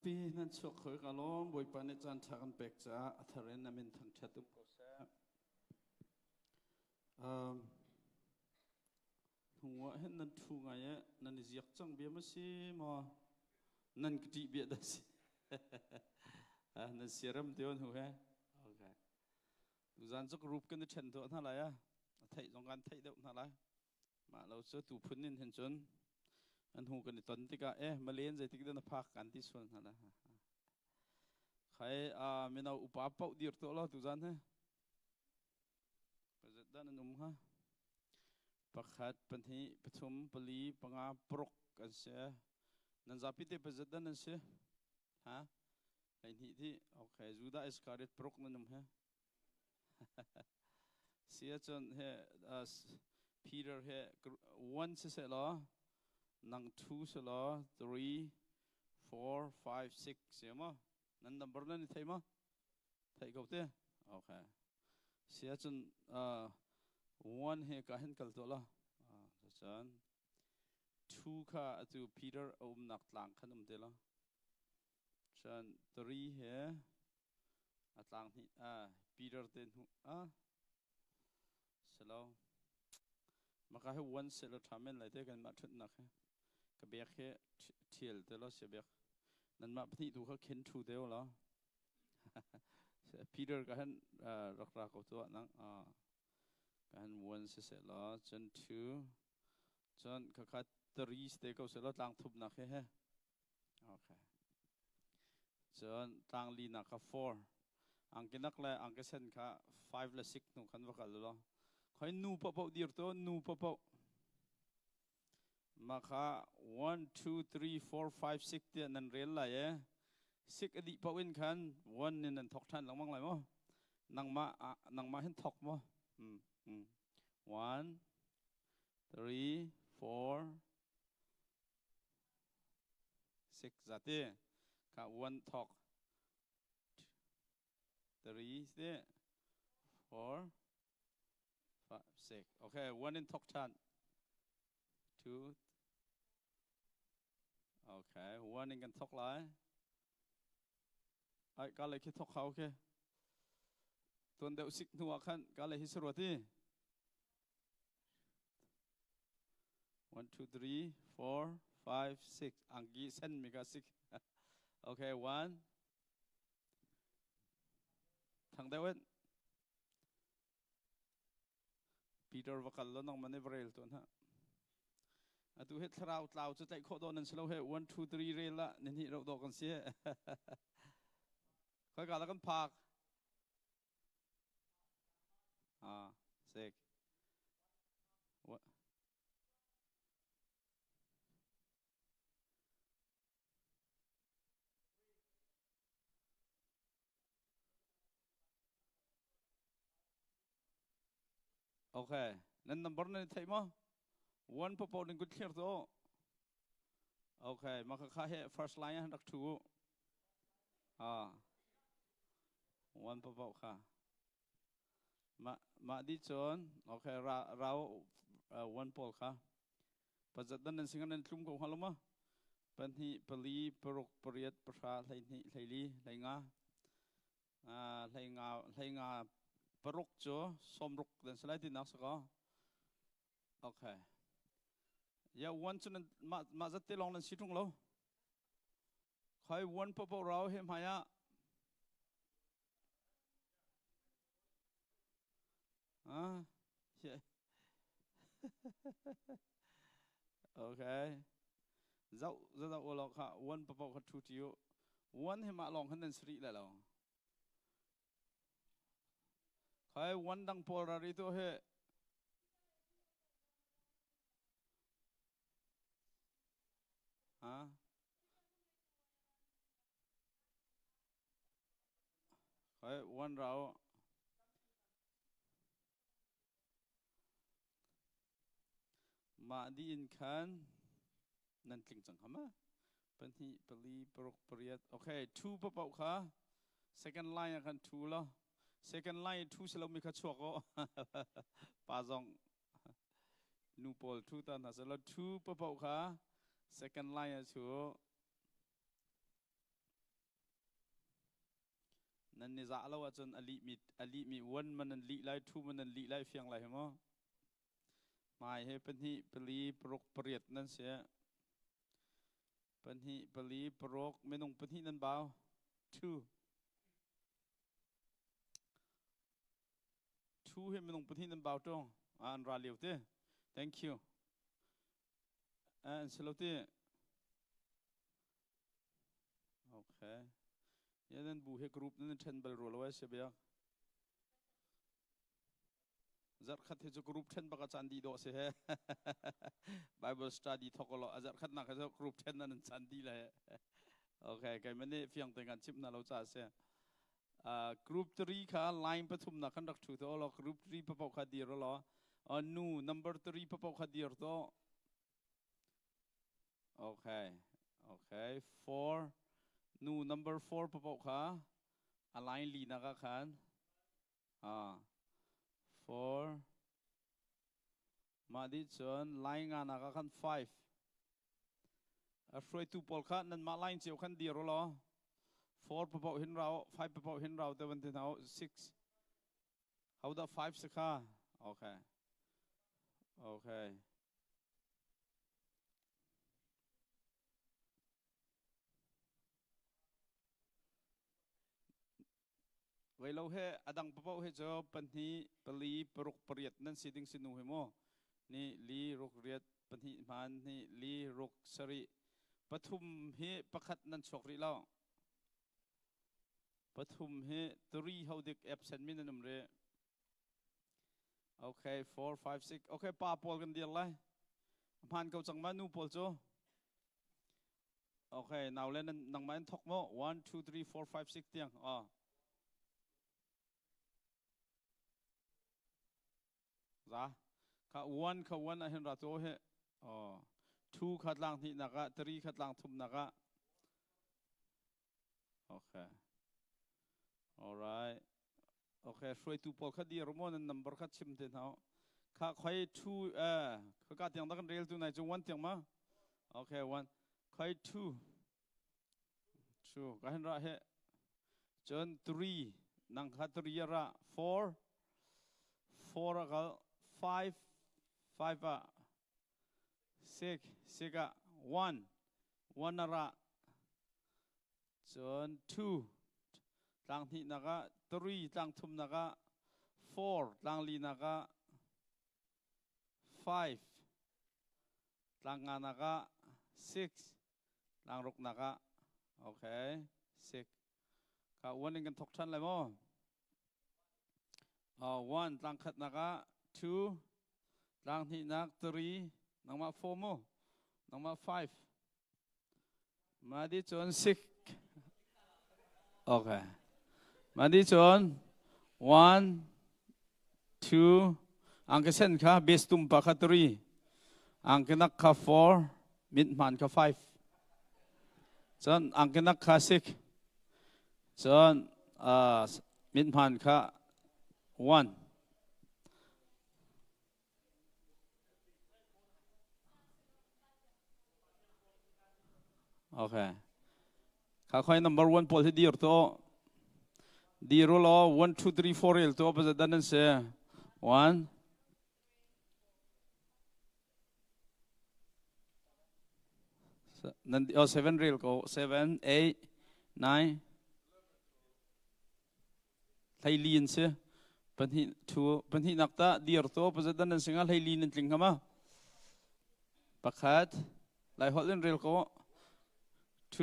ปีนั้นชกเคยกันล้อมบอยปานในจันทร์กันเป็กจ้าอัธเรนนามินทังชัตุกษะหัวเห็นนั่นทุ่งไงนั่นเสียกจังเบียมาสิมานั่นกติเบียดสินั่นเสียรำเดียวหัวโอเคดูจานจักรูปกันในเช่นตัวท่าไรไทยตรงการไทยเดียวท่าไรมาเราเจอตูพุ่นนินเห็นจนอันหูกันในตอนที่ก็มาเลี้ยงใจที่กันพักกันที่ส่วนท่าไรใครมีเราอุปาเป่าดีตัวเราดูจานเหรอประจัดด้านนุ่มฮะประคัดปัญหาประชุมปลีปังอาปรกกันเสียนั่นจะพิธีประจัดด้านนั้นเสียฮะไอ้ที่โอเคจูดาอิสการ์เรตปรกนั่นนุ่มฮะเสียจนเฮพีเตอร์เฮone เสียละนั่ง two เสียละ three four five six เสียมั้งนั่น number นั่นไทยมั้งไทยเขาเต้โอเคเสียจนone เฮก็เห็นกันตัวละจัน two ค่ะตัว Peter นักต่างขนมเดละจัน three เฮต่างนี่Peter เดินเสร็จแล้วมาก็ให้ one เสร็จแล้วทำเป็นอะไรเด็กกันมาทุนนักก็เบียกเฮเที่ยวเดละเสียเบียกนั่นมาพี่ดูเขาเข็นทูเดียวแล้วPeter ก็เห็นรักกับตัวนั่งกันoneเสร็จแล้วจน two จนก็คัด three สเต็กเอาเสร็จแล้วต่างทุบนักเฮ้โอเคจนต่างลีนักก็ four อังกินักเลยอังกิเซนค่ะ five และ six นุ่งขันว่ากันแล้วคอยนูปะปะดีตัวนูปะปะมาค่ะ one two three four five six เดียนั่นเรียนอะไรsix อดีตปะวินขัน one นี่นั่นทอกทันหลังมั่งไรมั้งนังมาเห็นทอกมั้งone three four six จัดเต้ค่ะ one talk three เต้ four five six โอเค one in talk ชัน two โอเค one in กัน talk ไรไอ้ก็เลยคิด talk เขาโอเคตัวเดียวสิกหัวขันก็เลยฮิสรวที่ one two three four five six อังกีเส้นมีก็ six โอเค one ทางเดวิดปีเตอร์วัคคัลแล้วน้องมันในบริเวณตัวนั้นตัวเฮตเราจะใจโคดนั่นสิเราเฮ one two three เรลละนี่เราดอกกันเสียค่อยกันแล้วกันพักเสกโอเคนั่น number นั่นใช่ไหม one พอพอหนึ่งกุญแจตัวโอเคมาค่าให้ first line รัก two one พอพอค่ะมาดิจอนโอเคเราone พอค่ะปัจจุบันนั้นสิ่งนั้นทุ่มกับหัวลมะเป็นที่ปลีปรกปริยัดประชาไหลลีไหลงาไหลงาปรกจ้ะสมรุกdan selain itu nak sekolah, okay. Ya one tu nan mazat telong nan situng lo, kai one papa rau hem haya, yeah, okay. Zau ulok ha one papa kat tu tiu, one hem along han dan seri lah lo. Kai one dang polari tu he kai one rau ma di in kan nan ting chang hama pen hi pali prok priat okay two papa kha second line akan two lo second line two selo mi kha chok ko pa jong nu pol two tan ha selo two papa kha second line chu นั่นนี่จะเล่าว่าจนอลิมีวันมันนั่นลิไลทูมันนั่นลิไลเฟียงไรมั้งหมายให้เป็นที่ปลีปรกเปรียดนั่นเสียเป็นที่ปลีปรกไม่ต้องเป็นที่นั่นเบา two ให้ไม่ต้องเป็นที่นั่นเบาตรงอันราเลียวเต้ thank you อันสโลตี้โอเคยันนั้นบูเฮกรุ๊ปนั่นเทนเบลโรลไว้เสียเบียจัดขัดที่จะกรุ๊ปเทนปากจันดีโดเสีย Bible study ทอกลอจัดขัดนักจะกรุ๊ปเทนนั่นจันดีเลยโอเคแกมันนี่เพียงแต่การชิปนั่นเราจะเสียกรุ๊ป3ค่ะไลน์ปฐุมนักขันรักถูกตัวเรากรุ๊ป3ปะปอกขัดดีร์ล้อนูnumber 3ปะปอกขัดดีร์ตัวโอเค4นูnumber 4ปะปอกค่ะอะไรลีนักขัน4มาดิฉันไลน์งานนักขัน5ช่วยตูปอลค่ะนั่นมาไลน์เจียวขันดีร์ล้อ4ปะปอกเห็นเรา5ปะปอกเห็นเราแต่วันที่เรา6 how the 5 สิค่ะโอเคเวลาเฮอดังปะปอกเฮจอบปันนี้ปลีปรุกเปรียดนั่นสิดิ่งสินูเฮโมนี่ลีรุกเรียดปันนี้มันนี่ลีรุกสริปฐุมเฮประคัดนั่นชกริเล่าปฐุมเฮตรีเฮาเด็กแอบเซนมินนั่นเรโอเค4 5 6โอเคป้าปอลกันเดียวเลยผ่านเขาจังมานูปอลโจโอเคน่าเล่นนังมันทอกโม1 2 3 4 5 6เตียงจ้าข้าวันเห็นรัตโตเฮ2ขัดล่างที่นัก3ขัดล่างทุ่มนักโอเค alright โอเคช่วยตูปอลขัดดีรมอนันนัมเบอร์ขัดชิมเทนเอาข้าคอย2ข้าการเตียงตั้งเรียลตัวไหนจง1เตียงมาโอเค1คอย2ก็เห็นระเฮจน3นังขัด3ระ4ก็5 6 ก็1ระจน2ตั้งที่นัก3ตั้งทุ่มนัก4ตั้งลีนัก5ตั้งงานนัก6ตั้งรุกนักโอเค6ก็วันนี้กันทกชันเลยมั้ง1ตั้งขัดนัก2ตั้งที่นัก3นักมา4มั้งนักมา5มาดิจน6โอเคมาดิจน1 2อังกฤษค่ะ base ตุ่มปากขัด3อังกฤษนักค่ะ4มิดมันค่ะ5จนอังกฤษนักค่ะ6จนมิดมันค่ะ1โอเคข้าคอย number 1พอที่ดีร์โตดีร์ล้อ1 2 3 4เอลโตภาษาดันนั่นเสีย1นั่น7เรลก็7 8 9ไทยลีนเสียปัญหาปัญหานักตาดีร์โตภาษาดันนั่นเสียงไทยลีนนั่นจริงไหมปักขัดไล่ฮอลเลนเรลก็2 12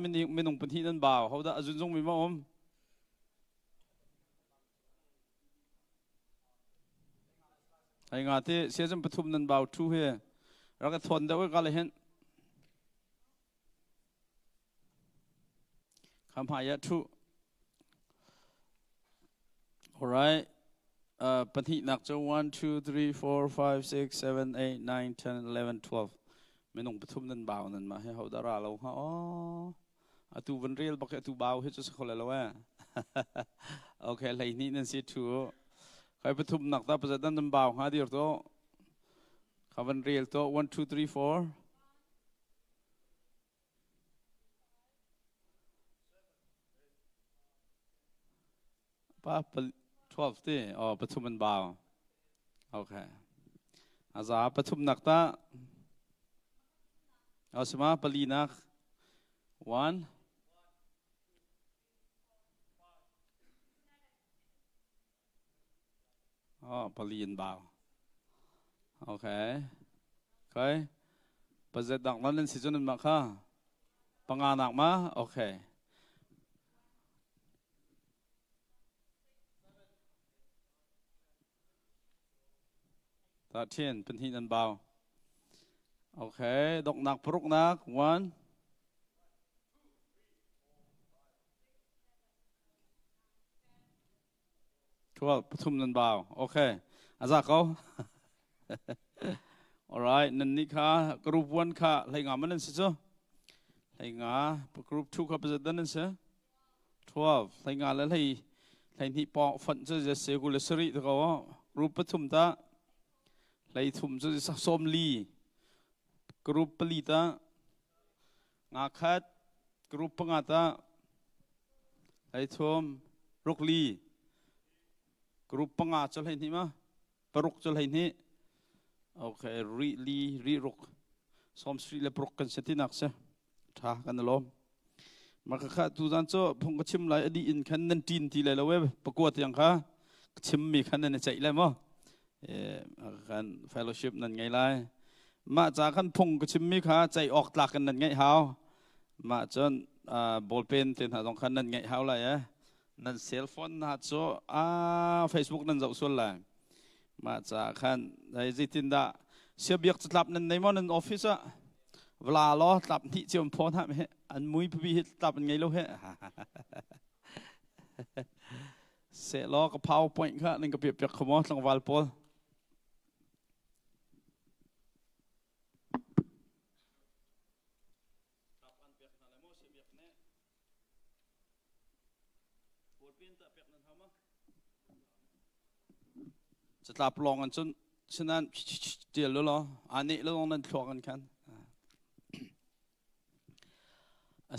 มินไม่ต้องเป็นที่นั่นบ่าวเขาจะอาจุนจงมีมั้งไอ้งานที่เสียจำปฐุมนั่นบ่าว2เฮแล้วก็ทนได้ไว้กันเลยเห็นคำหายะ2 alright เป็นที่นักจะ1 2 3 4 5 6 7 8 9 10 11 12ไม่ต้องปฐุมนั่นบ่าวนั่นมาให้เขาดาราเราเขาตูวันเรียลบอกตูบ่าวให้จะสักคนแล้วว่าโอเคอะไรนี่นั่นสิทูใครปฐุมนักตาประจันนั่นบ่าวหาดีร์โต Kawan real to 1 2 3 4ป้า12ที่อ๋อปฐุมมันบ่าวโอเคอาจารย์ปฐุมนักตาเอาสมาปลีนัก1อ๋อปลีนบ่าวโอเคเคยประเสริฐดังนั้นสิจุนมาค่ะปังงานหนักมาโอเคตาเทียนเป็นที่นันบ่าวโอเคดอกหนักปรุกนัก1 12ปฐุมนันบ่าวโอเคอาจารย์เขา alright นั่นนี่ค่ะกรุ๊ป1ค่ะไหงามันนั่นสิจ๊ะไหงากรุ๊ป2ค่ะประเสริฐนั่นสิ12ไหงาแล้วไหนี่ปองฝันจะเสียกุลสริตะก็กรุ๊ปปฐุมตาไหทุ่มจะสมลีกรุ๊ปปลีตางาคัดกรุ๊ปปงาตาไหทุ่มรุกลีกรุ๊ปปงาจะไหนี่มาปรุกจะไหนี่โอเครีรุกสมสรีเลปรุกกันเสตินักเสท่ากันล้อมมาค่ะทุกท่านโจ้พงกชิมไหลอดีอินคันนันจีนทีเลยแล้วเว้ยประกวดยังค่ะชิมมีคันนั้นใจเลยมั้งคันเฟลโลชิพนั่นไงล่ะมาจากคันพงกชิมมีค่ะใจออกหลักกันนั่นไงเฮามาจนบอลเพนเต็นหาตรงคันนั่นไงเฮาเลยนั่นเซลโฟนหาโจ้เฟซบุ๊กนั่นจะส่วนเลยมาจากคันในจิตินดาเสียเบียกจะหลับนั่นในมันนั่นออฟฟิศอะเวลาล้อหลับที่เจียมพอทำให้อันมุ้ยพี่หลับยังไงลูกเฮ้เสร็จล้อกับ PowerPoint ค่ะนั่นก็เปียกขโมยสังวาลปอลจะหลับลองกันจนฉะนั้นเดี๋ยวแล้วเหรออันนี้แล้วลองนั่นคลอกันกัน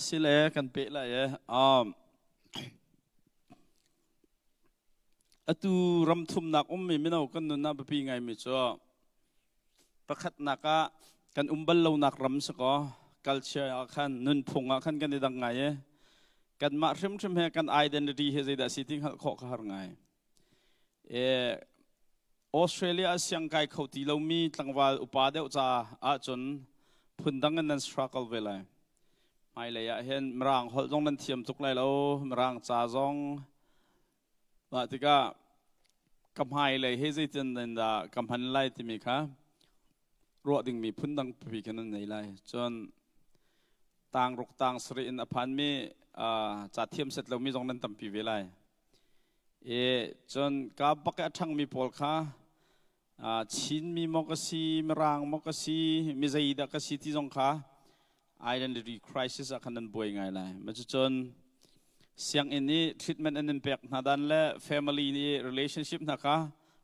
สิเลยกันเป๊ะเลยตูรำทุ่มนักมีไม่เอากันนุนนับปีไงมิจ่อประคัดนักกันบัลเรานักรำสกอคัลเชอร์ขันนุนพงขันกันได้ดังไงกันมาเริ่มให้กันไอเดนติตี้ให้ได้สิทิ้งขอขหาไงออสเตรเลียเสียงไก่เขาตีเรามีตั้งวันอุปาเดวจ้าจนพุ่นดังกันนั้นสครักเวลาไม่เลยเห็นมรังหอจงนั้นเทียมทุกเลยแล้วมรังจ้าจงว่าที่ก็กำไฮเลยเฮซิตันนั่นดากำพันไล่ที่มีค่ะรัวดิ่งมีพุ่นดังปีกันนั่นเลยจนต่างรุกต่างสรีอินอภันมีจัดเทียมเสร็จแล้วมีจงนั้นตั้งปีเวลาจนกับบักทั้งมีพอลค่ะชินมีมกสีมรังมกสีมีใจดักสีที่จงค่ะ identity crisis อาการนั้นบ่อยไงเลยมันจะจนเสียงอินนี้ treatment and impact นาดันและ family นี่ relationship นะคะ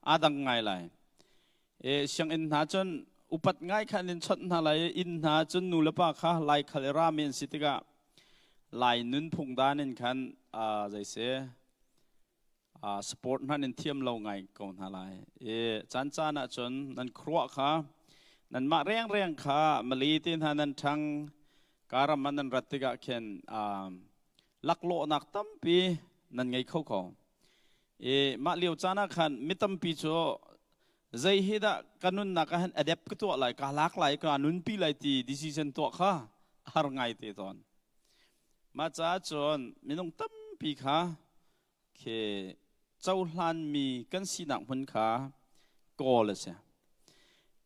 อาดังไงเลยเสียงอินหาจนอุปัตง่ายขันอินชัดนาเลยอินหาจนนูเลปะค่ะไล่คาเลราเมนสิติกะไล่นุนพงดานินขันใจเสียสปอร์ตนั่นเทียมเราไงก่อนอะไรจันจานะจนนั่นครัวค่ะนั่นมาเรียงค่ะมาลีตินหานั่นทั้งการมันนั่นรัติกะเข็นลักโลนักตั้มปีนั่นไงเขามาเลี้ยวจานะขันมิตั้มปีโจใจเฮดะกันุนนักขันอเดปก์ตัวอะไรกาลักไหลกันุนปีไหลตีดิซิชันตัวค่ะหาไงเตตอนมาจ้าจนมิน้องตั้มปีค่ะเคเจ้าหลานมีกันสีนักพันขาโกเลยเสีย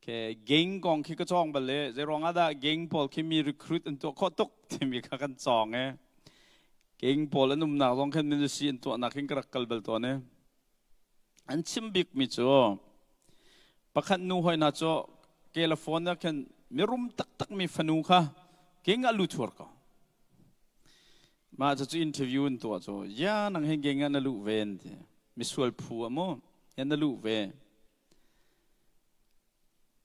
แค่เก่งกองคิดก็จ้องไปเลยจะรองอะไรเก่งพอคิดมีรีครูทอันตัวข้อตกที่มีข้ากันจ้องเก่งพอแล้วนุ่มหนักลองแค่มีดูสิอันตัวนักขึ้นกระกัลเบลตัวเนี่ยอันชิมบิกมิจ่อประคันนูหอยน่าจ่อแคลิฟอร์เนียแค่มีรุมตักมีฟันูค่ะเก่งอลูทัวร์ก็มาจะอินเทอร์วิวตัวจ่อยานังเฮงเก่งอันลูเวนมิสวลพัวโมยันลูเว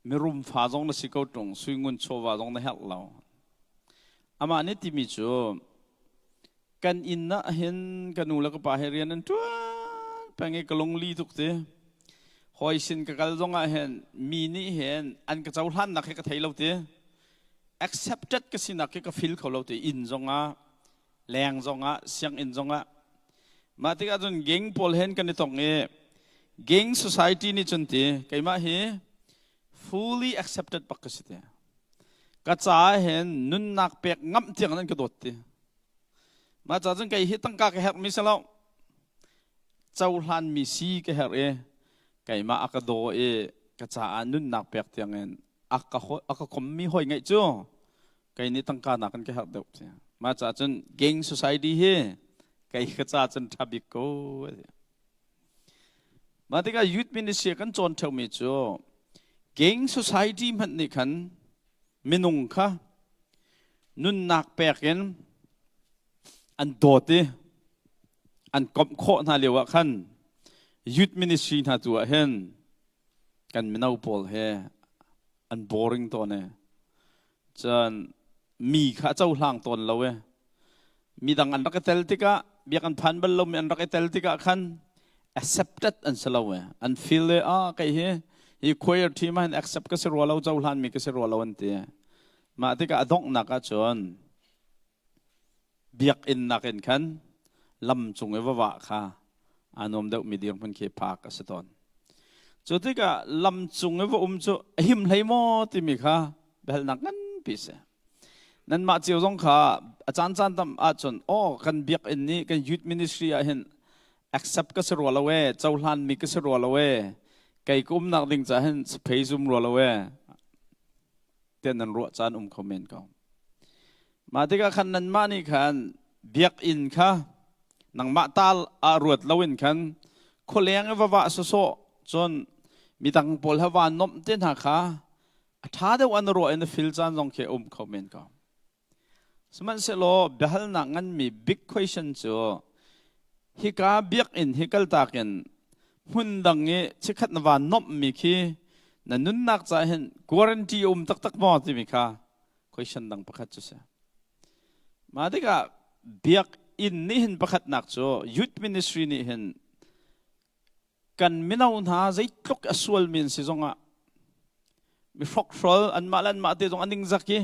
mi rum pha zong na si ko tung sui ngun cho wa zong na hel lo ama ni ti mi chu kan in na hen kan nu la ka pa herian an tua pange kalong li tuk te hoi sin ka kal zong a hen mi ni hen an ka chau hlan na ka thei lo te accepted ka sin na ka feel kho lo te in zong a leng zong a siang in zong a ma ti ka jun geng pol hen kan ni tong e geng society ni chun te kai ma hi fully accepted pak ka si te ka cha hen nun nak pek ngam tiang nan ka dot te mà cho chúng cái hít tăng ca cái hạt mi sao lâu châu lan mi si cái hạt e cái mà ác đồ e cái cha anh nun nạp bẹt tiếng en ác com mi hồi ngay chưa cái này tăng ca nạp cái hạt đâu mà cho chúng gang society he cái cha chúng thabi ko mà cái youth ministry kan chọn theo mi chưa gang society mình này kan minung kha nun nạp bẹt en an dote an kom kho na lewa khan youth ministry na tu hen kan minau pol he an boring to ne chan mi kha chau hlang ton lowe mi dang an rakatel tika biak an phan bal lo mi an rakatel tika khan accepted an salawe an feel le kai he choir team an accept ka serwa lo chau hlan mi ka serwa lo an te ma tika adong na ka chon biak in nakin kan lam chung eva wa kha anom deuh mi ding phan ke pa ka saton chu tika lam chung eva chu him leimo ti mi kha bel nak ngan pi se nan ma chiu jong kha achan chan tam a chon o kan biak in ni kan youth ministry a hen accept ka serwa lawe chaulan mi ka serwa lawe kai kum nak ding cha hen phei zum ro lawe ten nan ro chan comment ko mà thế cái khăn năn mà ni khăn biak in kha nang ma tal a ruột lawin khan kholeng wa so chon mi tang pol hawa nom ten ha kha tha de wan ro in fil chan jong ke comment ko sman se lo behal na ngan mi big question chu hi ka biak in hi kal ta ken hun dang nge chikhat na wa nom mi khi na nun nak cha hen guarantee tak tak mo ti mi kha question dang pakhat chu sa mà thế cả biak in ni hin pakhat nak cho youth ministry ni hin kan minau na zai tlok aswal min si zonga mi frok frol an malan ma te zong aning zaki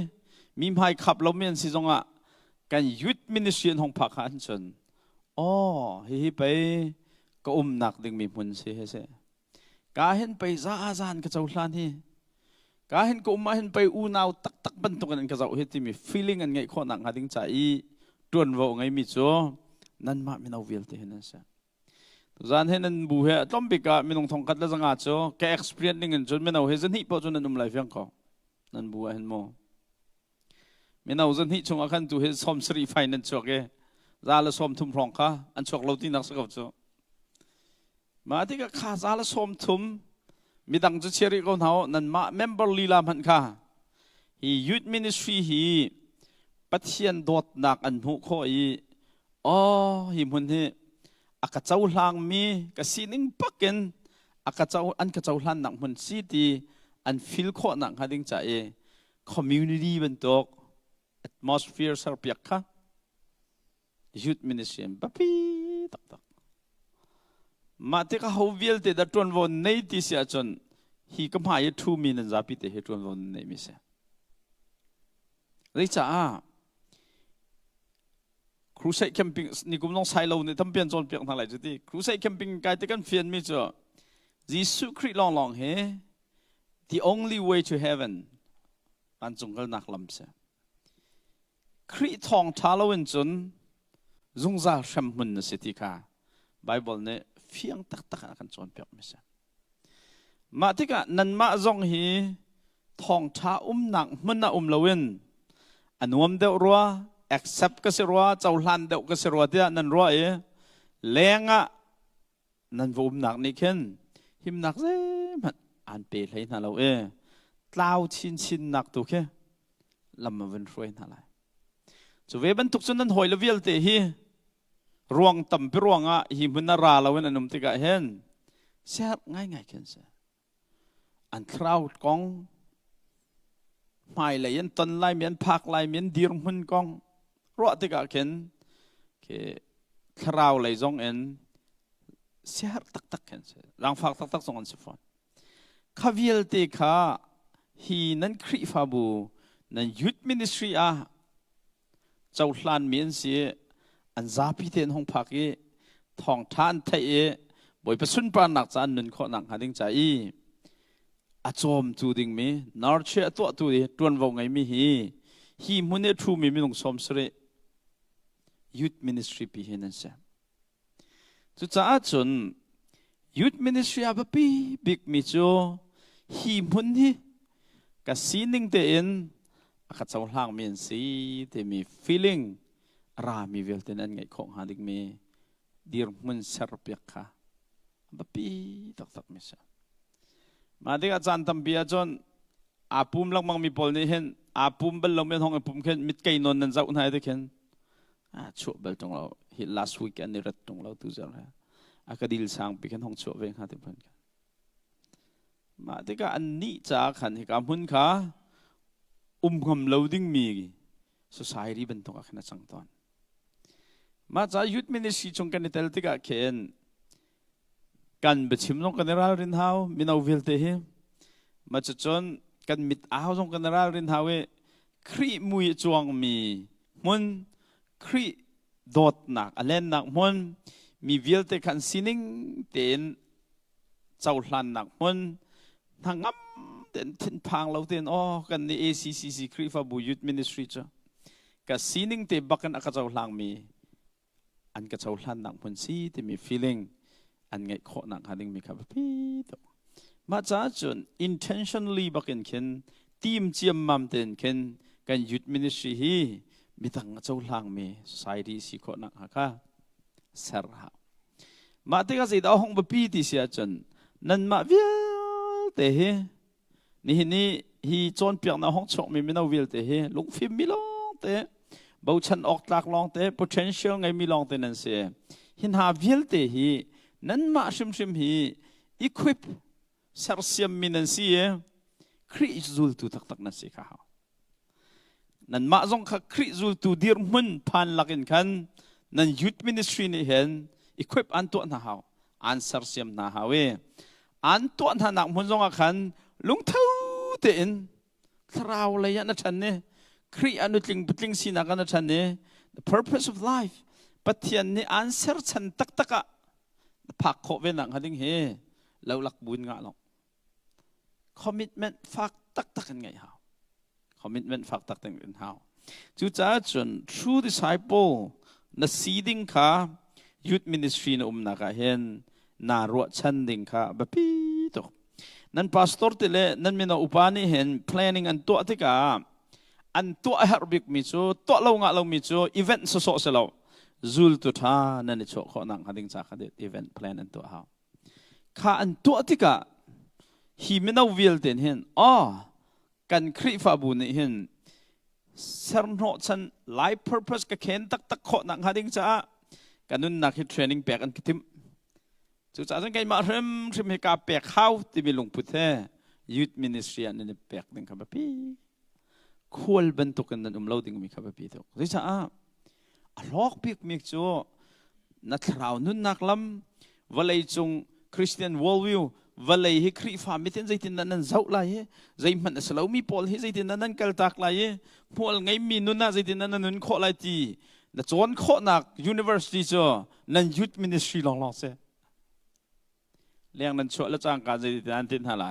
mi mai khap lo min si zonga kan youth ministry hong pakhan chon oh hi pe ko nak ding mi mun si he se ka hin pe za azan ka chawlan hi ka hin ko ma hin pe u naw tak tak ban to kan ka zaw he ti mi feeling an ngai kho nak hading cha i tuan vo ngai mi cho nan ma mi naw vil te hin sa to zan hen an bu he tom bika mi nong thong kat la zanga cho ka experience ning an chon mi naw he zan hi po chon an lai fyang ko nan bu hen mo mi naw zan hi chung akhan tu he som sri finance cho ke za la som thum rong kha an chok lo ti nak sa ko cho ma ti ka kha za la som thum mi dang chu cheri ko nau nan ma member lila man kha hi youth ministry hi pathian dot nak an hu kho i hi mun he aka chau hlang mi ka sining paken aka chau an ka chau hlan nak mun si ti an feel kho nak hading cha e community ban tok atmosphere sar piak kha youth ministry bapi tak tak mà thế cái hậu viên thì đã tuân vào này thì sẽ chọn hi cái mai 2 minutes zapi thì hết tuân vào này mi sẽ lấy cha crusade camping ni cũng nông sai lâu này thâm biên chọn biếng thằng lại chứ đi crusade camping cái cái phiền mi cho Jesus Christ long long he the only way to heaven an chung cái nak lam sẽ Christ thong thalo in chun zung za sham hun na city ka Bible ne phiang tak tak akan chon piak mi sa ma tika nan ma zong hi thong tha nang mun na lawin anuam deuh ruwa accept ka se ruwa chauhlan deuh ka se ruwa dia nan ruwa e lenga nan vo nak ni khen him nak ze man an pe hlei na lo e tlau chin chin nak tu khe lam ma ven roi na lai chu ve ban tuk chun nan hoi la vial te hi ruang tam pi ruanga hi mun ra lawin anum tika hen set ngai ngai ken se an crowd kong ไม่เลยยันต้นไล่เมียนพักไล่เมียนดีร์หุ่นกองรัวติกาเข็นเคคราวเลยจงเอ็นเสียตักตักเห็นรังฟักตักตักส่งอันสิฟอนข้าวิลติกาฮีนั้นคริฟาบูนั้นยุทธมินิสทรีอาเจ้าหลานเมียนเสียอันซาพิเทนห้องพักเอทองทานไทยเอบอยประสุนปรานักจานนุนข้อหนังหาดิ้งใจอาจอมจูดิ้งมีนารเชตัวตัวดีตวนวงไงมีฮีมุนเนทรูมีมีลงสมสระยุทธมินิสทรีปีเฮนันเซจุดจ้าจนยุทธมินิสทรีอาบปีบิ๊กมิโจฮีมุนฮีกับซีนิงเตอินอาจจะหลังมีนสีเตมี feeling รามีเวลเตนันไงของหาดิ้งมีดีร์มุนเซอร์เปียค่ะแบบปีตักตักมิเซมาดิอาจารย์ทำเบียจนอาปุ่มลังมังมีพอลนี่เห็นอาปุ่มเบลลงเป็นห้องอาปุ่มเห็นมิดไก่นนนั่นจะอุ่นให้ได้เห็นชั่วเบลตรงเราเห็น last week อันนี้รัดตรงเราตัวเจ้าเลยอากาดิลสังไปเห็นห้องชั่วเวงหาที่เพิ่นกันมาดิกาอันนี้จากขันเหตุการณ์หุ่นขาคำ loading มี society เป็นตรงกันสังตอนมาจากยุทธมินิสทรีจงกันในเทลติกาเข็นกันไปชิมลงกันในร้านรินเฮามีนาวิลเตหิมาจนกันมิดอ้าวลงกันในร้านรินเฮาครีมุยจวงมีมุนครีดอดหนักอันเล่นหนักมุนมีวิลเตกันซินิงเต็นเจ้าหลานหนักมุนทางงับเต็นทิ้งพังเราเต็นอ๋อกันใน ACCC ครีฟาบูยุทธมินิสทรีจ้ะกันซินิงเตบักกันอักเจ้าหลังมีอันกับเจ้าหลานหนักมุนซีที่มี feelingอันไงข้อหนักหาดิ้งมีครับพี่ตัวมาจากจน intentionally บักเข็นทีมเจียมมั่มเต็นเข็นกันยุทธมินิสทรีฮีมีตั้งเจ้าหลังมี society สิข้อหนักหาค่ะเสร์ฮะมาที่ก็สิดาวห้องบปีที่เสียจนนั่นมาวิลเตะนี่ฮีจนเปียกในห้องชกมีไม่น่าวิลเตะลุงฟิล์มมีลองเตะบ่าวฉันออกจากลองเตะ potential ไงมีลองเตะนั่นเสียหินหาวิลเตะฮีนั่นมาชิมฮี equip เสร์เซียมมินันเสียคริจูลตูตักนั่นสิข้านั่นมาจงข้าคริจูลตูดีร์มุนพันลักินขันนั่นยุทธมินิสทรีนี่เห็น equip อันตัวน่าเอาอันเสร์เซียมน่าเอาอันตัวน่าหนักมุนจงขันลุงเท่าเต็นคราวเลยนัชันเนี่ยคริอนุติงปุติงสินักนัชันเนี่ย the purpose of life ปัจจัยนี้อันเสร์ชันตักผักโคเวนังฮัดดิ้งเฮแล้วหลักบุญงะหรอก commitment ฝากตักกันไงฮะ commitment ฝากตักกันฮะจุดจ้าจน true disciple นัด seeding ค่ะ youth ministry นนักเห็นน่ารวดชันดิ่งค่ะแบบปีตัวนั่น pastor ที่เล่นั่นมีนาอุปาณิเห็น planning อันตัวที่กาอันตัวฮาร์บิกมิจูตัวเรางะเรามิจู event สดๆเสร็จแล้วจูลตุท่านั่นนี่โชว์ข้อนังฮัดดิ้งจากเด็ดอีเวนต์แพลนอันตัวเขาข้าอันตัวที่กะฮีมินาวิลเดนเห็นอ๋อกันคริฟาบุนเห็นเซอร์โนชันไลฟ์เพอร์เพสกับเข็นตักข้อนังฮัดดิ้งจากกันนุ่นนักเทรนนิ่งแปลกอันคิดทิมจุดจากนั้นไงมาเริ่มให้การแปลกเข้าที่มีหลวงพุทธยุทธมินิสทรีอันนี้แปลกดึงครับพี่ควรบรรทุกกันนั่นเราดึงมีครับพี่ตัวที่จะลอกพิกมิกจูนักข่าวนุ่นนักล้ำวันเลยจงคริสเตียนวอลวิววันเลยให้คริฟามิเตนใจตินนั้นเจ้าไรใจมันสลามีพอลให้ใจตินนั้นกัลตักไรพอลไงมีนุ่นน่ะใจตินนั้นนุ่นข้อไรตีแต่จวนข้อนัก university จูนั่นยุทธมินิสทรีลองเสียเรื่องนั้นช่วยแล้วจ้างการใจตินนั้นตินหาไร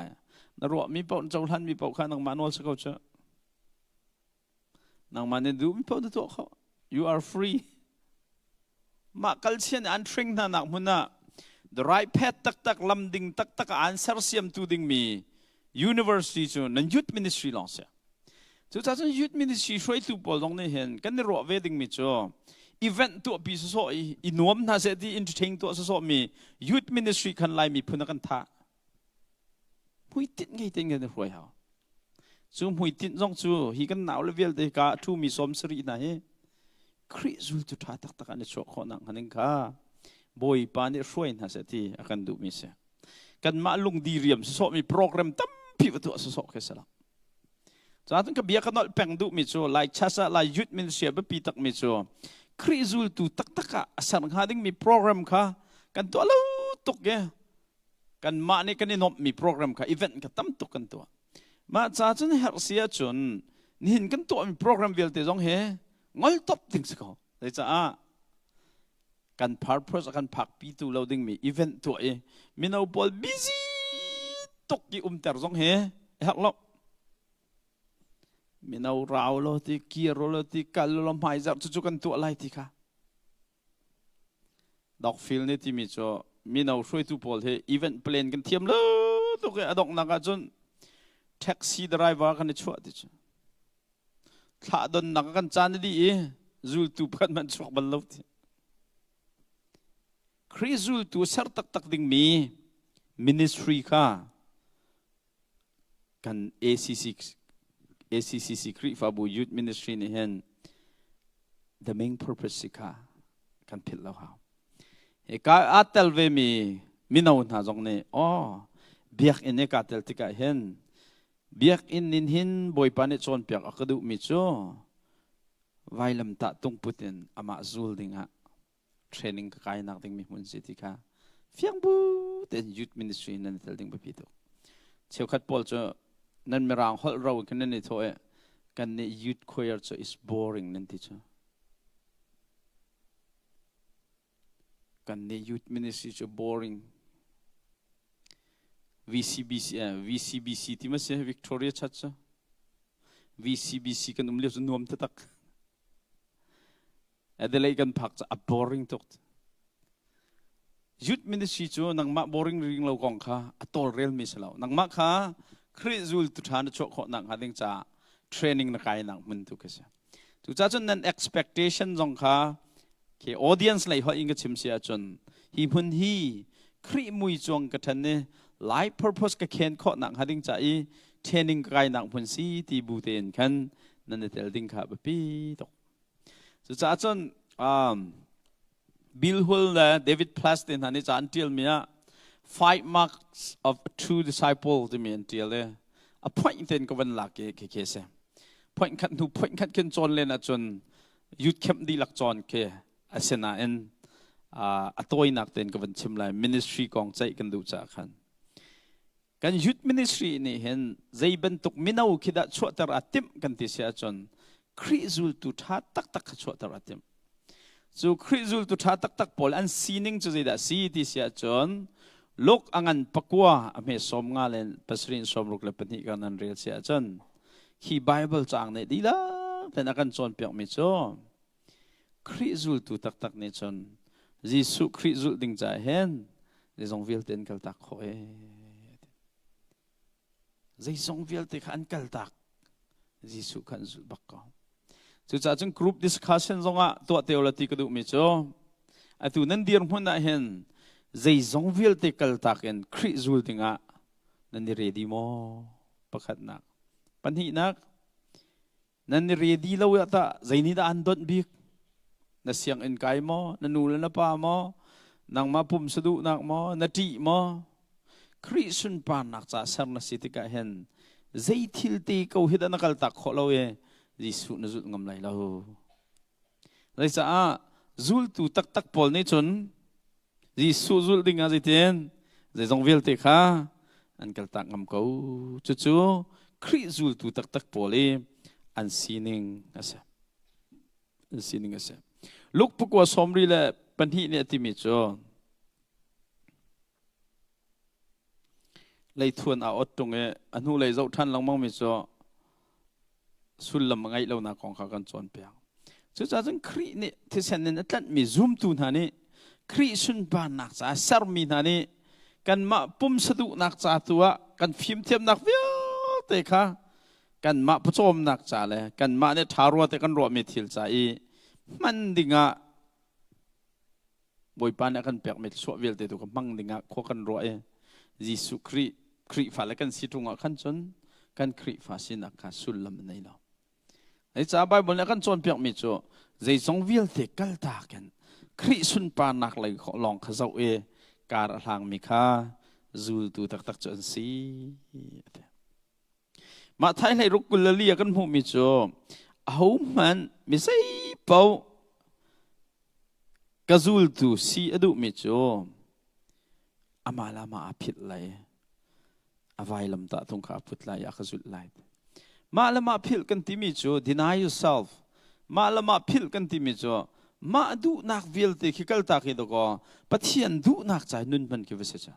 นรวมีพอเจ้าท่านมีพอข้านังมานวลสักเขาเจ้านังมันเนี่ยดูมีพอตัวเขาYou are free. Makalsian antring na nak muna. The right path tak lamding tak answer siyam tuding mi. University so nan youth ministry lang siya. So sa youth ministry shoy tu pol dong ne hen kan ni ro wedding mi cho. Event tu pi so inuam na se di entertain tu so mi. Youth ministry kan lai mi puna kan tha. Hui tit ngai ting ne hoi ha. So hui tit jong chu hi kan naw level de ka tu mi som sri na he. คริจูลตุท่าตักอันนี้โชว์ข้อนังฮันนิงค่ะบอยปานี่ช่วยนะเสถีอากันดูมิเสกันมาลุงดีเรียมสอบมีโปรแกรมตั้มพิวัตถุสอบแค่สละ จ้าตั้งกับเบียกันนอลแปงดูมิจูไลชาซาไลยุดมินเสียบปีตักมิจูคริซูลตูตักตักอะสังหาดิ้งมีโปรแกรมค่ะกันตัวลูตุกเกกันมาเนี่ยกันนี่นบมีโปรแกรมค่ะอีเวนต์กันตั้มตุกกันตัวมาจ้าจนเฮร์เซียจนนี่เห็นกันตัวมีโปรแกรมเวลเตจงเฮงอลตบดิ้งสิเขาเลยจ้ากันพาร์เพสกันพักปีตูเราดิ้งมีอีเวนต์ตัวเอมีนาบอลบิซีตุกกี่เตอร์จงเฮฮักลบมีนาเราโลที่เกียร์โลที่กัลโลไม่จับจุกันตัวอะไรที่ค่ะดอกฟิลนี่ที่มีจ่อมีนาช่วยทุกคนให้อีเวนต์เพลนกันเทียมเลยตัวก็ดอกนักจนแท็กซี่ดรายเวอร์กันในช่วงที่จ่อถ้าโดนนักกันจานดีจูลตูพันมันช่วงบรรลุที่คริสจูลตูเสิร์ตตักดิ่งมีมินิสทรีค่ะกัน ACCC คริฟาบูยูทมินิสทรีนี่เห็น the main purpose สิค่ะกันผิดแล้วค่ะเอกาอัตเตลเวมีนาวนหาจงเนี่ยอ๋อเบียกอินเอกาเตลติกาเห็นเบียกอินนินหินบอยปานิชอนเปียกอักดูมิจูไวลำตาตุงพุตินอามาจูลดิ่งฮะเทรนนิ่งกายนักดิ่งมีมุนสิติค่ะเฟียงบูเต็นยูทมินิสทรีนั่นเตลดิ่งไปพิโตเชี่ยวขัดปอลจะนั่นไม่รางฮอลเรากันนั่นนี่โถกันนี่ยูทคุยร์จะ is boring นั่นที่จ้ะกันนี่ยูทมินิสทรีจะ boring VCBC ที่มันเสีย Victoria ชัดจ้ะ VCBC กันนุ่มเลี้ยวจะนุ่มตะตักแต่เลยกันพักจะ boring ตกยูทมินิสทรีจ้ะนังมา boring ริงเรากองค่ะตัวเรียลมิสเรานังมาค่ะคริสจูลตุทานโชคนักหาดิ้งจ้าเทรนนิ่งนักการนักมันทุกสิ่งทุกจ้าจนนั้น expectation จงค่ะที่ audience เลยเขาอิงกับชิมเสียจนฮีพุนฮีคริมุยจงกับท่านเนี่ย life purpose กับเขียนข้อนักหาดิ้งจ้าอีเทรนนิ่งกายนักพุนซีที่บูเตนกันนั่นเองดิ้งค่ะแบบนี้ตกทุกจ้าจนบิลฮุลและเดวิดพลาสตินฮันนี่จ้าอันที่มี5 marks of a true disciple ที่มีอันเดียวเลย a point เต็นก็วันหลักเคส point ขัดหนู point ขัดกันจนเลยนะจนยุดเข้มดีหลักจนเคอาเซนาเอ็นตัวนักเต็นก็วันชิมเลย ministry กองใจกันดูจากกันกันยุด ministry นี่เห็นใจบรรทุกมินาคิดชั่วตระติมกันที่เสียจนคริสูลตุท่าตักชั่วตระติมso คริสูลตุท่าตักพอลอันซีนิ่งจะได้ซีที่เสียจนลูกอังปักว่าอเมสมงาเลนปัสรินสมรุกเลปนิกันนันเรียลเสียจนฮีไบเบิลจางเนี่ยดีละแต่นักการจนเปียกมิโซคริสูลตุตักเนี่ยจนยิสุคริสูลดิ่งใจเห็นจะส่งวิลเตนกัลตักโอ้ยจะส่งวิลเตนขันกัลตักยิสุขันสุบักเขาจุดจ้าจงกรุ๊ปดิสคัชชันจงอ่ะตัวเทวลติกดูมิโซไอตัวนั้นเดียร์หุ่นน่ะเห็นใจจงวิลเตกัลตักเอ็นคริสูลดิ่งอ่ะนั่นนี่เรดีโมประคัดนักปัญหานักนั่นนี่เรดีแล้วว่าตาใจนี่ได้อันดดบิกนั่นเสียงเอ็นไกโมนั่นนูเลนป้าโมนังมาปุ่มสะดุนักโมนั่นทีโมคริสุนปานักจ้าสัรนัสิติกาเห็นใจทิลตีเขาฮิดนักกัลตักขอเราเอยิสุนจุดงำไหลเราเลยจ้าจุลตูตักพอลนี่จนยิสุจุลดิ่งอะไรเตียนใจจงวิลเตค่ะอันกัลตักงำเขาจู่ๆคริสูลตูตักพอลอันซีนิงอ่ะสิอันซีนิงอ่ะสิลูกพวกว่าสมรีเลยปัญหาเนี่ยที่มีจ้ะเลยทวนเอาอดตรงเออันนู้เลยเจ้าท่านลองมองมีจ้ะสุดลำไงเราหน้าของเขากันจนเปียงจู่ๆจังคริเนี่ยที่เส้นนั้นตั้งมีซูมตูนานี่คริสุนบานนักจ้าสารมีนานี่กันมาปุ่มสะดุนักจ้าตัวกันฟิล์มเทียมนักเวียเตะค่ะกันมาผู้ชมนักจ้าเลยกันมาเนี่ยทารัวแต่กันรัวไม่ทิลใจมันดิ่งอ่ะบอยปานกันเปียกไม่ชัวเวลเตะตัวกันมั่งดิ่งอ่ะขวกันรัวยิสุคริฟ้าแล้วกันสิตรงอ่ะขันจนกันคริฟ้าสินักค่ะสุดลำในเราไอ้จ้าใบบนแล้วกันจนเปียกไม่ชัวใจสองเวลเตะกัลตากันคริสุนปานักเลยลองขจัวการทางมิค่าจูลตูตักจนสี มาไทยให้รุกกุลเลียกันหูมิจูเอามันไม่ใช่เป่ากระจุลตูสีอดุมิจูอามาลามาอภิษไลอวัยลำตาตรงข้าพุทธไลอักจุลไลมาละมาพิลกันที่มิจู deny yourself มาละมาพิลกันที่มิจูมาดูนักวิลติขิกลตาคิดก็ปะเทียนดูนักใจนุนมันกิวเสจ้า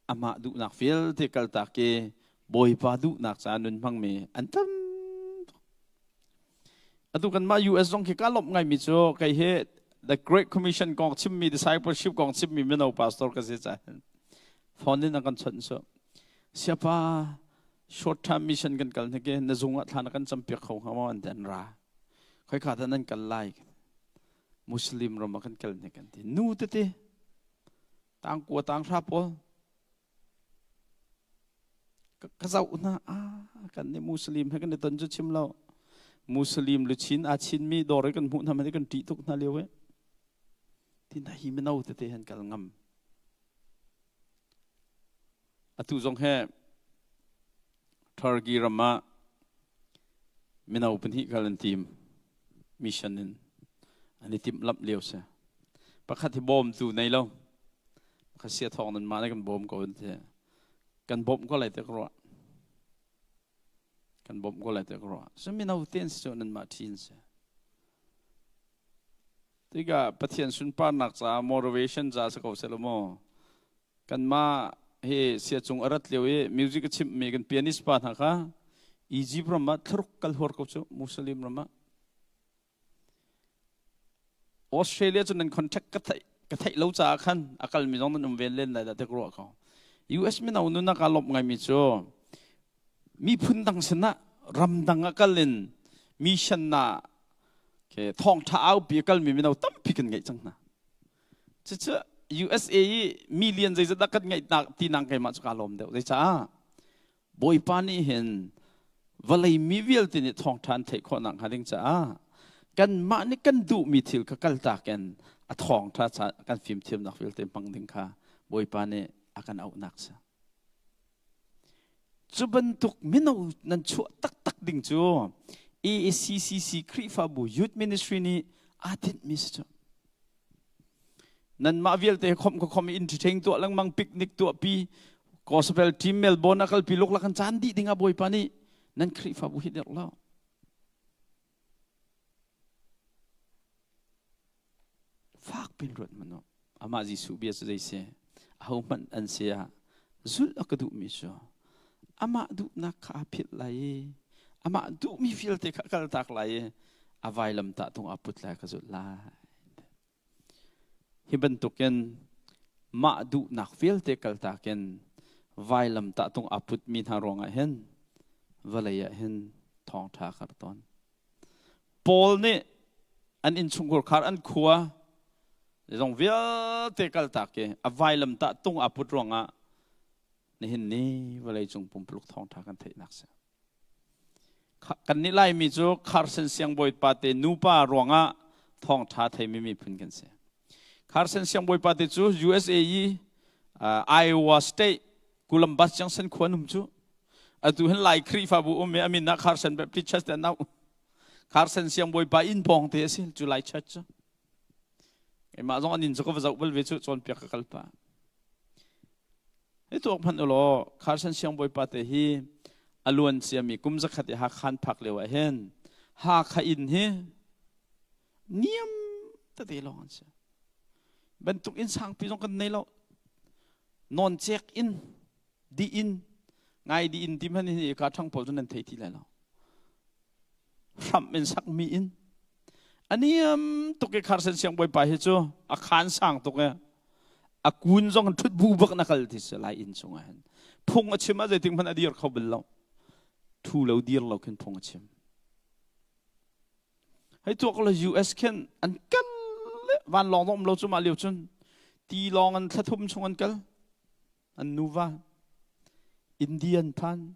อามาดูนักวิลติขิกลตาคิบอยปาดูนักใจนุนพังมีอันตั้มอดูกันมา US รงขิกาลบไงมิจูใครเหตุ the Great Commission กองชิมมี discipleship กองชิมมีไม่เอา pastor ก็เสียใจฟอนนี่นักกันชนโซsiapa short term mission kan kal ne ke na zunga thana kan champiak khau hawa an den ra khoi kha nan kal lai muslim rom kan kal ne kan ti nu te te tang ko tang tha pol ka zau na kan ne muslim he kan ne ton ju chim lo muslim lu chin a chin mi dor kan mu na me kan ti tuk na lewe ti na hi me nau te te han kal ngam atu zong he Turkey rama mina open hi kalan team missionin ani team lap leo se pakhat hi bom tu nei lo khasia thong nan ma kan bom ko te kan bom ko lai te kro kan bom ko lai te kro so mina uten so nan ma thin se tiga pathian sun pa nak cha motivation za sa ko selomo kan ma he sia chung arat lewe music chim me gan pianist pa tha kha Egypt rama thruk kal hor ko chu muslim rama Australia chu nan contact ka thai lo cha khan akal mi jong nan ven len la da te kro ko US mi nau nu na ka lop ngai mi chu mi phun dang sena ram dang akalin mission na ke thong tha au pi kal mi nau tam pi kan ngai chang na chu USA million zai zat kat ngai tak ti nang kai ma chu ka lom deu zai cha boy pani hen valai mi vial ti ni thong than thei kho nang hading cha kan ma ni kan du mi thil ka kal ta ken a thong tha cha kan film thiam nak vil te pang ding kha boy pani akan au nak sa chu ban tuk mino nan chu tak tak ding chu ACCC Kri fa bu youth ministry ni atin mis chu nan ma vial te khom entertain to lang mang picnic to pi gospel team Melbourne akal pi lok lakan chandi dinga boy pani nan Kri fa bu hidek lo fak pin rot mano ama ji su bia sai se au man an sia zul akadu mi so ama du na kha phit lai ama du mi feel te kal tak lai availam ta tung aput lai ka zul lai hiban tuken ma du nak feel te kal taken vailam ta tung aput mi tha ronga hen valaya hen thong tha kharton pol ne an in chungur khar an khuwa rong vial te kal take availam ta tung aput ronga ne hin ni valai chung pum pluk thong tha kan thei nak sa kan ni lai mi chu khar sen siang boy pa te nu pa ronga thong tha thei mi phun kan se Carson siang boy pati chu USAE Iowa State Columbus Junction khwanum chu atu hen lai Kri fa bu me amin na Carson Baptist Church now Carson siang boy pa in pong te sil July Church e ma zong anin ko va bel ve chu chon pek kal pa e to phan lo Carson siang boy pa te hi alun siami kum za khat ha khan phak lewa hen ha kha in he niam ta te long an bentuk in sang pisong kan nei lo non check in di in ngai di in tim han hi ka thang pol nan thei ti la lo ram in sak mi in aniam to ke kharsen siang boy pa hi chu a khan sang to ke a kun jong thut bu bak na kal ti lai in chunga han phung a chima je ting man adir khaw bel lo thu lo dir lo ken phung a chim hai to ko US ken an kal van long dom lo chu ma liu chun ti long an thathum chung an kal an nuwa Indian pan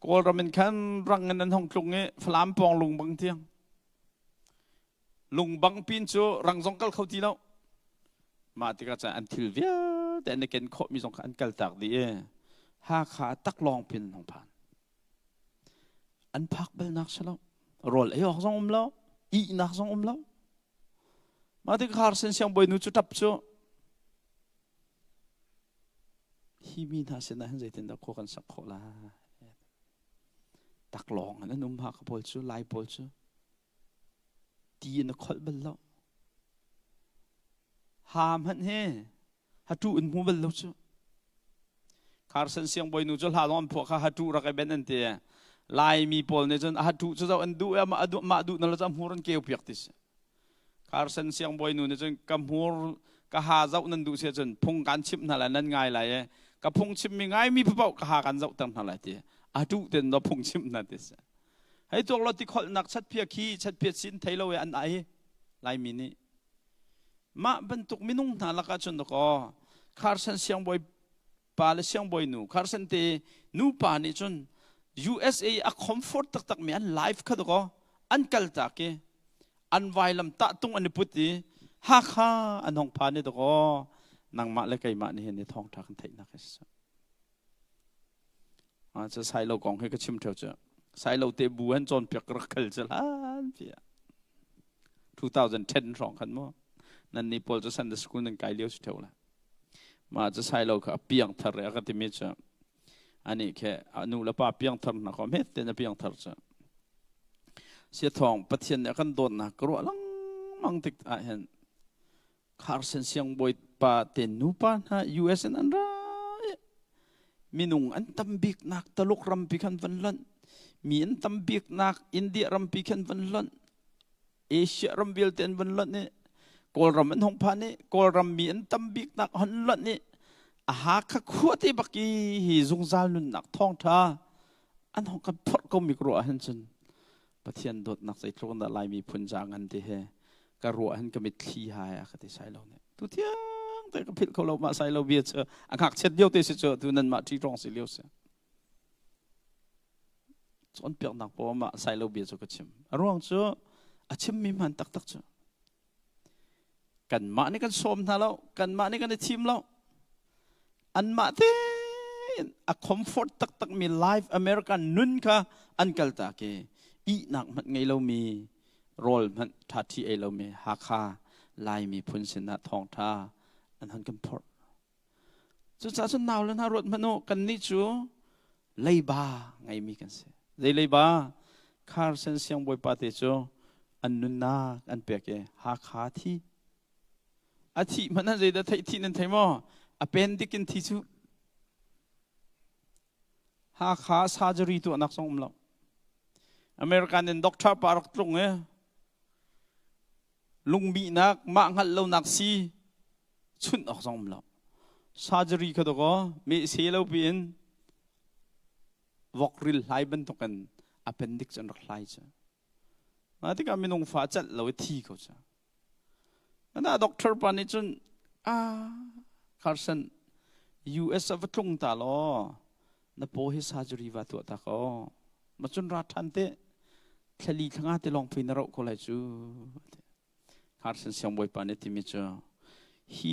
kol ramen kan rang an hong tlung nge flam pong lung bang tiang lung bang pin chu rang jong kal khau ti lo ma ti ka cha an thil via แต่ในเกณฑ์ข้อมีสองขันกัลตักดีหาขาตักลองเป็นของผ่านอันพักเบลนักใช่แล้วรอลออกสองแล้วอีนักสองแล้วมาที่คาร์เซนเสียงบอยนูจุดทับชัวฮีมีน่าเสียดายใจเต็มตะโคกันสักคนละตักลองอันนั้นนุ่มพักบอลชัวไล่บอลชัวตีนักขดเบลแล้วหามหันเฮฮัตุอินมูเบลแล้วชัวคาร์เซนเสียงบอยนูจุดหาลอนพวกข้าฮัตุรักไอเบนนั่นเตียไล่มีบอลเนี่ยจนฮัตุจุดเอาอันดูมาดูนั่นเราจะมูรันเกี่ยวเปียกติสคาร์เซนเสียงบอยนูเนี่ยจนกำหัวกะหาเจ้านั่นดูเสียจนพงการชิมนั่นแหละนั่นง่ายเลยกะพงชิมมีง่ายมีผู้เป่ากะหากันเจ้าตั้งนั่นแหละทีดูเด่นเราพงชิมนั่นติสให้ตัวเราที่คนนักชัดเพียขี้ชัดเพียสินไทยเราอันไหนไล่มินิมาบรรทุกมินุ่งนั่นละกันจนตะกอคาร์เซนเสียงบอยปาเลเสียงบอยนูคาร์เซนเตนูปานี่จน USA อะคอมฟอร์ตตักมีอันไลฟ์เขาตะกออันกัลตาเกอันไวลำตะตุงอันพุทธิฮักฮาอันห้องพานี่ตะก็นังมาเลยไกมานี่เห็นในท้องทักกันไทยนักเสจะใส่เรากองให้ก็ชิมเท่าจะใส่เราเตบูฮันจนเปียกรักเกลจะล้านเปีย2010สองคันมั้งนั่นนี่พอจะสันเดสกุลนั่งไกลเลี้ยวสุดเท่าละมาจะใส่เราก็เปียงทะเลก็ติมิจะอันนี้แค่อนุละป้าเปียงทะเลนะก็ไม่เต็มจะเปียงทะเลจะเสียทองปะเทียนเนี่ยกันโดนนะกลัวลังมังติดเห็นคาร์เซนเสียงบอยปาเตนูปานะ US นั่นไรมีนุ่งอันตั้มบิกนักตลกรำปีกันวันลันมีอันตั้มบิกนักอินเดียรำปีกันวันลันเอเชียรำวิลเตนวันลันนี่กอลรำอันหงพานี่กอลรำมีอันตั้มบิกนักฮันลันนี่อาหารข้าขวดที่บักกี้ฮิซุงซาลุนนักท่องท่าอันหงกันพอดก็มีกลัวเห็นจนปะเทียนโดดนักใส่ตรงนั้นลายมีพุนจางันที่เฮกรัวหันก็มิดขี้หายอะก็ที่ใส่เราเนี่ยตุเทียงแต่ก็พิดเขาเรามาใส่เราเบียดเจออังหักเช็ดเดียวเตะเจอตุนั้นมาที่ตรงสิเลี้ยวเสียจนเปียกหนักพอมาใส่เราเบียดเจอก็ชิมร่วงเจออาชิมมีมันตักเจอกันมานี่กันชมท่าเรากันมานี่กันในทีมเราอันมาเต้อะคอมฟอร์ตตักมีไลฟ์อเมริกันนุ่นค่ะอันกัลตาเกอีหนักมันไงเรามีโรลมันทัดที่เรามีฮักฮาลายมีพุนสินะทองท่าอันนั้นกันพอจุดจ้าจนหนาวแล้วนะรถมันโนกันนี่จูเลยบ้าไงมีกันเสียเลยบ้าคาร์เซนเสียงบอยปาเตจูอันนุนนาอันเปียกฮักฮาที่อาทิมันนั่นเลยแต่ที่นั่นไทยมั้งอเป็นดิกินที่จูฮักฮาซาจรีตัวนักสงฆ์เราอเมริกันเป็นด็อกเตอร์ปารักตรงลุงบีนักมาหัดเรานักซีชุนออกสองเราซาจรีก็ตัวก็มีเสียเราเป็นวอกริลไลบันตกันอเพนดิกส์อันรักไลจ้ะมาที่การมีนงฟ้าจัดเราที่เขาจ้ะนั่นด็อกเตอร์ปานิจุนคาร์สัน US วัตรงตาล้อนับโปฮิซาจรีวัตัวตาก็มาจนรัฐทันเตะทลีทั้งอาเตลองพินเราคนละจูคาร์สันเสียงบอยปานเนติมิจ้าฮี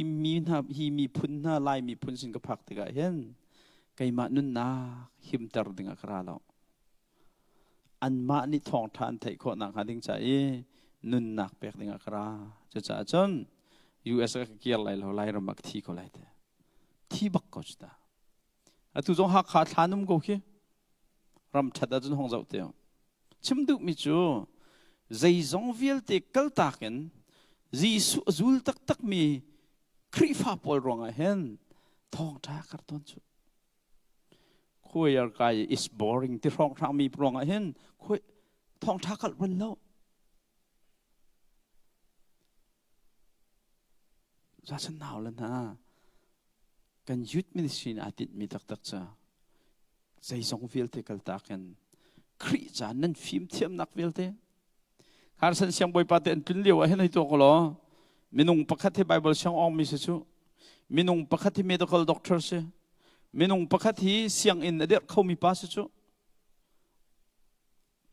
มีพุนนาลายมีพุนสิงกับพักติกาเห็นไก่มานุนนาหิมตรดึงกระเราอันมานี่ทองทานไทยคนนักหาดิ้งใจนุนนักเปกดึงกระจะจ่าจน US ก็เกี่ยวไรเราไล่เรามักที่ก็ไล่เตที่บักก็จุดาอะทุกจงหักขาทานุ่มกูขี้รำชัดจนห้องเจ้าเตียวชิมดูมิจูใจจงวิลเตกัลตากันจีซูลตักมีครีฟ้าปอลรองเห็นทองท้าคาร์ตอนจูคุยอะไร is boring ที่รองท้ามีรองเห็นคุยทองท้าคาร์วันแล้วจะฉันหนาวแล้วนะกันยุดมิดสินอาทิตย์มีตักจ้าใจจงวิลเตกัลตากันครีจานั้นฟิล์มเทียมนักวิลเตคาร์สันเสียงบอยปาเตนพิลเลียวเห็นในตัวก็ล้อมินุงประคัตที่ไบเบิลเสียงออกมิสจูมินุงประคัตที่ medical doctor เสมินุงประคัตที่เสียงอินเดียเขามีปัสจู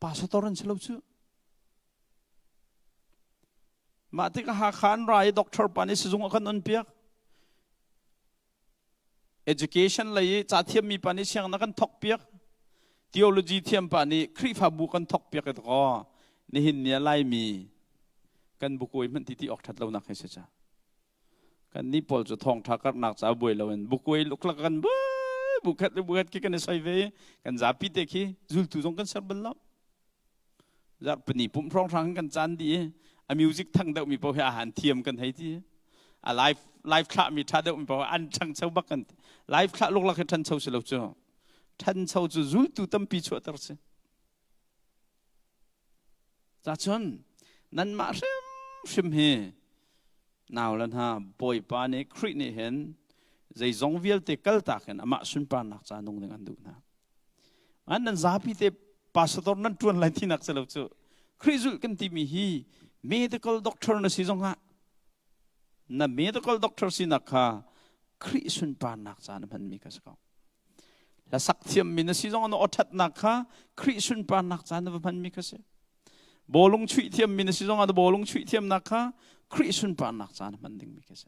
ปัสตอรันเชลจูมาที่ก็หาขานรายด็อกเตอร์ปานิสจุงกันนันเปียก education เลยจ่าเทียมมีปานิเชียงนักกันทอกเปียก theology เทียมปานิคริฟาบุกันทอกเปียกกันก็นี่หินเนี่ยไล่มีกันบุกุยมันที่ออกทัดเราหนักให้เสียจ้ากันนี่พอจะทองทักกันหนักจ้าบุยเราเองบุกุยลุกลักกันบุกกี่กันในซอยเวกันจ่าพิเตคีจุลตุจงกันเสบล้อจ่าปนีปุ่มพร้องทางกันจานดีอะมิวสิกทั้งเดียวมีพออาหารเทียมกันให้ที่อะไลฟ์คลามีท่าเดียวมีพออันช่างเช่าบักกันไลฟ์คลาลุกลักให้ท่านเช่าเสร็จจ้าท่านเช่าจะจุลตุตั้มปีชัวตร์เสจ้าชนนั่นมาชิมเฮนาวแล้วฮะบอยปานี่ครินี่เห็นใจจงวิลเตกัลตากันอามาสุนปานักจานงdenganดูนะอันนั้นซาพิเตปัสตอร์นั้นชวนไล่ที่นักเสลจุคริสุลกันที่มีฮี medical doctor นั่นสิจงฮะนั่น medical doctor สินักฮะคริสุนปานักจานมันมีกันสักแล้วสักเทียมมีนั่นสิจงอันอดทัดนักฮะคริสุนปานักจานมันมีกันสิบอลงชุยเทียมมีนสิจงอันบอลงชุยเทียมนักฮะคริสต์ปานนักจานมันดึงมีแค่เส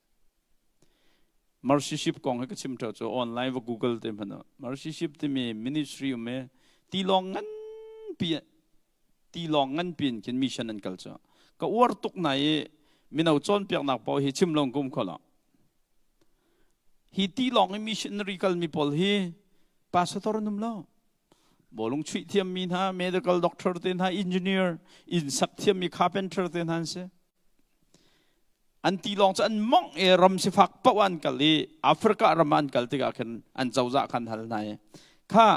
มาร์ชิชิปกองให้ก็ชิมเถอะจะออนไลน์ว่า Google เต็มพันธุ์มาร์ชิชิปที่มี ministry มีตีลองงั้นเปลี่ยนกันมิชชั่นนั่นกันจ้ะก็อวดตุกไหนมีเอาจอนเปียกนักพอให้ชิมลองกุมเขาละฮีตีลองให้มิชชันนารีกันมีพอให้พาสตอร์นุ่มแล้วบอลงชุยเทียมมีนะ medical doctor เต็นฮะ engineer อินสักเทียมมี carpenter เต็นฮะเสอันที่ลองจะอันมองรำสิฟักปะวันกัลลีแอฟริการำมันกัลติกากันอันเจ้าจะกันหันไหนข้า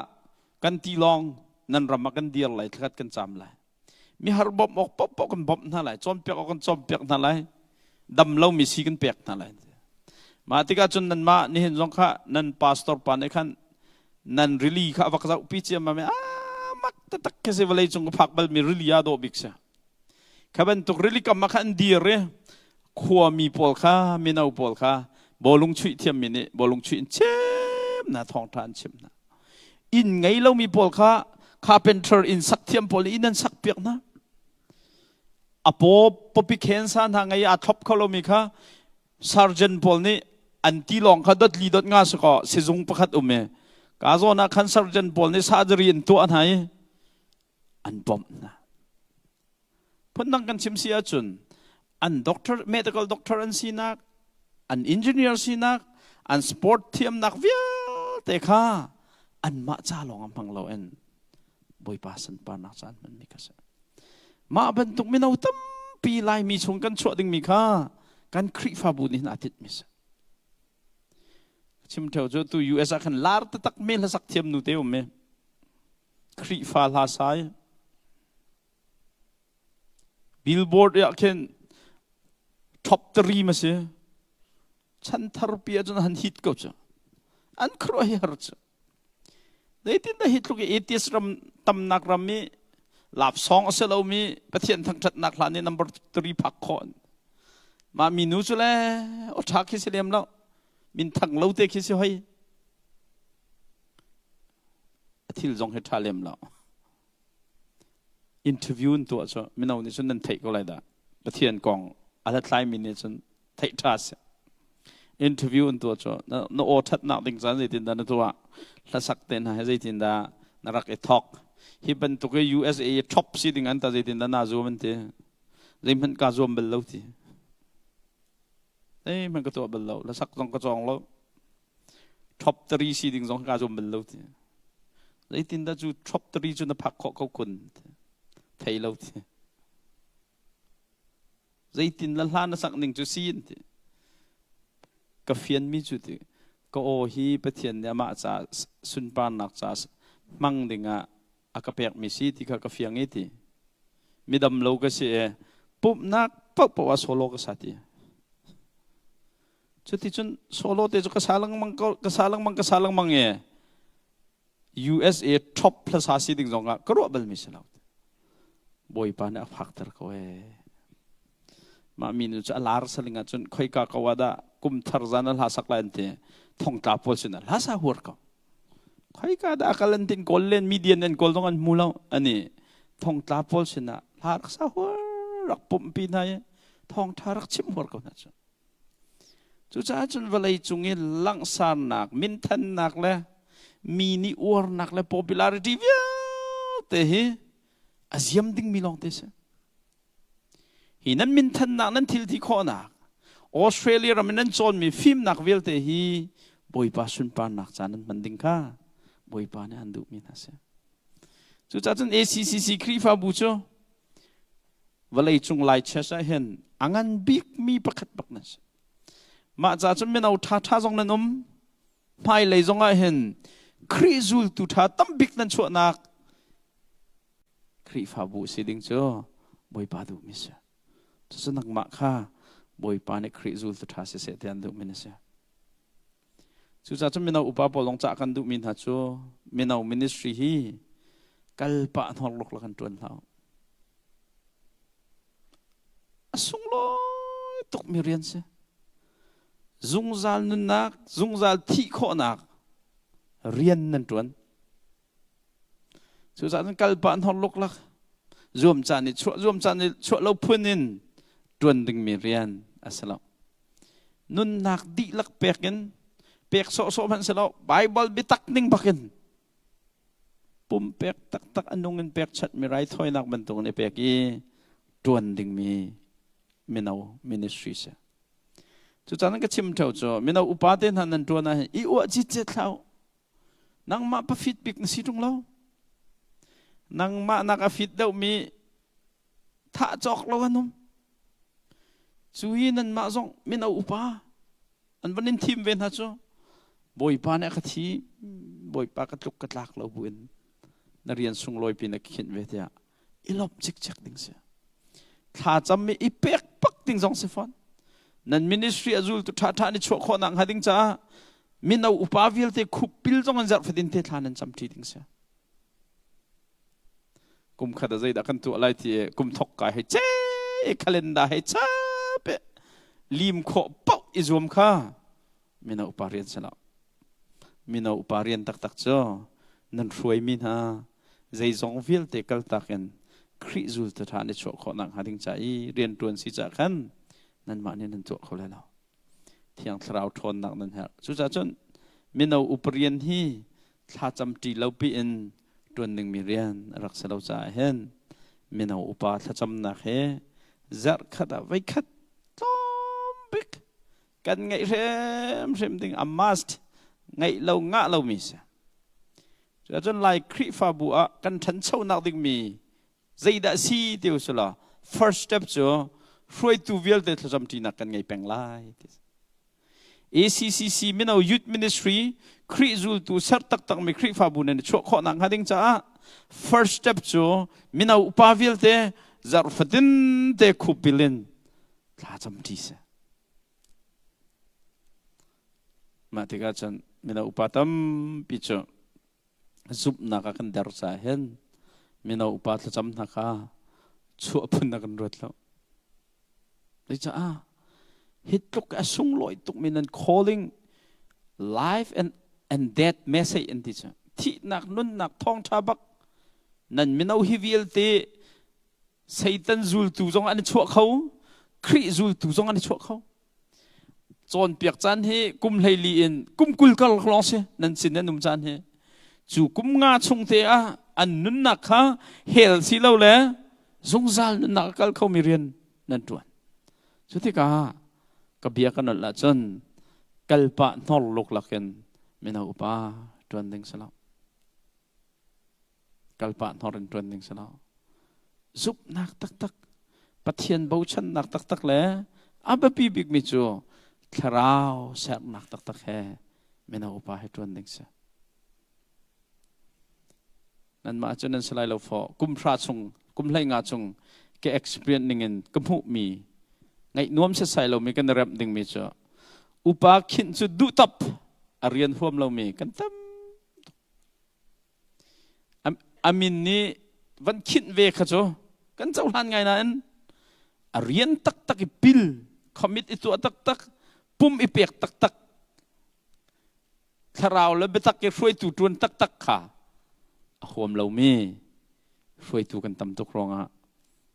กันที่ลองนั่นรำมากันเดียร์ไหลทัดกันจำไหลมีฮาร์บอมออกปะกันบอมนั่นไหลจอมเปียกออกกันจอมเปียกนั่นไหลดำเล่ามีสีกันเปียกนั่นไหลมาติกาจนนั่นมานี่เห็นจงข้านั่นพาสตอร์ปานไอ้ขันนั่นริลีข้าวักจะอุปิเจียมาไม่มักตะตักแค่เสวเลยจงพักบัลมีริลียาโดบิกเสข้าเป็นตุกริลีกับมาขันเดียร์ขัวมีปอลข้ามีนาปอลข้าบอลงชุยเทียมมินิบอลงชุยเช่มนะทองทานเช่มนะอินไงเรามีปอลข้าข้าเป็นเทอร์อินสักเทียมปอลอินนั้นสักเปียกนะอะปอปิเคนซานทางไงอาท็อปเขาเรามีข้าซาร์เจนปอลนี่อันที่ลองข้าดัดลีดัดงาสก็เซซงประคัดอุเมกาโซนักขันซาร์เจนปอลนี่ซาจรีนตัวอันไหนอันบอมนะพ้นนั่งกันชิมเสียจุนอันด็อกเตอร์ medical doctor อันสินักอัน engineer สินักอัน sport team นักวิวแต่ข้าอันมาจ้าลองอันพังเราเองบอยปาสันปานักจานมันมีกันมาบรรทุกไม่เอาตั้มปีไลมีชงกันชั่วดึงมีข้ากันคริฟาบุญนาทิตมิสชิมเท่าจะตัว US ขันลาร์ตตักเมลสักเทียมนูเตียวเมคริฟาลาไซบิลบอร์ดอยากเห็นท็อปทรีมาเสียฉันทารุปีจนหันฮิตก็จะอันครัวเฮาร์จะได้ติดได้ฮิตลูกเอทีเอสรำตำนักรำมีหลับสองเสลามีประเทศทั้งจัดนักลานี่นัมเบอร์ทรีพักคอนมามีนูจุเลยอดชักคิดเสียมแล้วมินทั้งเล่าเตะคิดเสียให้ที่ลงเหตุการณ์เล่มแล้วอินเทอร์วิวตัวจะมินเอาเนี่ยฉันนั่นเทคอะไรได้ประเทศกองอะไรทลายมินเนี่ยฉันเทคทัสอินเทอร์วิวตัวจะนโอทัดนักดิ่งสันใจตินดานตัวละสักเต็นให้ใจตินดานรักเอทอกฮิบันตุกยูเอสเอท็อปซีดิ่งอันตาใจตินดานาจูมันเตะใจมันกาจูมเบลล์ทีเอ้มันก็ตัวเบลล์ละสักต้องกระจองแล้วท็อปทรีซีดิ่งสองกาจูมเบลล์ทีใจตินดาจูท็อปทรีจูนับพักเขาคนไทยแล้วทีใจตินละล้านสักหนึ่งจุดสี่ก็เฟียนมีจุดก็โอฮีประเทศเนี่ยมาจากสุนปานนักจากมังดิ่งอ่ะอากาเปียกมีสีที่เขาเฟียงนี้ที่มีดำโลก็เสียปุ๊บนักปุ๊บปุ๊บว่าโซโลก็สัตย์จุดที่จนโซโลเตจุกษาลังมังก็ษาลังมังเอ USA top plus อาศีดิ่งจงอ่ะก็รู้เบลมิสแล้วบอยปานอักพักเตอร์เขามามีนุจะลาร์สลิงจนค่อยกากวาดากุมทาร์ซานัลฮาสักลันเตท่องตาโพลสินัลฮาซาหัวเขาค่อยกาดากัลันตินกอลเลนมีเดียนเนนกอลตรงอันมูลอันนี้ท่องตาโพลสินัลฮารักษาหัวรักปุ่มปีนายท่องทารักชิมหัวเขานะจ๊ะ chú cha chun valai chungin lang san nak min than nak le mini or nak le popularity via te hi aziam ding milong te se hi nan min than nak nan thil thi kho nak Australia ram nan chon mi film nak vel te hi boi pa sun pa nak chanan manding kha boi pa ne andu min ha se chú cha chun ACCC kri fa bu cho valai chung lai cha sa hen angan big mi pakhat paknas ma cha chun men au tha tha jong nan mai lei jong a hen kri zul tu tha tam big nan chu nak kri fa bu si ding cho boi pa du mi se chu nak ma kha boi pa ne kri zul tu tha se se te an du min se chú cha chun men au upa polong cha kan du min ha cho men au ministry hi kal pa thor lok la kan tuan thau asung lo tok mi rian se zung zal nun nak zung zal thi kho nak rian nan tuan chú cha chun kal pa thor lok la zoom cha ni chu lo phunin tuan ding mi rian asalo nun nak di lak pekin pek so man selo Bible bitak ning bakin pum pek tak anungin pek chat mi rai thoi nak ban tung ne pek i tuan ding mi minau ministry se chu chan ka chim thau cho minau upa ten han nan tuan na i o chi che thau nang ma pa fit pik na si tung lo nang ma na ka fit dau mi tha chok lo anum chu hi nan ma zong minau upa an banin thim ven ha cho boi pa ne ka thi boi pa ka tluk ka tlak lo buin na rian sung loi pi na khin ve tia ilop chik chak ding se tha cham mi ipek pak ding jong se fon nan ministry azul tu tha tha ni cho kho nang hading cha min au upa vil te khup pil jong an jar fadin te thlan an cham thi ding se kum khada zai da kan tu alai ti kum thok ka he che calendar he cha pe lim kho pau izum kha min au upa rian sala min au upa rian tak tak cho nan ruai min ha zai zong vil te kal taken khri zul ta tha ni cho kho nang hading cha i rian tuan si cha khan nan ma ni nan to kho le lo thiang thrau thon nak nan ha chu cha chon minau uprian hi thla cham ti lo pi in tuan ning mi rian rak sa lo cha hen minau upa thla cham na he zar khada vai khat tom bik kan ngai rem ding a must ngai lo nga lo mi sa cho chon lai khri fa bu a kan than chau nak ding mi zai da si tiu sula first step cho hroi tu vial te thla cham ti na kan ngai peng lai ACCC minau youth ministry khri zul tu sar tak tak mi khri fa bu ne cho kho nang hading cha first step cho minau upa vial te zar fatin te khupilin thla cham ti sa ma te ga chan minau upa tam pi cho zup na ka kan dar sa hen minau upa thla cham na ka chu phun na kan rot lo le cha hit tuk asung loi tuk minan calling life and death message in this thi nak nun nak thong thabak nan minau hiviel te satan zul tu jong an chu khau khri zul tu jong an chu khau chon piak chan he kum lei li in kum kul kal khlong se nan sin num chan he chu kum nga chung te a an nun nak kha hel si lo le zong zal nun nak kal khau mi rian nan tuan chu te ka kabia kan la chon kalpa nol lok laken mina upa tuan ding sala kalpa norin tuan ding sala zup nak tak tak pathian bo chan nak tak tak le aba pi big mi chu tharau sa nak tak tak he mina upa he tuan ding sa nan ma chon nan salai lo fo kum phra chung kum lai nga chung ke experience ningen kamu mi ngai nuam se sai lo mi kan rap ding mi cho upa khin chu du tap arian huam lo mi kan tam amin ni van khin ve kha cho kan chau han ngai na an arian tak tak i pil commit itu tak tak pum i pek tak tak tharau le betak ke hroi tu tuan tak tak kha huam lo mi hroi tu kan tam tok ronga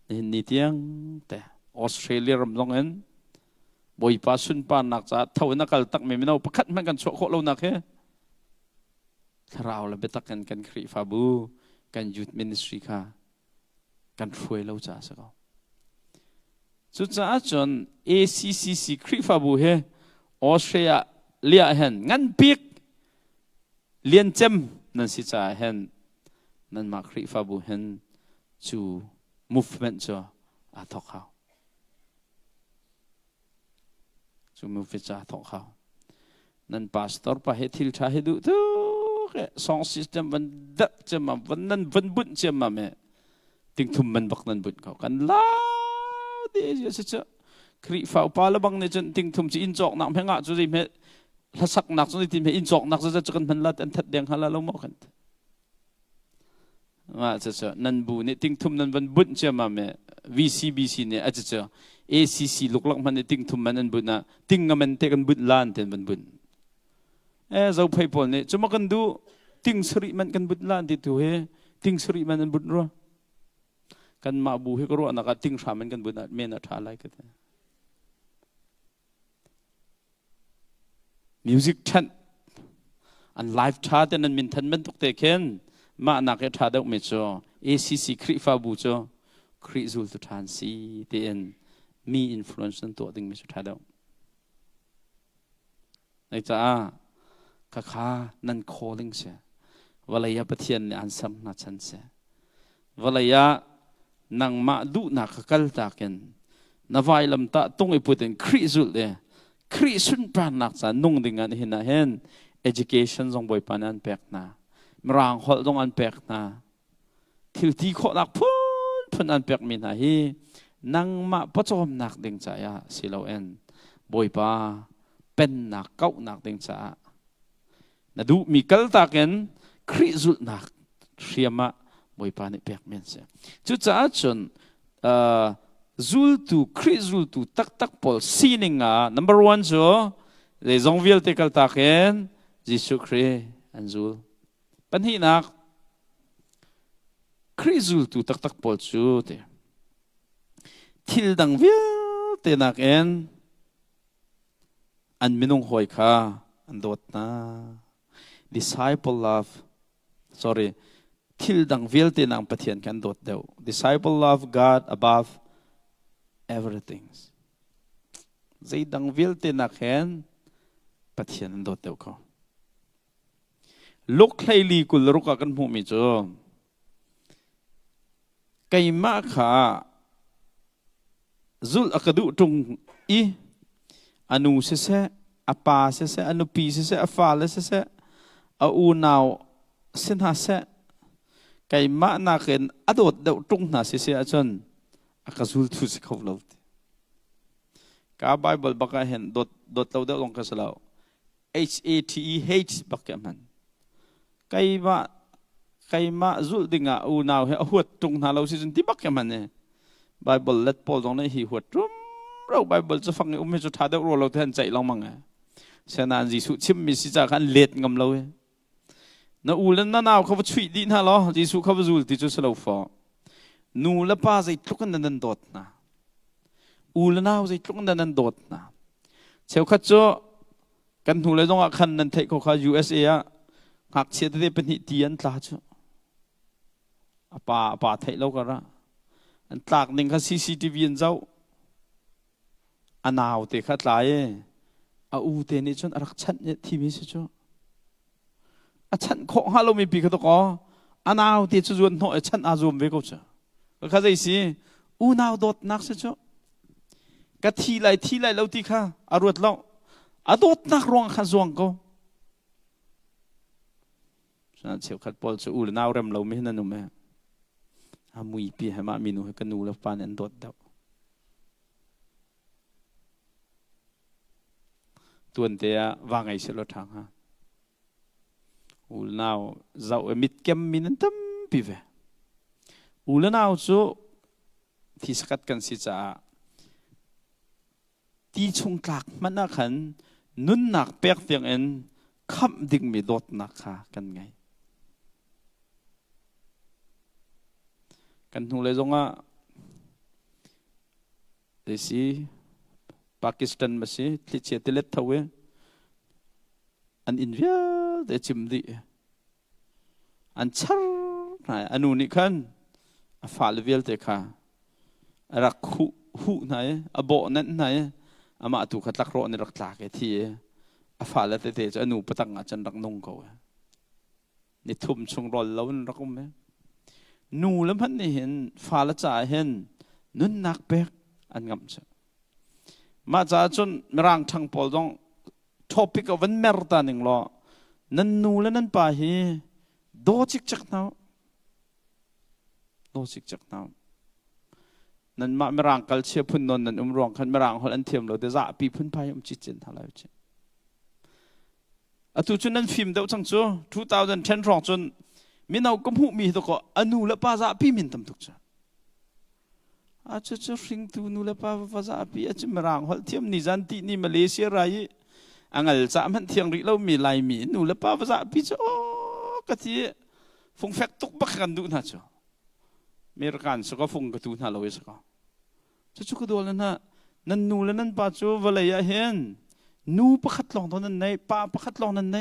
ni tiang te Australia ram long en bồi pa sun pa nak cha thau na kal tak me no pakhat man kan cho kho lo nak he tharau la betak kan khri fa bu kan youth ministry kha kan throi lo cha sa ko chu cha chon ACCC khri fa bu he Australia lia hen ngan pik liên chem nan si cha hen nan ma khri fa bu hen chu movement cho a thok hao chu movement cha thok hao nan pastor pa he thil tha he du tu ke song system van da chema van nan van bun chema me ting thum man bak nan bun ko kan la de se cha khri fa pa la bang ne chen ting thum chi in chok nam henga chu ri me la sak nak chu ti me in chok nak cha kan man la an that deng hala lo mo kan ma cha nan bu ne ting thum nan van bun chema me VCBC ne a cha ACC luk lak man ne ting thum man an bun na ting ngamen te kan bun lan ten van bun zau phai pol ne chuma kan du ting sri man kan bun lan ti tu he ting sri man an bun ro kan ma bu he ko ro na ka ting sha man kan bun me na tha lai ka music chan an live tha ten an min than man tok te khen ma na ke tha deuh me cho ACC khri fa bu cho khri zul tu than si te en mi influence an to ding me chu tha deuh nei cha ka kha nan calling se walaya pathian ne an sam na chan se walaya nang ma du na ka kal ta ken na vai lam ta tung i puten khri zul de khri sun pran nak cha nung ding an hina hen education jong boy pan an pek na mrang hol jong an pek na thil ti kho nak phun an pek min ha hi nang ma pachom nak ding cha ya silo en boy pa pen nak kau nak ding cha na du mi kal ta ken khri zul nak riama boy pa ni pek men se chu cha chon zul tu khri zul tu tak tak pol sininga number 1 jo le zongviel te kal ta ken jisu khri an zul pan hi nak khri zul tu tak tak pol chu te thil dang viel te nak en an minung hoi kha an dot na disciple love sorry thil dang viel te nang pathian kan dot deu disciple love God above everything zai dang viel te nak hen pathian an dot deu ko lok khai li kul ruka kan mu mi cho kai ma kha zul akadu tung i anu se apa se anu pi se afa le se a u naw sin ha se kai ma na ken adot de tung na se achon akazul thu se khov lo ka bible baka hen dot lo de long ka salo HATEH baka man kai ma zul dinga u naw he huat tung na lo si ti baka man ne bible let pol dong ne hi huat rum ro bible cho phang me cho tha de ro lo then chai long mang se nan jisu chim mi si cha khan let ngam lo he na u len na naw khaw chui di na lo jisu khaw zul ti chu salo fo nu la pa zai tlukan nan dot na u la naw zai tlukan nan dot na cheu kha cho kan hu le dong a khan nan thai ko kha USA a hak che de pen hi ti an tla chu apa thai lo ka ra an tlak ning kha CCTV an zau anaw te kha tla e a u te ni chon arak chan ne thi mi se chu a chan kho ha lo mi pi kha to ko anaw te chu zun no chan a zum ve ko cha kha zai si u naw dot nak se chu ka thi lai lo ti kha arut lo a dot nak rong kha zuang ko sa cheu khat pol chu u naw rem lo mi na nu me a mui pi ha ma mi nu ka nu la pan an dot da tuan te wa ngai se lo thang ha ul naw zau emit kem min tam pi ve ul naw chu thi sakat kan si cha ti chung tlak man na khan nun nak pek tiang en kham ding mi dot nak kha kan ngai kan hu le zonga de si ปากีสถานมาสิที่เชียติเล็ดทวีอันอินเดียเดจิมดีอันชาร์นายอันนู้นนี่ขันฟาลเวลเตค่ะรักหูนายอโบนั่นนายอามาตุขัดลักโรนรักตากที่ฟาลเตเตจะอนุปตังอาจันรักนงเขานี่ทุ่มชงรอลแล้วรักมั้ยนูแล้วพันนี่เห็นฟาลจ่าเห็นนุ่นนักเป๊กอันงำเชมาจากจนร่างทางปอลต้องท็อปิกวันเมรตาหนึ่งล้อนั่นนูแล้วนั่นป่าฮีโดจิกจักน้าโดจิกจักน้านั่นมาไม่ร่างกัลเชียพุ่นนนนั่นรองคันไม่ร่างฮอลันเทียมเราเดี๋ยวจะปีพุ่นพายจิตเจนทลายเชอตุจุนนั่นฟิล์มเดี๋ยวจังจู2010รองจนมินเอากมุมีตัวก็อนุและป้าจะปีมินทำทุกจ้าอาจจะริงตูนูและป้าจะปีอาจจะไม่ร่างฮอลเทียมนิจันตินี่มาเลเซียไรอังกฤษจะมันเที่ยงริเรามีลายมีนูและป้าจะปีจ้าก็ที่ฟงแฟกตุกบักกันดูนะจ้าเมริกันสก็ฟงกระตูน่าเราเองสก็จะชุกดูแล้วนะนั่นนูและนั่นป้าจ้าวเลยเห็นนูประคัดลองตอนนั้นไหนป้าประคัดลองนั้นไหน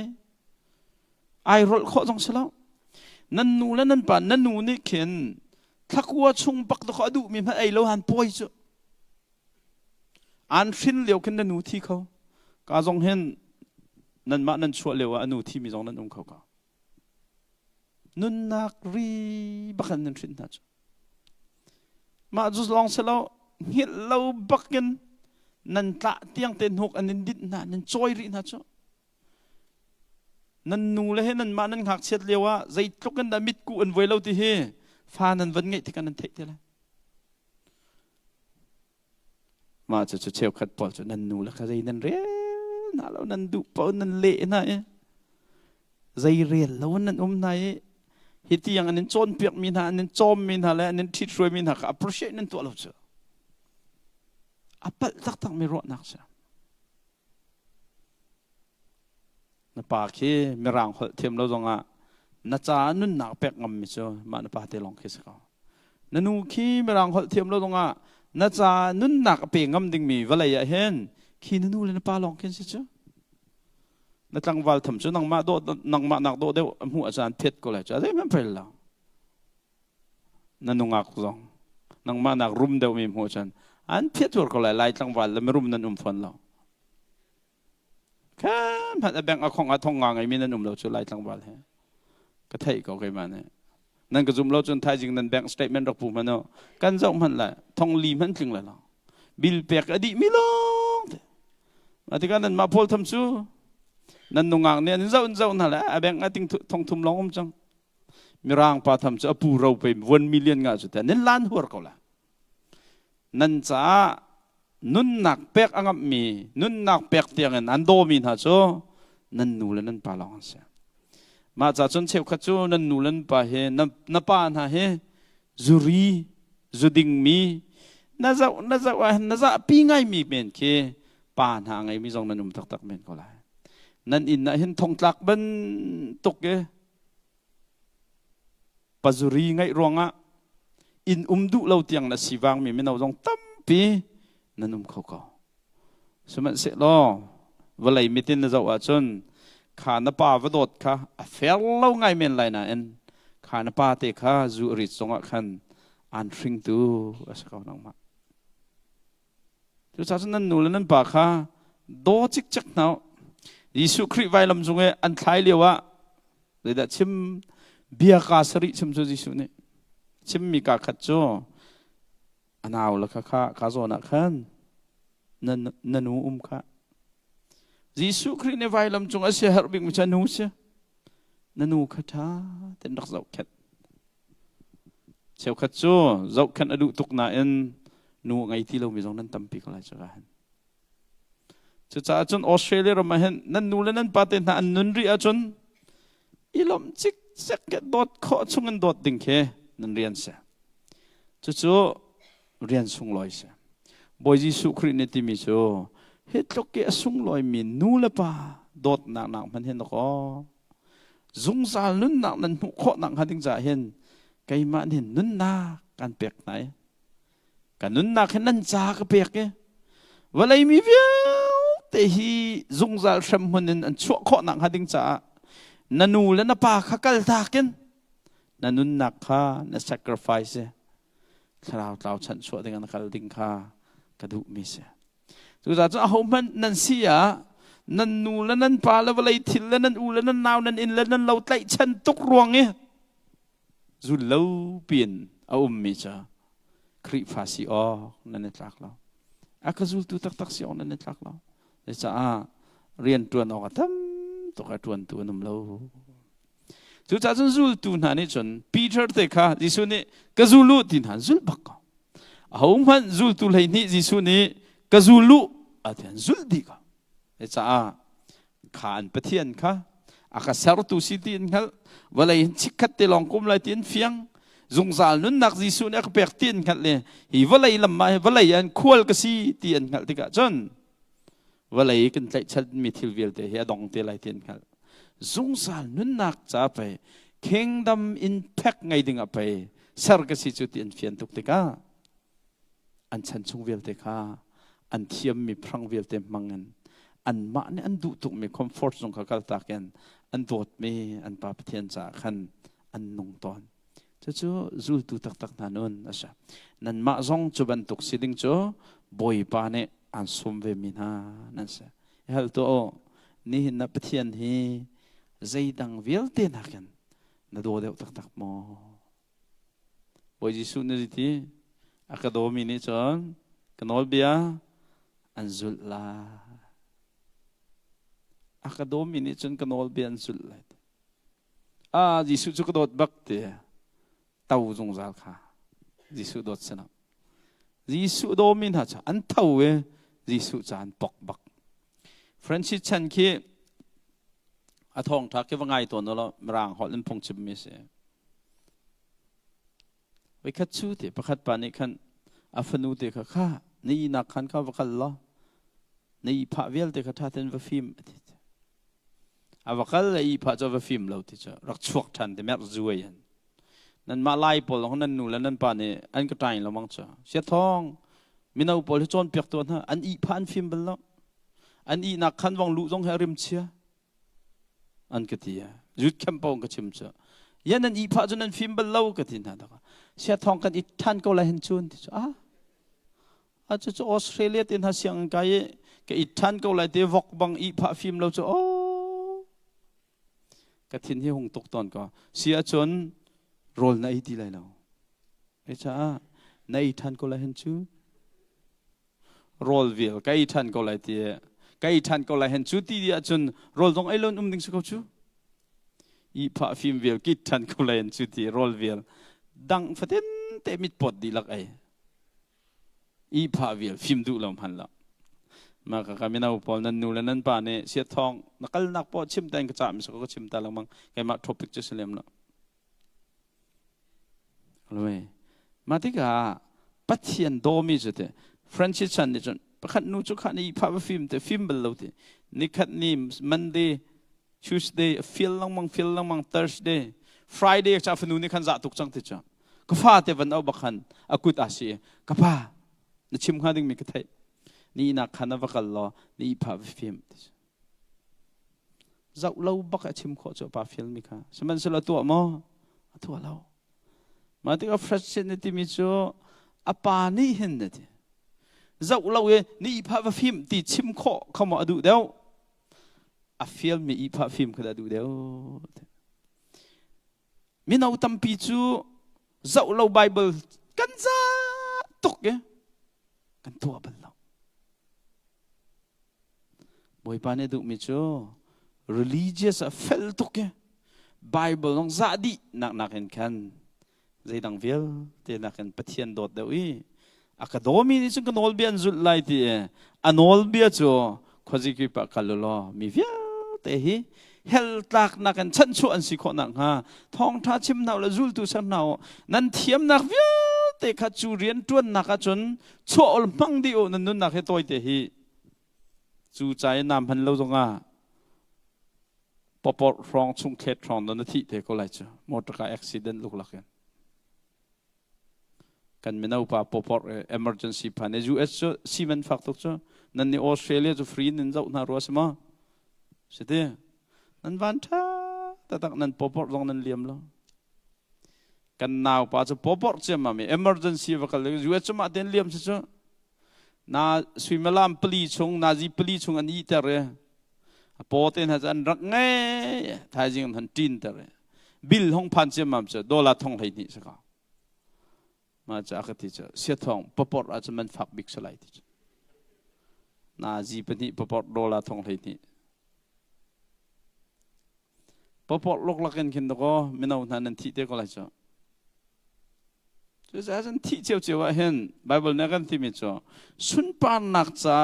ไอรถข้อจงเสลานั่นนูและนั่นป้านั่นนูนี่เข็นถ้ากัวชงปักตะขอดูมีพระไอโลหันป่วยจ้ะอันฟินเลี้ยวขึ้นนั่นนูที่เขากาจงเห็นนั่นมานั่นชัวเลี้ยวอันนูที่มีจงนั่นเขาก็นุนนักรีบักนั่นฟินนะจ้ะมาจุดลองเสลาเห็นเราบักกันนั่นตะเตียงเต็นหกอันนั้นดินนะนั่นจอยรีนะจ้ะนั่นนูเลยเห็นนั่นมานั่นหักเช็ดเลี้ยวใจตกกันดามิดกูอันไว้เราที่เฮฟ้านั้นวันไงที่กันนั้นเทะเลยมาจะเชี่ยวขัดปอลจะนั่นนูแล้วก็ใจนั่นเรียนน่าเรานั่นดุปอนั่นเละนะใจเรียนแล้วนั่นนายเหตุอย่างนั้นโจนเปียกมีนะนั้นจอมมีนะแล้วนั้นทิศรวยมีนะก็ appreciate นั่นตัวเราเจ้าอัปเปิลตักไม่รอดนักเสียนปากที่มีร่างเทียมเราตรงอ่ะน่าจะนุ่นนักเปียกงำมิจ้ามาในป่าเตลองคิดสักนั่นนูขี้มีร่างเทียมเราตรงอ่ะน่าจะนุ่นนักเปียกงำดิ่งมีว่าอะไรอย่างเห็นขี้นั่นนูเลยในป่าลองคิดสิจ้านั่นจังหวะทำจ้านังมาโดนังมานักโดเดี๋ยวหัวอาจารย์เพชรก็เลยจ้าได้ไม่เป็นแล้วนั่นนูงักจังนังมานักรุมเดี๋ยวมีหัวอาจารย์อันเพชรก็เลยไล่จังหวะแล้วไม่รุมนั่นฟันเราข้ามพัดแบงเอาของอาทองงางไอ้มีนั่นเราจะไล่จังหวะเลยก็ไทยก็เคยมาเนี่ยนั่นก็จุ่มเราจนไทยจริงนั่นแบงก์สเตทเมนต์รักผู้มันเนาะกันเจ้ามันแหละทองลีมันจริงเลยเนาะบิลเปียกอดีมิลงมาที่กันนั่นมาพอลทำซูนั่นนุ่งงางเนี่ยนั่นเจ้านั่นแหละแบงก์อติงทองทุ่มลงจังมีร่างปาทำซูปูเราไป1 million งาสุดแต่นั่นล้านหัวเขาละนั่นจ้านุ่นนักเปียกอังมีนุ่นนักเปียกเตียงอันโดมินฮะจ้นั่นนู่นนั่นปาลองเสียมาจากจนเชี่ยวขจูนั่นนู่นปะเฮนับปานฮะจุรีจุดิงมีน่าจะปีไงมีเป็นเคปานหาไงมีจงนั่นนุ่มตักเป็นก็เลยนั่นอินนะเห็นทองตักเป็นตกเกปัจจุรีไงรวงอ่ะอินดุเราเตียงน่ะสีวางมีไม่เอาจงตั้มปีนั่นนุ่มเขาก็สมัยเสร็จแล้ววันไหนมิตินจะว่าจนขาหน้าป่าวดค่ะเฟลเราไงเมนไรนะเอ็นขาหน้าป่าเตะค่ะจูริตสงะขันอันฟิงตูอะไรก็นั่งมาจุดจากนั้นนู่นนั่นป่าค่ะโดจิกจักนายิสุคริสต์ไว้ลำจงเออันท้ายเรียกว่าเลยแต่ชิมเบียกาสริชิมจูยิสุเนี่ยชิมมีกาขัดโจอันเอาละค่ะข้าโซนักขันนั่นนูค่ะยิสุคริสต์ในไว้ลำจงอาเซียฮาร์บิงมิชานูเซียนั่นนูขัดท่าเต็นดักเจ้าขัดเจ้าขัดโจเจ้าขัดอดุตุกนาเอ็นนูไงที่เรามีตรงนั้นตั้มปีก็เลยจะกันจะจ่าจนออสเตรเลียเรามาเห็นนั่นนูและนั่นปาเตนอันนุนรีอาจนอีลมจิกจักเกดดข้อชงกันดดดิ่งเคนั่นเรียนเสียจู่เรียนส่งลอยเสียบอยยิสุคริสต์ในที่มีโจเฮ็ดลูกเกะส่งลอยมีนูละป่าดดหนักมันเห็นหรอซุงซาลนุ่นหนักนั่นข้อหนักหัดดิ่งจ่าเห็นไกมันเห็นนุ่นหนักการเปียกไหนกันนุ่นหนักเห็นนั่นจ่าก็เปียกเกว và lấy mi viêu te hi zung zal xem hunin an chuak kho nang hading cha nanu le na pa khakal takin nanun nakha na sacrifice kharau tau chan chuak ding an kal ding kha kadu mi se tu za cha homan nan sia nan nu la nan pa la vai thil la nan u la nan naw nan in la nan lo tlai chan tuk ruang e zu lo pin a mi cha kri fa si o nan tlak lo akazul tu tak tak si on nan tlak lo le cha rian tuan o tam to ka tuan tu num lo tu cha chun zul tu na ni chun Peter te kha jisu ni kazulu tin han zul bak ko hom han zul tu lai ni jisu ni kazulu a thian zul di ka le cha khan pathian kha aka sar tu si tin khal walai chikhat te long kum lai tin fiang zung zal nun nak jisu ni ak pek tin khat le hi walai lam mai walai an khol ka si tin khal ti ka chon walai kan tlai chat mi thil vel te he dong te lai tin khal zung zal nun nak cha pe kingdom impact ngai ding a pe sar ka si chu tin fian tuk te ka an chan chung vel te kha an thiam mi phrang vel te mangan an ma ne an du tuk mi comfort zong kha kal ta ken an dot mi an pa pathian cha khan an nong ton chu zul tu tak tak na non asa nan ma zong chu ban tuk siding chu boi pa ne an sum ve min ha nan sa hal to ni hin na pathian hi zai dang vel te na kan na do de tak tak mo boi jisu ne ti akadomi ni chon kanol bia an zul la akadomi ni chon kanol bia an zul la jisu chu kadot bak te tau zung zal kha jisu dot sana jisu do min ha cha an thau we jisu chan pok bak Francis chan ki a thong thak ke wangai to no lo rang hol len phong chim mi se we khat chu te pakhat pa ni khan afanu te kha kha ni na khan kha wakal lo ni pha vel te kha tha ten va film a wakal i pha cho va film lo ti cha rak chuak than te mer zuayan nan ma lai pol hon nan nu la nan pa ne an ka tai lo mang cha sia thong minau pol chon pek to na an i phan film bal lo an i na khan wang lu jong ha rim chia an ka tia jut kem pong ka chim cha yan an i pha chon an film bal lo ka tin ha da sia thong kan i than ko la hen chun ti cha a chu Australia tin ha siang kai ka i than ko la te wok bang i pha film lo cha o ka thin hi hung tok ton ko sia chon role na iti lai lo echa nei than ko la hen chu role vil kai than ko lai ti kai than ko la hen chu ti dia chun role dong ai lon ding su ko chu i pha film vil ki than ko la hen chu ti role vil dang faten te mit pot di lak ai i pha vil film du lom han la ma ka kamina upol nan nu la nan pa ne sia thong nakal nak po chim tan ka cham so ko chim ta lamang kai ma topic chu selem la Alwe, matika pathian do mi jete Francis chan ni chon pakhat nu chu kha ni pha film te film bel lo te ni khat ni Monday Tuesday feel lang mang Thursday Friday cha fanu ni khan za tuk chang te cha ka fa te van au bakhan akut asi ka pa na chim kha ding mi ka thai ni na khana vakal lo ni pha film te zau lo bak a chim kho cho pa film mi kha saman sala tu mo tu lo matika fractionity mi cho apa ni hin na ti zau lo ye ni pha va film ti chim kho khamo adu deu a film mi i pha film kha adu deu mi nau tam pi chu zau lo bible kan za tok ye kan tu bal lo boy pa ne du mi cho religious a fel tok ye bible nong za di nak hen kan zai dang vel te na kan pathian dot dewi akadomi ni chung kanol bian zul lai ti anol bia cho khoji ki pa kallo mi via te hi hel tak na kan chan chu an si kho nang ha thong tha chim naw la zul tu san naw nan thiam nak via te kha chu rian tuan na ka chon chol mang di o nan nun na he toy te hi chu chai nam han lo zonga popor rong chung khet rong don thi te ko lai cha motor ka accident luk lak kan minau pa popor emergency pa ne US so simen fak tok cho นั่นนี่ออสเตรเลียจะฟรีนินเจ้าหน้ารัวใช่ไหมใช่ไหมนั่นวันท่าแต่ตั้งนั้นปปอร์ตรงนั้นเลี้ยมแล้วกันนาวป้าจะปปอร์ตเชื่อมามี emergency ว่ากันเลยอยู่จะมาเดินเลี้ยมใช่ไหมน่าสวิมลามปลีชงน่าจีปลีชงอันนี้แต่เร่ปอเต็นหันรักไงท้ายจริงหันจีนแต่เร่บิลห้องพันเชื่อมาจะดอลลาร์ทองให้นี่สักมาจากที่จะเสียทองปปอร์ตอาจจะมันฝักบิ๊กสไลด์ที่น่าจีเป็นนี่ปปอร์ตดอลลาร์ทองให้นี่ปปอร์ตโลกละกันคิดดูก็ไม่น่าหนันที่เด็กก็เลยจ้ะจะฉันที่เจ้าเจ้าว่าเห็นไบเบิลนักกันที่มิจ้ะสุนปานนักจะ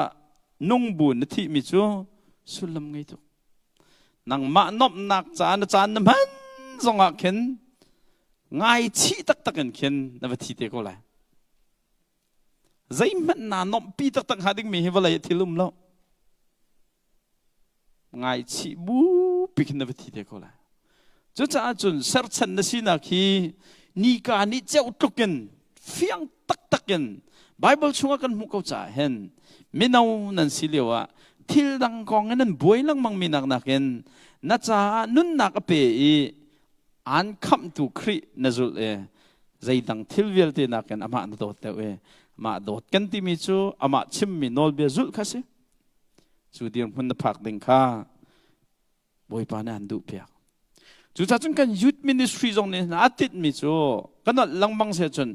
นุ่งบุญที่มิจ้ะสุลมไงตัวนังมานบนักจะนักจะน้ำมันสงฆ์เข็นง่ายที่ตักตักกันเข็นนั่นที่เด็กก็เลยใจมันนานบปีตักตักหาดิ้งมีเหตุอะไรที่ลุ่มแล้วง่ายที่บูปีกันนั่นที่เด็กก็เลยจุดจ้าจุนเสิร์ชนั่นสินะคีนี่การนี่เจ้าตุกันเฟียงตักตักกันไบเบิลช่วยกันมุกเอาใจเห็นไม่เอานั่นสิเลียวว่าทิลดังกองนั้นบวยลังมังมีนักนักเห็นน่าจะนุ่นนักเปย์อันคำตุครีนั่นสุดใจดังทิลเวลที่นักเห็นอามาโดดเตะมาโดดกันที่มิจูอามาชิมมีนอลเบียจุดข้าศึสุดเดียงพันธุ์ผักดิ่งข้าบวยปานอันดุเปียกจุดท้ายจนกันยุทธมินิสทรีตรงนี้น่าติดมิจูกันนั่นลังบังเสียจน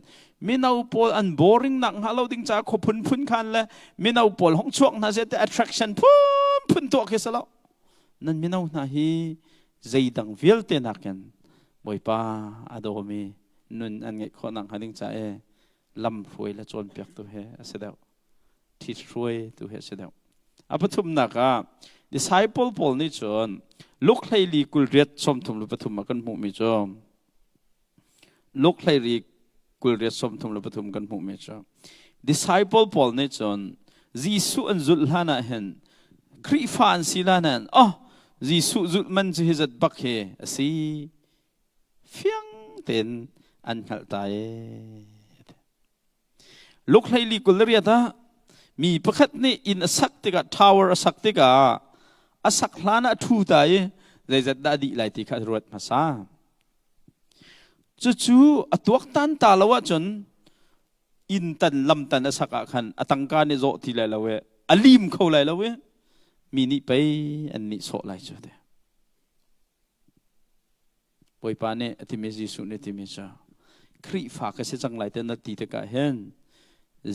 มินาอุปอลอัน boring นักฮัลโหลดิ้งจ้าขบพุนคันเลยมินาอุปอลห้องช่วงน่าจะ attraction พุนตัวเคสแล้วนั่นมินาอุนาฮีใจดังวิลเตนักกันบ่อยป้าอดอมีนุ่นอันเงี้ยคนนักฮัลดิ้งจ้าลำรวยและจนเปียกตัวเฮเสด็จที่รวยตัวเฮเสด็จอาปทุมนักอ่ะ disciple พอลนี่จนลูกให้ลีกุลเรียดสมทุมลุปทุมมากันหมู่มิจอมลูกให้ลีกุลเรียดสมทุมลุปทุมกันหมู่มิจอม disciple พอลนี่จนจีสุอันจุลฮานะเห็นคริฟานสิลานันอ๋อจีสุจุลมันจะฮิจัดบักเฮสิเฟียงเต็นอันขัดตายลูกให้ลีกุลเรียดะมีประคัตนี่อินสักติกะทาวเวอร์สักติกะอาศักลานะทูตายเลยจะได้ดีไลที่ขัดรถมาซาจู่ๆตัวตันตาลวะจนอินตันลำตันอาศักขันอตังการในโจที่ไรละเวอลิมเขาไรละเวมีนี่ไปอันนี้โซไลจุดเดียปอยปานเนี่ยที่มีจิสุเนี่ยที่มีจ้าคริฝากเสียจังไรแต่นาทีตะกะเห็น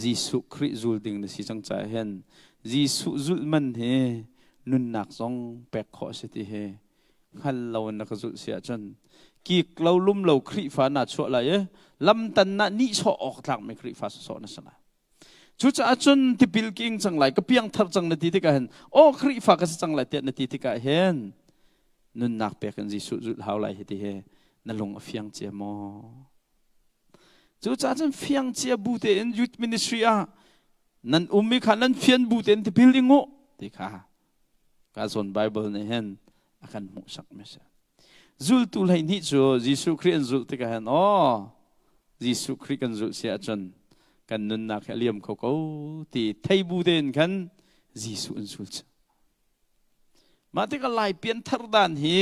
จิสุคริจุลดิ่งเนี่ยเสียจังใจเห็นจิสุจุลมันเฮนุ่นนักสองแปลกขอสิทีเฮขันเรานักจุดเสียจนกีกเราลุ่มเราคริฟ้าหน้าชัวอะไรลำตันน่ะนี่ชอออกทางไม่คริฟ้าสอนนั่นสินะจุดจะจนที่พิลกิ้งจังไรก็เพียงทับจังนาทีที่กันเห็นโอ้คริฟ้าก็จังไรเตะนาทีที่กันเห็นนุ่นนักเปียกันจีสุดหาวไรเหตุเฮนั่นลงเฟียงเจียมอจุดจะจนเฟียงเจียบูเตนยุทธมินิสทรีอะนั่นมีขันนั่นเฟียนบูเตนที่พิลกิ้งโง่ที่ข้าการสอนไบเบิลเนี่ยเห็นอาการมุสักไม่ใช่จุลตุลให้นี่จูยิสุคริสต์จุลที่กันเห็นอ๋อยิสุคริสต์กันจุลเสียจนกันนุ่นนักเลี้ยมเขาเขาที่ไทยบูเดนกันยิสุอันจุลมาที่ก็ไล่เปลี่ยนทางด้านฮี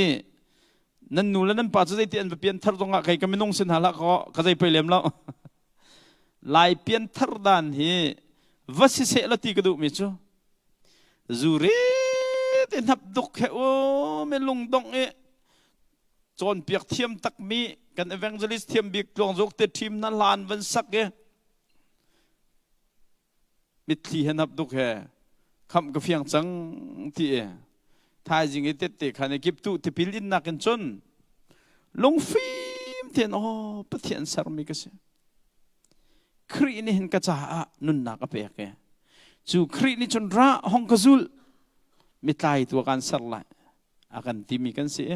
นั่นนู่นแล้วนั่นป้าจะได้เปลี่ยนเปลี่ยนทางตรงอะไรก็ไม่นุ่งสินหาละก็จะไปเลี้ยมแล้วไล่เปลี่ยนทางด้านฮีวัดเสียละที่กระดูกมิจูจูเรเต็นทับดุกเหวไม่ลงดงจนเปียกเทียมตักมีกันเอเวนเจลิสเทียมบิกลงจกเตทีมนั้นลานวันสักมิตรีเห็นทับดุกเหคำก็เพียงจังที่ท้ายจริงเตะขันกิบตุที่พิลินนักกันจนลงฟิล์มเทียนโอ้ปะเทียนสารมิกเสครีนี่เห็นกระจานุนนักเปียกจูครีนี่จนระห้องกจุลมิตรตัวการสลายอาการที่มีกันเสีย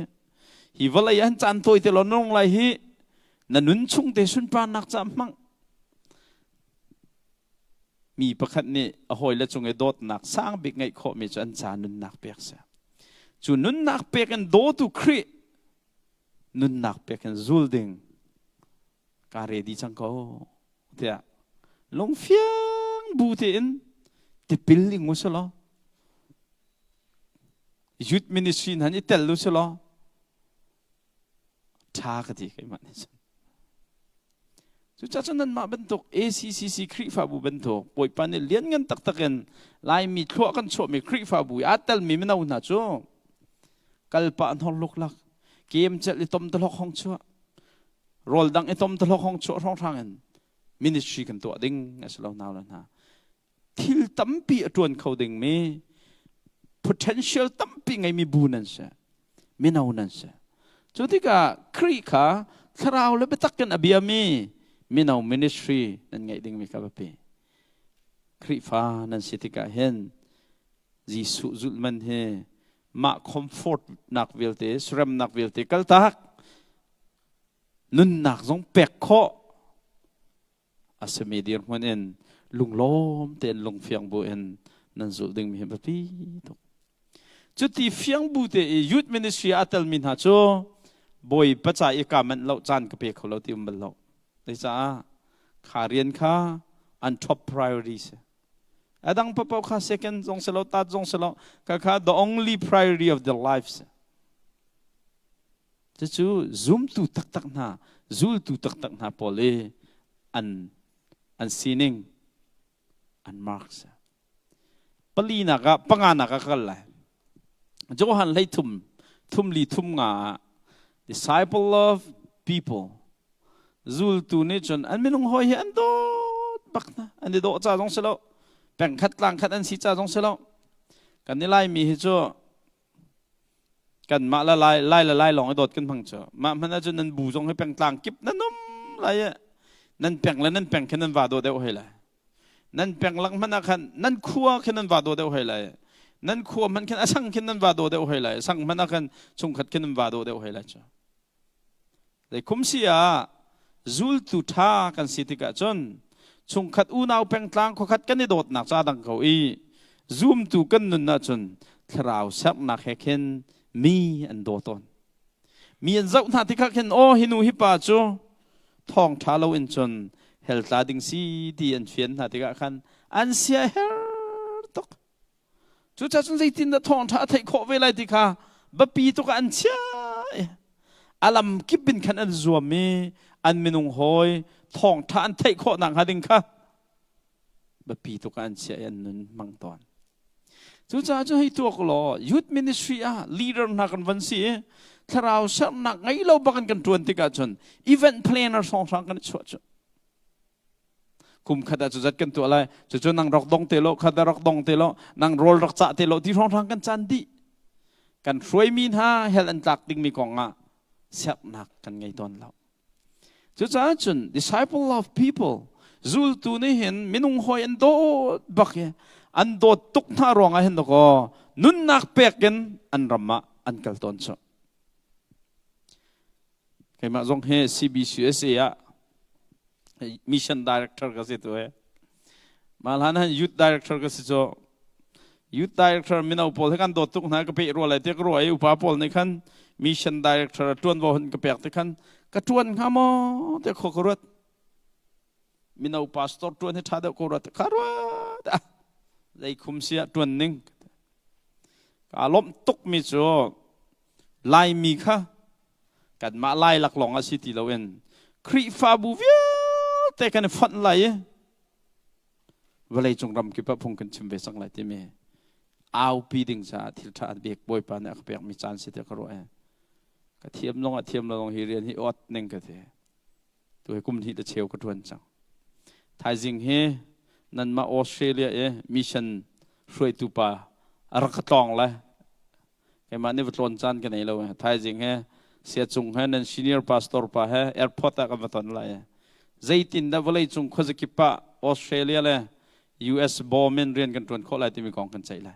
ฮิวลายันจันตัวที่เราน้องไล่ฮีนั่นนุ่นชุ่งเตชุนปานักจำมังมีประคันนี่หอยและจงไอโดดนักสร้างบิ๊กไงโคมีจันจานุนนักเปียกเสียจูนุนนักเปียกันโดตุครีนุนนักเปียกันจูลดิงการเรดีจังเขาเถอะลงเฟียงบูเทน ติปิลลิงมุสลอยุดมินิสทรีนั้นอิตลลุสลอชากติใครมันสุดท้ายนั้นมาเป็นตัว ACCC คริฟาบูเป็นตัวป่วยปานเลี้ยงเงินตักกันลายมีทั่วกันโชว์มีคริฟาบูอัตลมีไม่น่าหน้าจ้กัลปะนอนลุกลักเกมจะลิตมตลกห้องชั่วโรลดังไอตมตลกห้องชั่วท้องทางเงินมินิสทรีกันตัวดิ้งไอ้สลาวนาวแล้วนะทิลตั้มปีจวนเขาดิ้งมี potential ตั้มปีไงมีบูนันเสียไม่น่านั่นเสียจุดที่กะคริขาคราวแล้วไปตักกันอภิยามีมินาวมินิสทรีนั่นไงดิ้งมีกับพี่คริฟ้านั่นสิที่กะเห็นจีสุจุลมันเฮมาคอมฟอร์ตนักวิลเตสเรมนักวิลเตกัลตักนุนนักจงเปกข้ออาศัยมีเดียร์มันเองลุงล้อมเต็นลุงเฟียงบุเองนั่นสุดดิ้งมีกับพี่จุดที่เฟียงบุเตยุดมินิสทรีอัตลมินหาโจบ่อยปัจจัยการมันเราจานกับเปกเขาเราที่มันเราได้จ้าขาเรียนข้าอัน top priorities อดังพระเจ้าข้า second จงสละตัดจงสละข้า the only priority of their lives จะจู่ zoom ตุตักตักนาซูลตุตักตักนาพอเลยอันซีนิงอันมาร์กส์ปลีนักปังานักกันเลยโจฮันเลยทุ่มลีทุ่มงา disciple of people ซูลตุนี่จนอันไม่ลงหอยอันโดดบักนะอันนี้โดดจ้าจงสละแบ่งคัดล่างคัดอันสีจ้าจงสละกันนี่ไล่มีให้จ่อกันมาละไล่ลองให้โดดกันพังจ่อมามันน่าจะนั่นบูจงให้แบ่งกลางกิบนั่นนุ่มไรอ่ะนั่นแบ่งแล้วนั่นแบ่งแค่นั้นว่าโดดเดียวให้เลยนั่นแบ่งหลังมันนะคันนั่นคั่วแค่นั้นว่าโดดเดียวให้เลยนั่นคั่วมันแค่สั่งแค่นั้นว่าโดดเดียวให้เลยสั่งมันนะคันชงขัดแค่นั้นว่าโดดเดียวให้เลยจ่อแต่คุ้มเสียจูลตุท่ากันสิติกะจนชงขัดอูนาวแบ่งกลางเขาขัดกันในโดดหนักจ้าดังเขาอีซูมตุกันนั่นนะจนคราวสักนักแค่มีอันโดตนมีอันเจ้าหน้าที่ข้าเห็นโอหินูฮิปาจูท้องท้าเราอินจนเฮลตาดิงซีดีอันเฟียนหน้าที่ข้าขันอันเสียเฮลตกจู่จ้าจนใจตินท้องท้าไทยโคเวลัยที่ข้าบปีตุกอันเชียอาลัมกิบบินขันอันจวมีอันมินุงหอยท้องท้าอันไทยโคหนังหาดิงข้าบปีตุกอันเชียอันนั้นมังตอนจู่จ้าจะให้ตัวก็รอยุดมินิสทรีอะลีดเดอร์นักกันวันสิถ้าเราสักนักไงเราบังกันตวนติกาจนอีเวนต์เพลนเนอร์สองสังกันชัวร์คุมขัดจะจัดกันตัวอะไรจะนั่งรักดงเตโลขัดรักดงเตโลนั่งโรลรักจ่าเตโลที่สองสังกันจันดีกันช่วยมีนฮาเฮลันตักดิ้งมีกองอ่ะสักนักกันไงตอนเราจู่จ้าจน disciple of people จูลตัวนี้เห็นมินุงหอยอันโดบักเอันโดดตุกท่ารองเห็นตัวก็นุนนักเปกันอันรำมะอันกัลตอนชอใครมาจงเฮ CBCSA อะ Mission Director ก็สิตัวมาหลานYouth Director ก็สิจ่อ Youth Director มินาอุปโภคกันโดดตุกท่าก็เปรัวอะไรเที่ยกรัวไอ้อุปโภคในขั้น Mission Director จวนวันก็เปกที่ขั้นก็จวนข้ามอเที่ยกขรุดมินาอุปาสตอร์จวนให้ชาเดียวขรุดขรุดได้คุมเสียตัวหนึ่งอารมณ์ตกมีจ่อไล่มีค่ะกันมาไล่หลักหลงอาศิติเราเองครีฟาบูเวียแต่กันฟันไล่เวลาจงรำกิบพงกันชิมเวสังไล่ที่มีเอาปีดิ่งซาทิลชาเบียกบอยปานเนี่ยเขาเปียกมีจานสิเดียกรู้เองก็เทียมลงฮิเรียนฮิออดหนึ่งก็เถอะตัวกุมที่จะเชี่ยวก็ทวนจังไทยจริงเฮนั่นมาออสเตรเลียมิชชั่นช่วยตุปารักตองเลยไอ้มานี่วัดลอนจันกันไหนเราไทยจริงเสียจงนั่นซีเนียร์พาสตอร์ปะแอร์พอร์ตกันมาตอนไรใจตินดับเวลจงขจกิปะออสเตรเลียเลย US บอมเมนเรียนกันตวนเขาอะไรที่มีกองกันใจเลย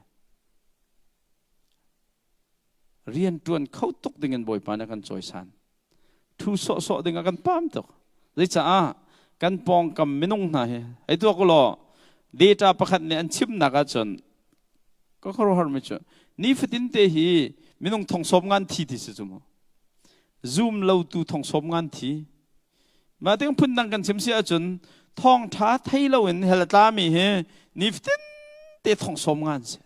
เรียนตวนเขาตกดึงกันบ่อยปานกันจอยสันทูโซดึงกันปั๊มตกเลยจ้ากันปองกับมินุงนะไอ้ตัวก็รอเดต้าประคันเนี่ยอันชิมนักจนก็เขารู้หรือไม่จ้ะนี่ฟิตินเตหีมินุงท่องสมงานทีที่สุดมั้งซูมเราตูท่องสมงานทีมาถึงพุ่นดังกันชิมเสียจนท่องท้าไทยเราเห็นเฮลตามีเฮนี่ฟิติน เตะทองสมงานเสีย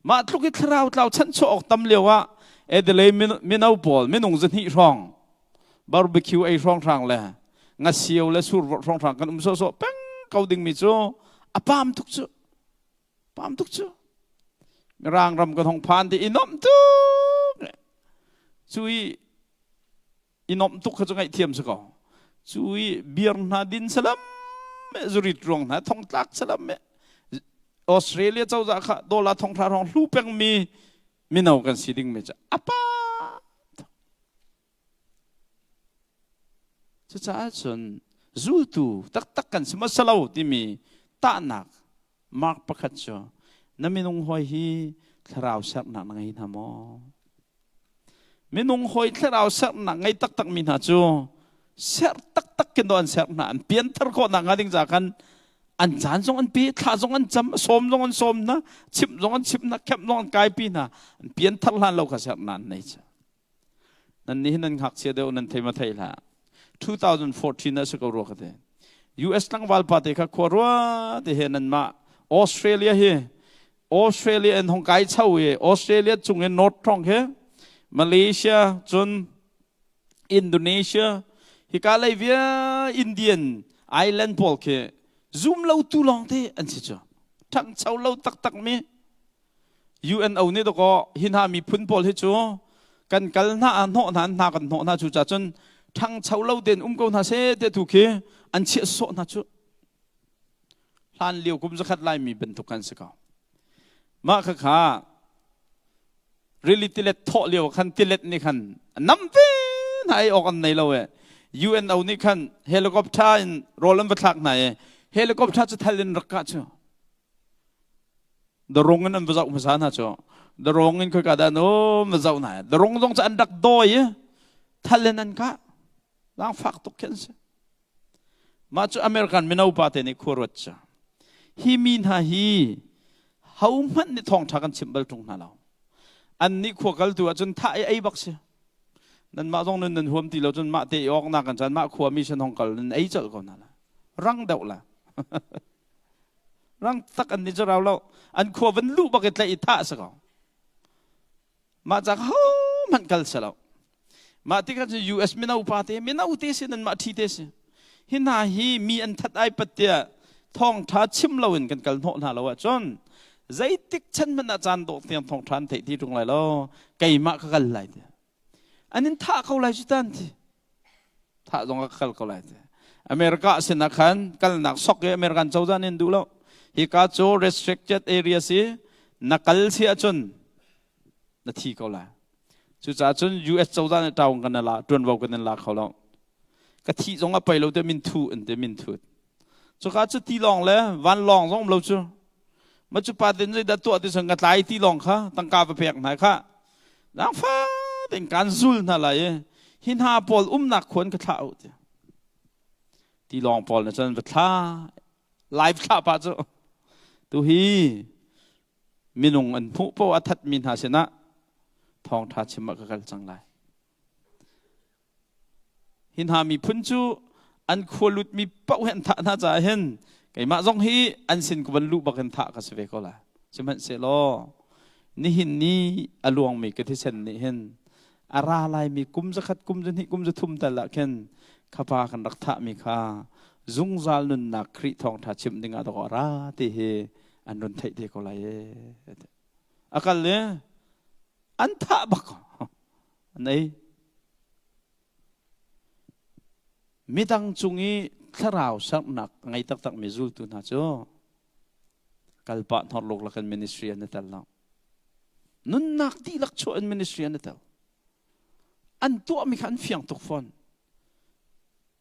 มาทุกที่เราฉันชอบตำเลียวว่าเอเดเลยไม่เอาบอลไม่นุ่งจะหิร้องบาร์บีคิวไอร้องทางเลยงัดเสียวและสูรร้องทางกันโซ่เป้งเขาดึงมิโซอ่ะปามทุกชั่วปามทุกชั่วมีร่างรำกระทงพานที่อินอมทุกช่วยอินอมทุกเขาจะไงเทียมสักก่อนช่วยเบียร์นาดินสลัมจุริตรองนะทองตักสลัมออสเตรเลียเจ้าจากโดลาทองทารองลูกเป็งมีนเอากันสิดิ่งไม่จ้ะอ่ะป้าจะจ้าจนจูตูตักกันสมัสลาวที่มีตาหนักมากประคัตจ้ะนั่นมีนุ่งหอยฮีทราวสักหนักไงทำมอมีนุ่งหอยทราวสักหนักไงตักมีหน้าจ้ะเสียตักกันโดนเสียหนักเปลี่ยนทรก็หนักอะไรจากกันอันจานทรงอันปีท่าทรงอันจำสมทรงอันสมนะชิมทรงอันชิมนะแคบทรงอันกายปีนะเปลี่ยนทรานเราก็เสียหนักนี่จ้ะนั่นนี่นั่นหักเสียเดียวนั่นเทมาไทยละ2014นั่นสักรู้กันเด US ตั้งวัลปาเตะขวรัวเดเห็นนั่นมาออสเตรเลียเฮออสเตรเลียอันของไกด์เช่าเฮออสเตรเลียจุงเฮนอร์ททองเฮมาเลเซียจนอินโดนีเซียฮิกาเลเวียอินเดียนไอแลนด์พอลเคซูมเล่าตุลองเทอันสิจ้ะทั้งเช่าเล่าตักมี UN เอาเนี่ยตัวก็หินหามีพื้นพอลให้จ้ะกันกัลน่าอันโหนั้นนากันโหน่าจุจ้ะจนทั้งเช่าเล่าเด่นก้าวนาเสเดถูกเคอันเชี่ยโซน่าจุลานเลี้ยวกุมจะขัดไล่มีเป็นทุกกันสักเอามาข้าเรลิติเลตโถเลี้ยวขันติเลตนี่ขันน้ำเป็นให้ออกกันในเราUN เอานี่ขันเฮลิคอปเตอร์โรลันบัตรไหนเฮลิคอปเตอร์จะทะเลนรักกันจ้ะดรงเงินมันจะมาสานจ้ะดรงเงินคือการโน้มาจะไหนดรงต้องจะอันดักดอยทะเลนั่นก็ร่างฟักตุกเข็นสิมาจากอเมริกันไม่เอาปาเตนิคูรัชจ้ะฮิมินฮาฮีเขามันนี่ทองทักันชิมเบลตรงนั้นเราอันนี้ขวกัลตัวจนท่าไอ้บักเสียนั่นมาตรงนั้นหัวตีเราจนมาเตะออกนักกันจนมาขวมีเชนของกัลนั่นไอ้เจ้าคนนั้นรังเดาละรังตักอันนี้จะเราอันขวเป็นลูกบักเตะอิท่าสักเอามาจากเขามันกัลเสลามาที่กันจะ US ไม่เอาปาเตไม่เอาเตสินั่นมาที่เตสิหินาฮีมีอันทัดไอปัตเตียทองท้าชิมเราเห็นกันกัลโนนาเราจนใจติกฉันมันอาจารย์โดดเตียงทองทานเทที่ตรงไหนแล้วไก่มากกันไหลอันนี้ท่าเขาไหลจุดนั้นที่ท่าตรงกันเขาไหลอเมริกาสินักขันกันนักสกอเมริกันเจ้าจานินดูแล้วฮิกาโจ restricted area สินักกัลเสียจนนาทีเขาไหลจุดจ้าจน US เจ้าจานเจ้ากันนั่นละจนว่ากันนั่นละเขาแล้วกะทิตรงไปเราจะมินทูอันจะมินทูจุดข้าจะตีลองแล้ววันลองส่งเราจูมาจุดประเด็นจะตัวที่สังกัดไล่ตีลองค่ะตั้งการไปเพียงไหนค่ะนักฟ้าเป็นการซุลนั่นแหละหินหาปอลหนักคนกระเท้าตีลองปอลเนี่ยจนกระท้าไลฟ์ท่าป้าจ้ะตัวฮีมินุงอันผู้ปวัติมินหาชนะทองทัดชิมะกันจังไรหินหามีพุ่นจูอันควรลุดมีเป้าเห็นท่าน่าจะเห็นไก่มาจงฮีอันสินกบรรลุบักเห็นท่าก็สเวก็ละใช่ไหมเสลอนี่หินนี้อลวงมีกระที่เส้นนี่เห็นอาราลายมีกุมจะขัดกุมจะนี่กุมจะทุ่มแต่ละเห็นข้าพากันรักท่ามีค่าจุงซาลนุนนักคริทองทัดชิมดิ่งอาตกอราที่เฮอันนุนไทยที่ก็เลยอาการเลยอันท่าบักอันไหนมีตั้งจุงี้ถ้าเราสักหนักไงตักมีจุลตุน่าจ้ะกัลปะทอดโลกละกันมินิสทรีนั่นแต่ละนุนนักที่ลักชวนมินิสทรีนั่นแต่อันตัวมีขันเฟียงตุกฟอน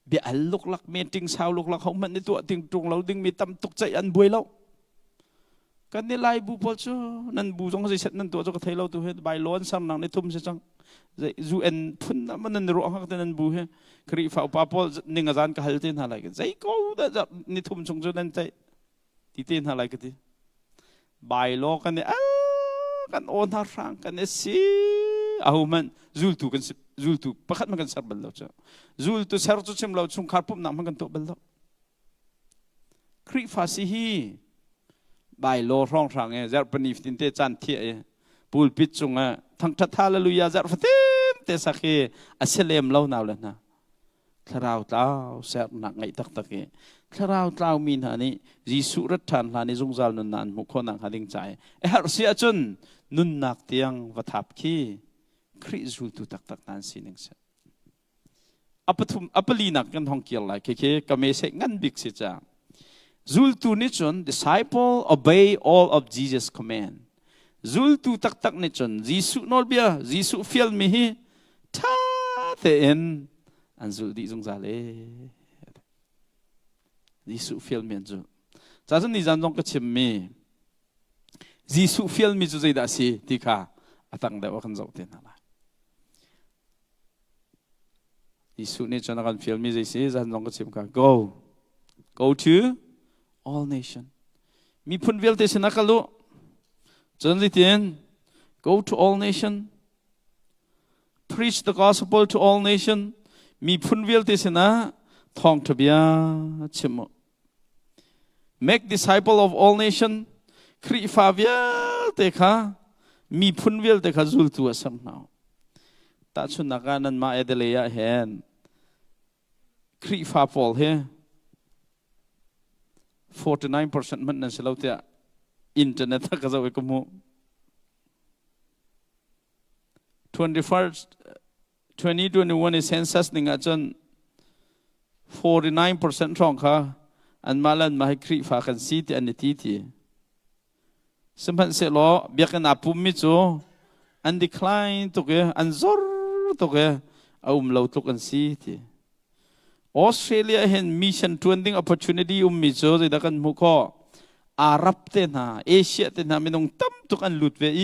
เบียร์ลูกลักเมติงสาวลูกลักเขามันในตัวติงตรงเราดึงมีตำตกใจอันบวยเรากันในลายบูพอจ้ะนั่นบูจงใส่เสร็จนั่นตัวจงกระเทยเราตัวเฮ็ดใบล้วนซ้ำหนังในทุ่มเสียจังจูเอ็นพุ่นมันนั่นรู้ฮักแต่นั่นบูเฮครีฟ้าป้าพอนิ่งอาจารย์ก็ฮัลเทนอะไรกันใจก็ได้ในทุ่มชงจนนั่นใจที่เทนอะไรกันที่ใบล้อกันเนี่ยกันโอนทางร่างกันเนี่ยสิเอามันจูลตุกันจูลตุประคัดมันกันสับเบลล์จ้ะจูลตุเสร์จุดชิมเราชุ่มขาดปุ๊บน้ำมันกันตัวเบลล์ครีฟ้าสิฮี ใบโลร้องทางเจอปนิฟตินเตจันเทียปูลปิดจงทั้งทัดทาเลลุยาจาร์ฟตินเตสักอัสเลมเล่าหนาวเลยนะคราวเต้าเสียหนักไงตักตักคราวเต้ามีนานี่ยิสุรัฐานลานิจงจาลนุนนันมุขนังหัดิงใจฮาร์เสียจนนุนนักเตียงวัฏับขี้คริสุลตุตักตักนันสินึงเสอัปลีนักกันท่องเกี่ยวไรเคก็ไม่ใช่งั้นบิ๊กสิจ้าZultu nichon disciple obey all of Jesus' command. Zultu tak nichon Jisu nolbia Jisu fiel mihi ta te en an zul di zong zale. Jisu fiel mi anzu. Zazen ni zan zong ka chim mi. Jisu fiel mi zu zai da si tika atang da wakan zau ten hala. Jisu nichon akan fiel mi zai si zan zong ka chim ka go to all nation. Mi pun vil te sinakalu. Jan zitien. Go to all nation. Preach the gospel to all nation. Mi pun vil te sina thong tabia chimo. Make disciple of all nation. Kri fa vil te kha. Mi pun vil te kha zul tu asam now. Ta chun nakanan ma edeleya hen. Kri fa pol he. 49% มันนั่นสิเราเตะอินเทอร์เน็ตก็จะไปกุม2021 census นี่อาจารย์49% ช่องค่ะอันมาลันมาให้ครีฝากันซีที่อันนี้ที่สมัยเสร็จแล้วเบียกันอาปุ่มมิจูอัน decline ตุกอันซอร์ตุกเอาเราตุกอันซีที่ออสเตรเลียเห็นมิชชั่น20 opportunityมิโซจะได้กันมุขอาหรับเต็นเอเชียเต็นไม่ต้องตั้มทุกอันหลุดเวีย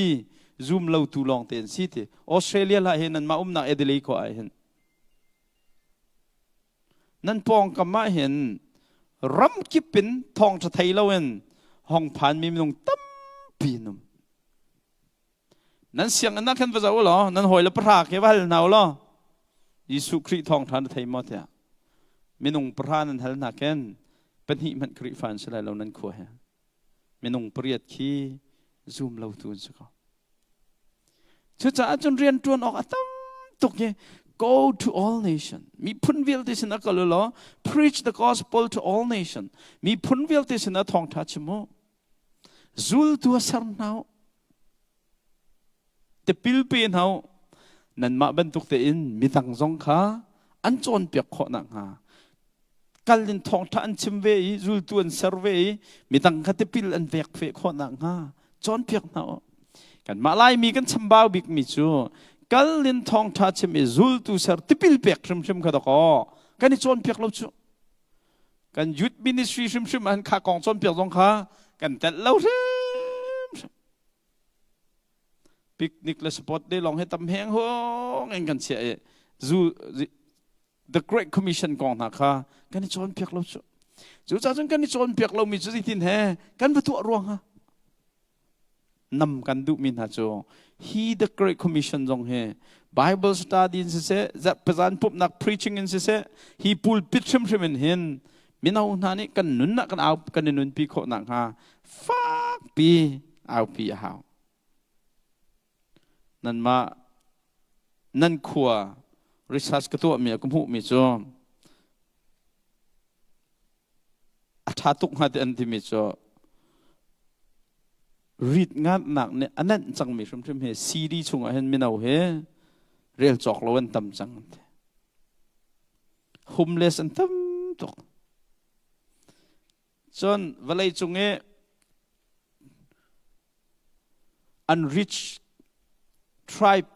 ซูมเราตูลองเต็นสิที่ออสเตรเลียละเห็นนั่นมานักเอเดลีก็เห็นนั่นปองกับมาเห็นรำกิบเป็นทองจะไทยเราเห็นห้องผ่านมีไม่ต้องตั้มปีนุ่มนั่นเสียงนั่นขึ้นไปจะว่าหรอนั่นหอยละพระแค่ว่าหนาวหรอยิสุคริทองทานไทยหมดเนี่ยมีนงพระนันทัลนักเองเป็นหิมันคริฟันสลายเรานั้นขัวเหรอมีนงเปรียดขี้ซูมเราตูนสักเขาจะจนเรียนตัวออกตั้มตุกเนี่ย go to all nation มีพุนวิลที่สนักก็เลยหรอ preach the gospel to all nation มีพุนวิลที่สนักทองทัชโมซูลตัวสันเอาแต่ปิลเปียนเอานั่นมาบรรทุกเตอินมีตังซงขาอันจนเปียกขอนังหากัลลินทองท่านชิมเวย์รูตัวอันเซอร์เวย์มีตังคัตปิลอันเวกเฟกคนนังฮะจอนเพียกเนาะกันมาไล่มีกันชิมบ่าวบิกมิจูกัลลินทองท่าชิมรูตัวเซอร์ติปิลเปียกชิมกันตะกอกันนี่จอนเปียกเราจูกันยุดมินิสทรีชิมอันข้ากองจอนเปียกตรงข้ากันแต่เราชิมปิกนิกและสปอตได้ลองให้ตำแหงห้องเองกันเสียจู The Great Commission กองนะคะกันนี่จอนเปียกเราจู่จ้าจนกันนี่จอนเปียกเรามีจุดที่ไหนกันประตูรวงฮะนำกันดูมินฮะจู He the Great Commission จงเฮ Bible study อินเสะจะประสานปุ๊บนัก preaching อินเสะ He พูดปิดชิมชิมเห็นมินเอาหน้านี้กันนุนนักกันเอากันนุนปีโคนักฮะฟักปีเอาปีเอานั่นมานั่นขัวริชาร์ดกตัวมีกุมหูมีจอมอาชาตุกหัดอันที่มีจอรีดงานหนักเนี่ยอันนั้นจังมีชมเฮซีดีชงเห็นไม่เอาเฮเรียลจอกเราอันต่ำจังโฮมเลสอันต่ำตกจนเวลาจงเอunrich tribe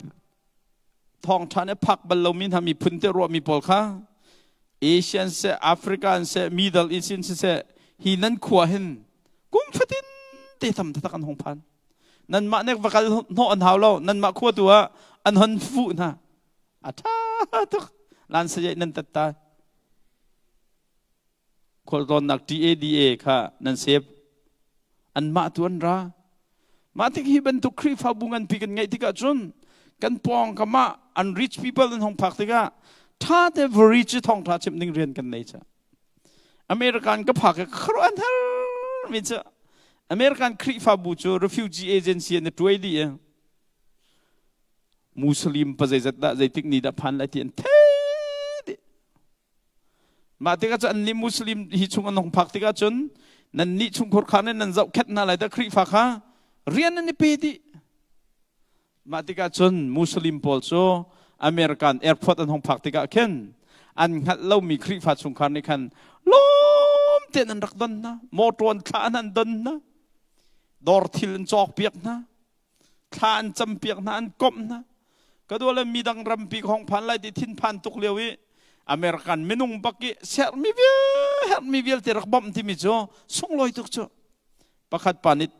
ทองท่านพักบรรลุมินทำมีพื้นที่รวมมีพอลค่ะเอเชียนเซแอฟริกันเซมิดเดิลอีสต์เซฮีนั่นขวาเห็นกุมฟดินเตะทำทักกันหงพันนั่นมาเนี่ยวักกันโนอันหาวเรานั่นมาขวดตัวอันหันฟูนะอาท่าทุกล้านเสียนั่นตัดตาคนตอนนัก DADA ค่ะนั่นเซฟอันมาตัวนั้นระมาที่ฮีเป็นตุครีฟ้าบุงันปีกันไงที่กะจุนกันปองกับมา unrich people ในห้องพักที่กะถ้าแต่ rich ท้องท่าเช่นนึงเรียนกันเลยจ้ะอเมริกันก็พักกับครัวอันเท่ามิจ้ะ อเมริกันคริฟาบูจู refugee agency ในตัวดีเองมุสลิมปะใจจัดใจติกนี่ดับพันละที่อันเทดิมาติกาจนนี่มุสลิมฮิชุงอันหงพักติกาจนนั่นนี่ชุงคนข้านั้นเจ้าแค่นั่นอะไรแต่คริฟาข้าเรียนนั่นนี่ปีดิมาติกาจนมุสลิมพอลโซอเมริกันแอร์พอร์ตอันหงพักติกาเข็นอันหัดเล่ามีคริฟาชุงข้าในขันล้มเตนันรักดันนะมอตวนข้านันดันนะดอร์ทิลนจอกเปียกนะข้าอันจำเปียกนะอันกบนะก็ดูแลมีดังรำปีของพันไล่ที่ทิ้นพันตุกเลียวิอเมริกันไม่นุ่งปักกี้เสียมีเวลที่รักบ่มที่มีจ่อส่งลอยตุกจ่อประคัดปานิด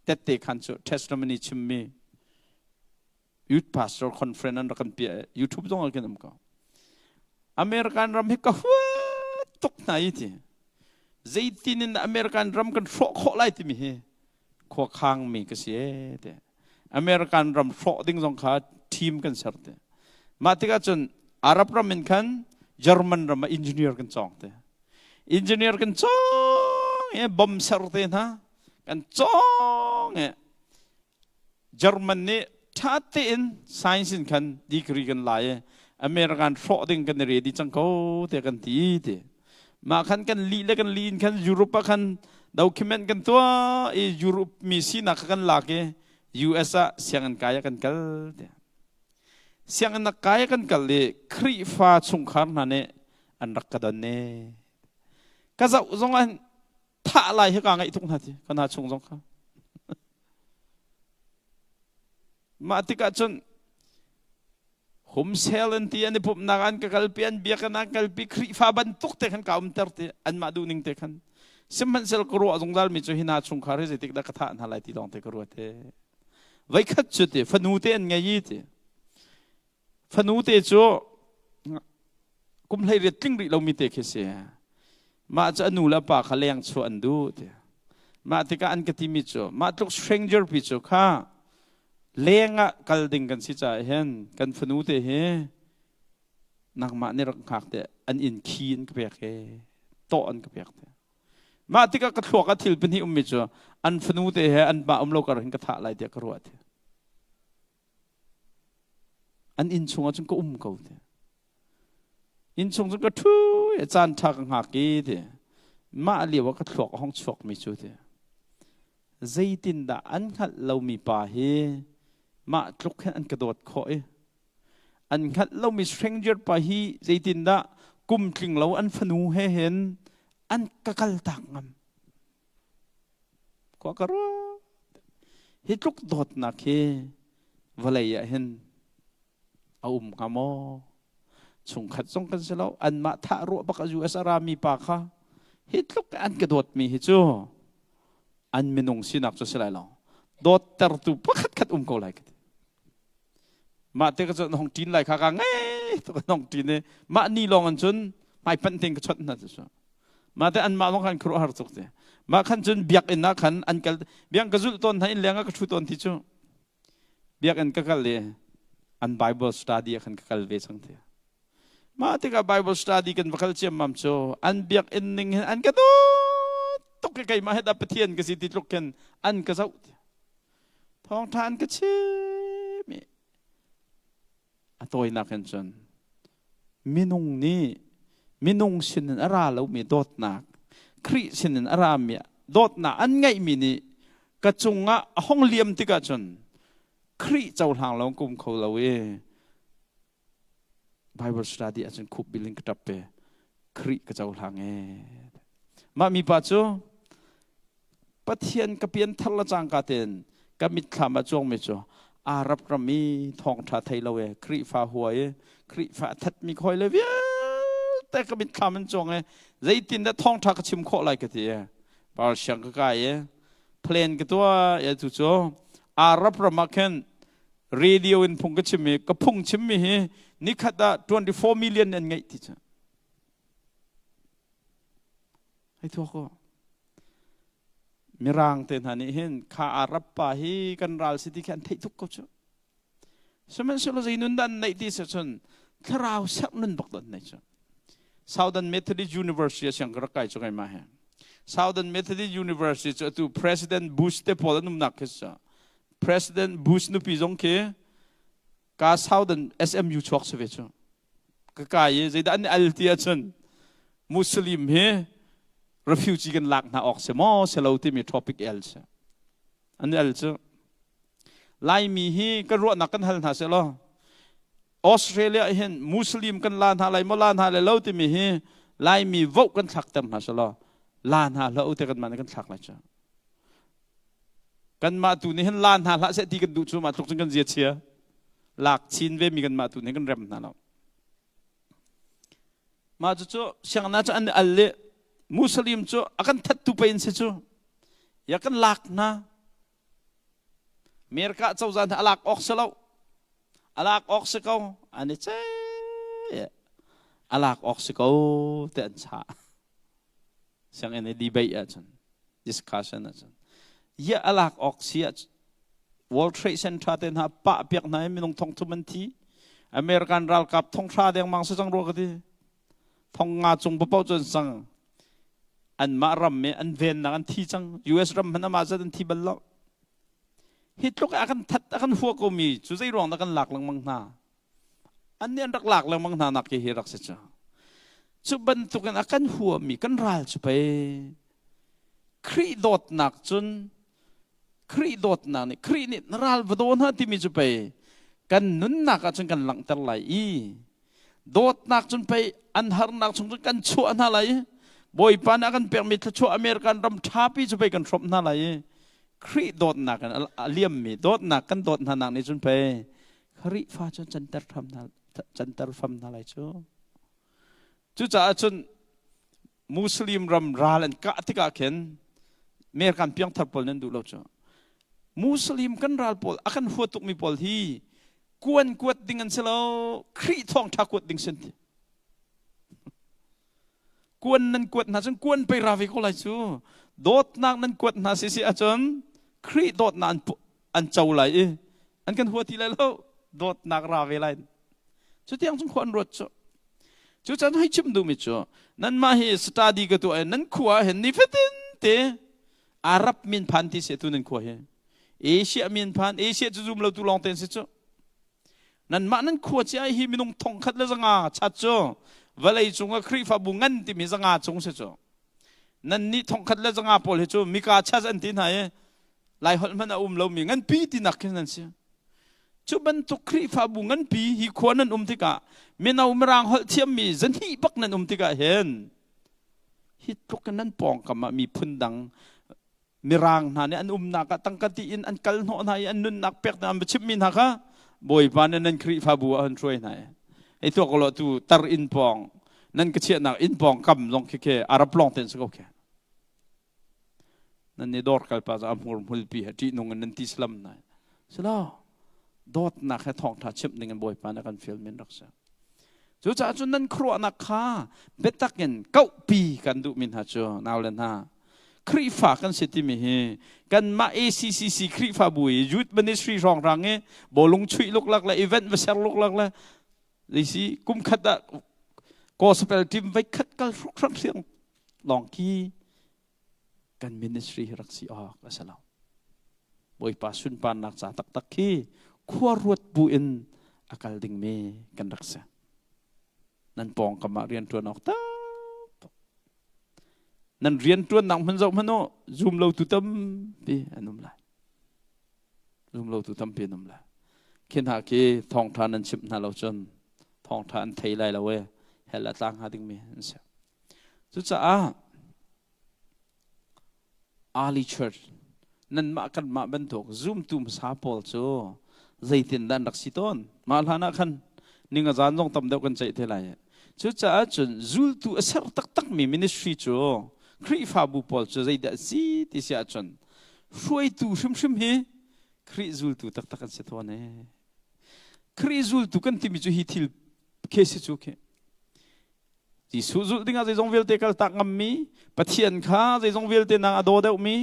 เตะเตะขันจ่อ testimony ชิมมี youth pastor conference นั่นรักันเปีย YouTube ต้องเอากันมั้งก็อเมริกันรำให้ก็หัวตุกไหนที่ใจตีนินอเมริกันรำกันโฟกไล่ที่มีขวาข้างมีก็เสียเดอเมริกันรำโฟดิ้งสองขาทีมกันเสร็จมาที่ก็จนอาหรับรำเป็นขันเยอรมันรำมาอินจิเนียร์กันจ้องเดอินจิเนียร์กันจ้องบอมเสร็จนะกันจ้องเยอรมันนี่ถ้าเต้นไซน์สินขันดีกรีกันหลายอเมริกันโฟดิ้งกันเรียดีจังเขาเตะกันทีเดมาขันกันลีเล็กันลีนขันยุโรปขันดาวคิมเมนกันตัวยุโรปมีสินักกันหลักUS เสียงกันกายกันกัลเสียงกันกายกันกัลเลยคริฟ้าชุงขารนั่นเองอันรักกันเน่ก็จะส่งอันท่าอะไรให้กันไงทุกนาทีขนาดชุงส่งข้ามาติกาจนโฮมเซลน์ที่อันนี้ผมนักอันกัลปีอันเบียกันนักกัลปีคริฟ้าบรรทุกเตะขันกาวมเตอร์เตอันมาดูนิ่งเตะขันสิมันเซลกรัวส่งดาลมีจุดหินาชุงขารให้ติกดักท่าอันอะไรที่ลองเตะกรัวเตะไว้ขัดจุดเตะฟันูเตะอันไงยี่เตะฟันูเตะจ่อกุมเลยเรียดติ้งริเรามีเตะแค่เสียมาจะอนุละปากเขาเลี้ยงชัวอันดูเตะมาติกาอันกติมิจ่อมาตุก stranger พิจ่อข้าเลี้ยงอะกัลดิงกันสิจ่าเห็นกันฟันูเตะเฮนักมาเนี่ยรักหักเตะอันอินคีนก็เปียกเฮโตอันก็เปียกเตะมาติกากระทวกกระทิลเป็นที่มิจ่ออันฟันูเตะเฮอันบ้าโลกระหินกระทะลายเตะกระรัวเตะอันอินชงจนก็เขาเถอะอินชงจนก็ทุยอาจารย์ทักหักกี่เถอะมาเรียกว่าก็ถกห้องฉกไม่ชุดเถอะใจตินดาอันขัดเรามีป่าเฮมาทุกแค่อันกระโดดคอยอันขัดเรามี stranger ป่าเฮใจตินดากุมถึงเราอันฟนูเห็นอันกะกัลตักงำก็กระรัวเฮ็ดลูกโดดนักเฮวลัยเห็นเอากามอส่งขัดส่งกันเสร็จแล้วอันมาทะรัวปักอยู่อัสรามีปากค่ะฮิตลุกอันกระโดดมีฮิจูอันไม่นงสินักจะเสร็จแล้วโดดตรตุปักขัดเขาไล่กันมาเตะก็จะน้องจีนไล่ข้ากันไงตัวน้องจีนเนี่ยมานี่ลองอันจนไม่เป็นติงก็ชดนั่นจะมาแต่อันมาลองกันครัวหารุกเตะมาขันจนเบียกอินนักขันอันกันเบียกกระจุลต้นให้เลี้ยงก็ชุดต้นที่จูเบียกอันก็กันเลยอัน Bible study ขันกัลเวสังเทียมาที่กับ Bible study กันบักเชียมมั่มโจอันเบียกอินนิ่งอันก็ดูตุกไก่มาให้ดับเทียนก็สิติดลุกกันอันก็เจ้าท้องทานก็เชื่อมีอัตัวนักกันจนมินุงนี่มินุงสินอาราแล้วมีโดดนักคริสินอารามีโดดนักอันไงมีนี่กระจุงอ่ะห้องเลี้ยมที่กระจนคริเจ้าทางเรากุมเขาเราBible study อาจารย์คุบบิลิงกระดับเปคริกเจ้าทางมามีปัจจุปะเทียนกระเพียนทัลจังกาเตนกมิดขามาจงไม่จ่ออารับรมีทองชาไทยเราคริฟ้าหัวคริฟ้าทัดมีคอยเลยแต่กมิดขามันจงใจตินได้ทองชากระชิมโคอะไรกันทีบาลเชียงก็ไก่เพลนกันตัวจู่จ่ออารับรมาเคนเรดิโออินพงกชิมีกระพงชิมีนี่ขัด24 million อันไงที่จะให้ทั่วก็มีร่างเต็นหันเห็นข้าอารับป่าฮีกันรัลสิที่แค่ที่ทุกข์ก็จะสมัยสุดท้ายนุ่นดันในที่สุดถ้าเราสักนุ่นบักดันในจะ Southern Methodist University เสียงกระไก่จะไงมาเห็น Southern Methodist University to President Bush te pol num nak kesa President Bush nu pi jong ke ka Southern SMU chok se vecho ka ka ye zai dan altia chun Muslim he refugee kan lak na ok se mo se lo ti mi topic else an else lai mi hi kan ro na kan hal na se lo Australia hen Muslim kan lan ha lai mo lan ha le lo ti mi hi lai mi vo kan thak tam na se lo lan ha lo te kan man kan thak la cha kan ma tu ni hen lan ha la se ti kan du chu ma tuk chung kan zia chia lak chin ve mi kan ma tu ni kan rem na lo ma chu siang na cha an alle Muslim chu akan that tu pain se chu ya kan lak na merka chau zan alak ok se lo alak ok se ko ani che alak ok se ko te an cha siang ene debate a chun discussion a chun ya alak ok sia World Trade Center ten ha pa piak na mi nong thong thuman thi American ral kap thong tha deng mang sa jang ro ka di thong nga chung pa pau chun sang an ma ram me an ven na an thi chang US ram hana ma za an thi bal lo hit lok akan that akan hu ko mi chu zai rong na kan lak lang mang na an nian rak lak lang mang na nak ki hirak se cha chu ban tu kan akan hu mi kan ral chu pe kri dot nak chun kri dot na ni kri ni ral vodon ha ti mi chu pe kan nun nak chun kan lang tar lai i dot nak chun pe an har nak chun kan chu na lai boy pan akan permit chu American ram thapi chu pe kan throp na lai kri dot nak kan aliam mi dot nak kan dot na nak ni chun pe kri fa chun chantar pham na lai chu cha chun Muslim ram ral an ka tika ken mer kan piang thar pol nan du lo chu Muslim kan ral pol akan huatuk mi pol hi kuan kuat dengan selo kri thong thakut ding sen kuan nan kuat na chun kuan pe ravi ko lai chu dot nak nan kuat na si a chun kri dot na an chau lai an kan huati lai lo dot nak ravi lai chu tiang chung khon rot chu chan hai chim du mi chu nan ma hi study ka tu nan khua hen ni fetin te Arab min phan ti se tu nan khua he Asia min phan Asia chu zum lo tu long ten se chu nan ma nan khua chi ai hi minung thong khat le zanga chat chu valai chunga khri fa bungan ti mi zanga chung se chu nan ni thong khat le zanga pol he chu mi ka cha an tin ha e lai hol man lo mi ngan pi ti nak nan se chu ban tu khri fa bungan pi hi khwan nan ti ka me na rang hol thiam mi zan hi bak nan ti ka hen hi tok nan pong ka ma mi phun dang mirang na ne an na ka tang ka ti in an kal no na an nun nak pek na chip min ha ka boy pan nan khri fa bu an troi na ai to ko lo tu tar in pong nan ka che na in pong kam long ke arab long ten so ke nan ne dor kal pa am hur mul pi ti nong nan ti islam na selo dot na kha thong tha chip ning an boy pan kan film min rak sa chu cha chu nan khro na kha betaken kau pi kan du min ha chu naw len ha kri fa kan seti mi he kan ma ACCC kri fa bui youth ministry rong rang e bolung chui luk lak la event va ser luk lak la lisi kum khata gospel team vai khat kal ruk ram siang long ki kan ministry raksi a asalaw boy pa sun pan nak cha tak tak ki khwa ruat bu in akal ding me kan raksa nan pong kama rian tu nok ta nan rian tuan nang man zau mano zoom lo tu tam pi anum la zoom lo tu tam pi anum la kin ha ki thong than nan chip na lo chon thong than thei lai la we hela tang ha ding me ansa chu cha Ali Church nan ma kan ma ban thok zoom tum sa pol chu zaitin dan rak siton mal hana khan ninga zan jong tam deu kan chai the lai chu cha chun zul tu asar tak tak mi ministry chu kri fa bu pol chu zai da si ti sia chun hroi tu shim shim he kri zul tu tak tak kan se thon e kri zul tu kan ti mi chu hi thil ke se chu ke ti su zul dinga zai jong vel te kal tak ngam mi pathian kha zai jong vel te nang ado deu mi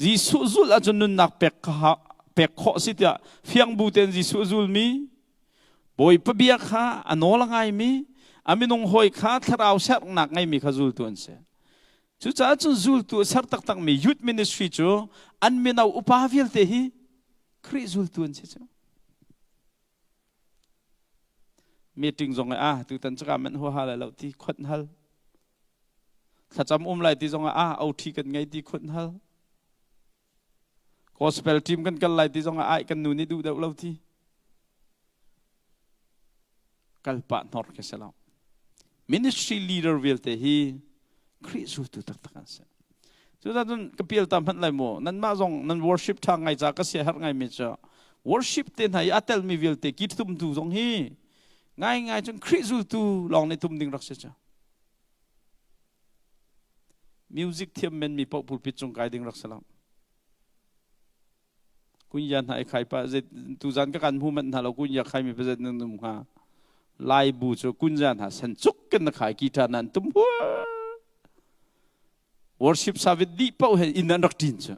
ji su zul a chun nun nak pek kha pek kho si ta fiang bu ten ji su zul mi boy pa bia kha anola ngai mi aminong hoi kha tharau sak nak ngai mi khazul tu an se chu cha chu zul tu sar tak tak mi youth ministry chu an mi nau upa vil te hi khri zul tuan che chu meeting zong tu tan chaka men ho ha la lo ti khot hal thacham lai ti zong au thi kan ngai ti khot hal gospel team kan kal lai ti zong ai kan nu ni du dau lo ti kal pa nor ke salam ministry leader vil te hi khri zul tu tak tak an se chu ta dun kapil tam phan lai mo nan ma zong nan worship thang ngai cha ka se har ngai mi cha worship te nai atel mi vil te ki tum tu zong hi ngay ngay chung khri zul tu long nei tum ding rak se cha music thiam men mi pau pulpit chung kai ding rak salam kun yan hai khai pa je tu jan ka kan hu man ha lo kun ya khai mi pa je num ha lai bu cho kun jan ha san chuk kan na khai ki ta nan tum hu worship service di pau he in an rak tin cha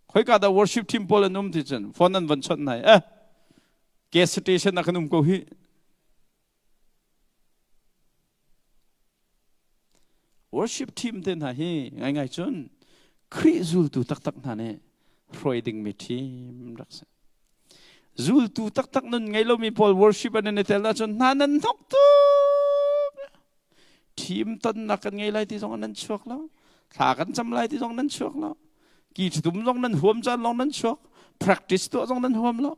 khoi ka da worship team pol num ti chen phone an van chot nai gas station na kanum ko hi worship team ten ha hi ngai ngai chun khri zul tu tak tak na ne roiding mi team raksa zul tu tak tak nun ngai lo mi pol worship an ne tel na chun nanan thok tu team tan na kan ngai lai ti song nan chuak lo tha kan cham lai ti song nan chuak lo ki tum song nan huam chan long nan chuak practice to song nan huam lo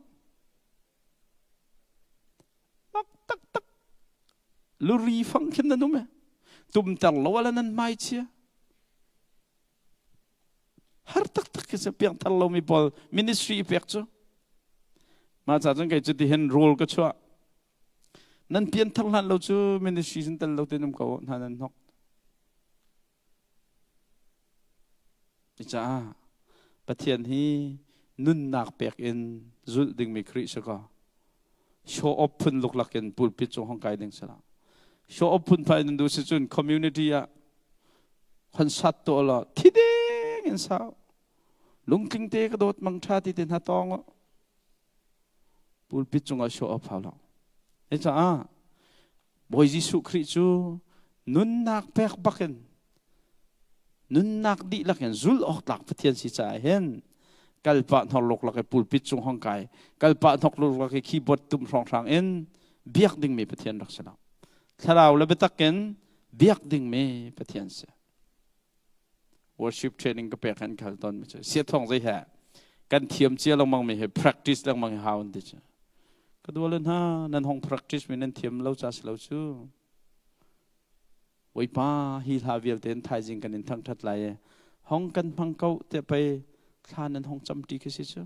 tak tak luri phang khin na nume tum tang lo wala nan mai chia har tak tak ke se piang tal lo mi pol ministry pek chu ma cha jang kai chu ti hen role ka chua nan pian thang lan lo chu ministry sin tal lo te num ko nan nok cha pathian hi nun nak pek in zul ding mi khri sa ka show open look like in pulpit chung hong kai ding sala show open pa in du si chun community ya khan sat to la thideng in sa lungking te ka dot mang tha ti ten ha tong pulpit chung a show up ha lo e cha boy jisu khri chu nun nak pek baken nun nak di laken zul ok lak pathian si cha hen kalpa thok lok la ke pulpit chung hong kai kalpa thok lok la ke keyboard tum rong rang en biak ding me pathian rak sala tharau le betaken biak ding me pathian se worship training ka pekan khal ton me se thong zai ha kan thiam chia long mang me he practice lang mang haun de cha ka dolen ha nan hong practice me nan thiam lo cha lo chu oi pa hi la vial ten thai jing kan in thang that lai hong kan phang kau te pe khan nan hong cham ti ke si chu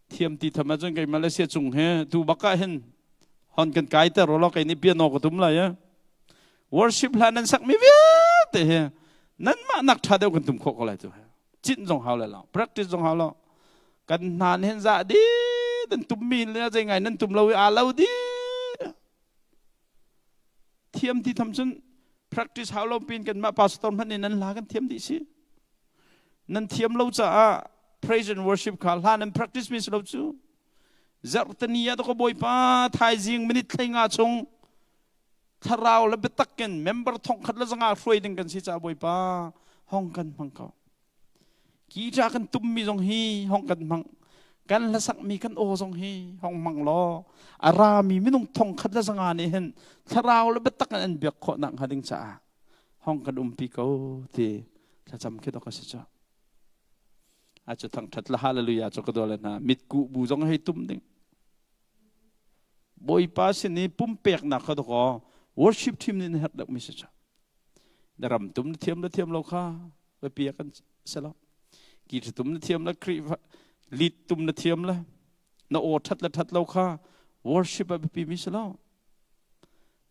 thiam ti thama jang kai Malaysia chung he tu baka hen hon kan kai ta ro lo kai ni piano ko tum la ya worship la nan sak mi vi te he nan ma nak tha deu kan tum kho ko lai tu chin jong hao la la practice jong hao lo kan nan hen za di dan tum min le jai ngai nan tum lo a lo di thiam ti tham chun practice hao lo pin kan ma pastor man nan la kan thiam ti si nan thiam lo cha praise and worship khal han and practice mis lo chu zartania to ko boy pa thai jing minute thinga chung tharau le betaken member thong khat la janga froi ding kan si cha boy pa hong kan phang ko ki cha kan tum mi jong hi hong kan mang kan la sak mi kan o jong hi hong mang lo ara mi minung thong khat la janga ni hen tharau le betaken an bek kho nang hading cha hong kan pi ko ti cha cham ke to ka si cha acha thang that la hallelujah cho ko dole na mit ku bu jong hei tum ding boy pa sin ni pum pek na kha ko worship team ni hat dak mi cha daram tum thiam lo kha be pia kan sala ki tum na thiam la kri lit tum na thiam la na o that lo kha worship be pi mi sala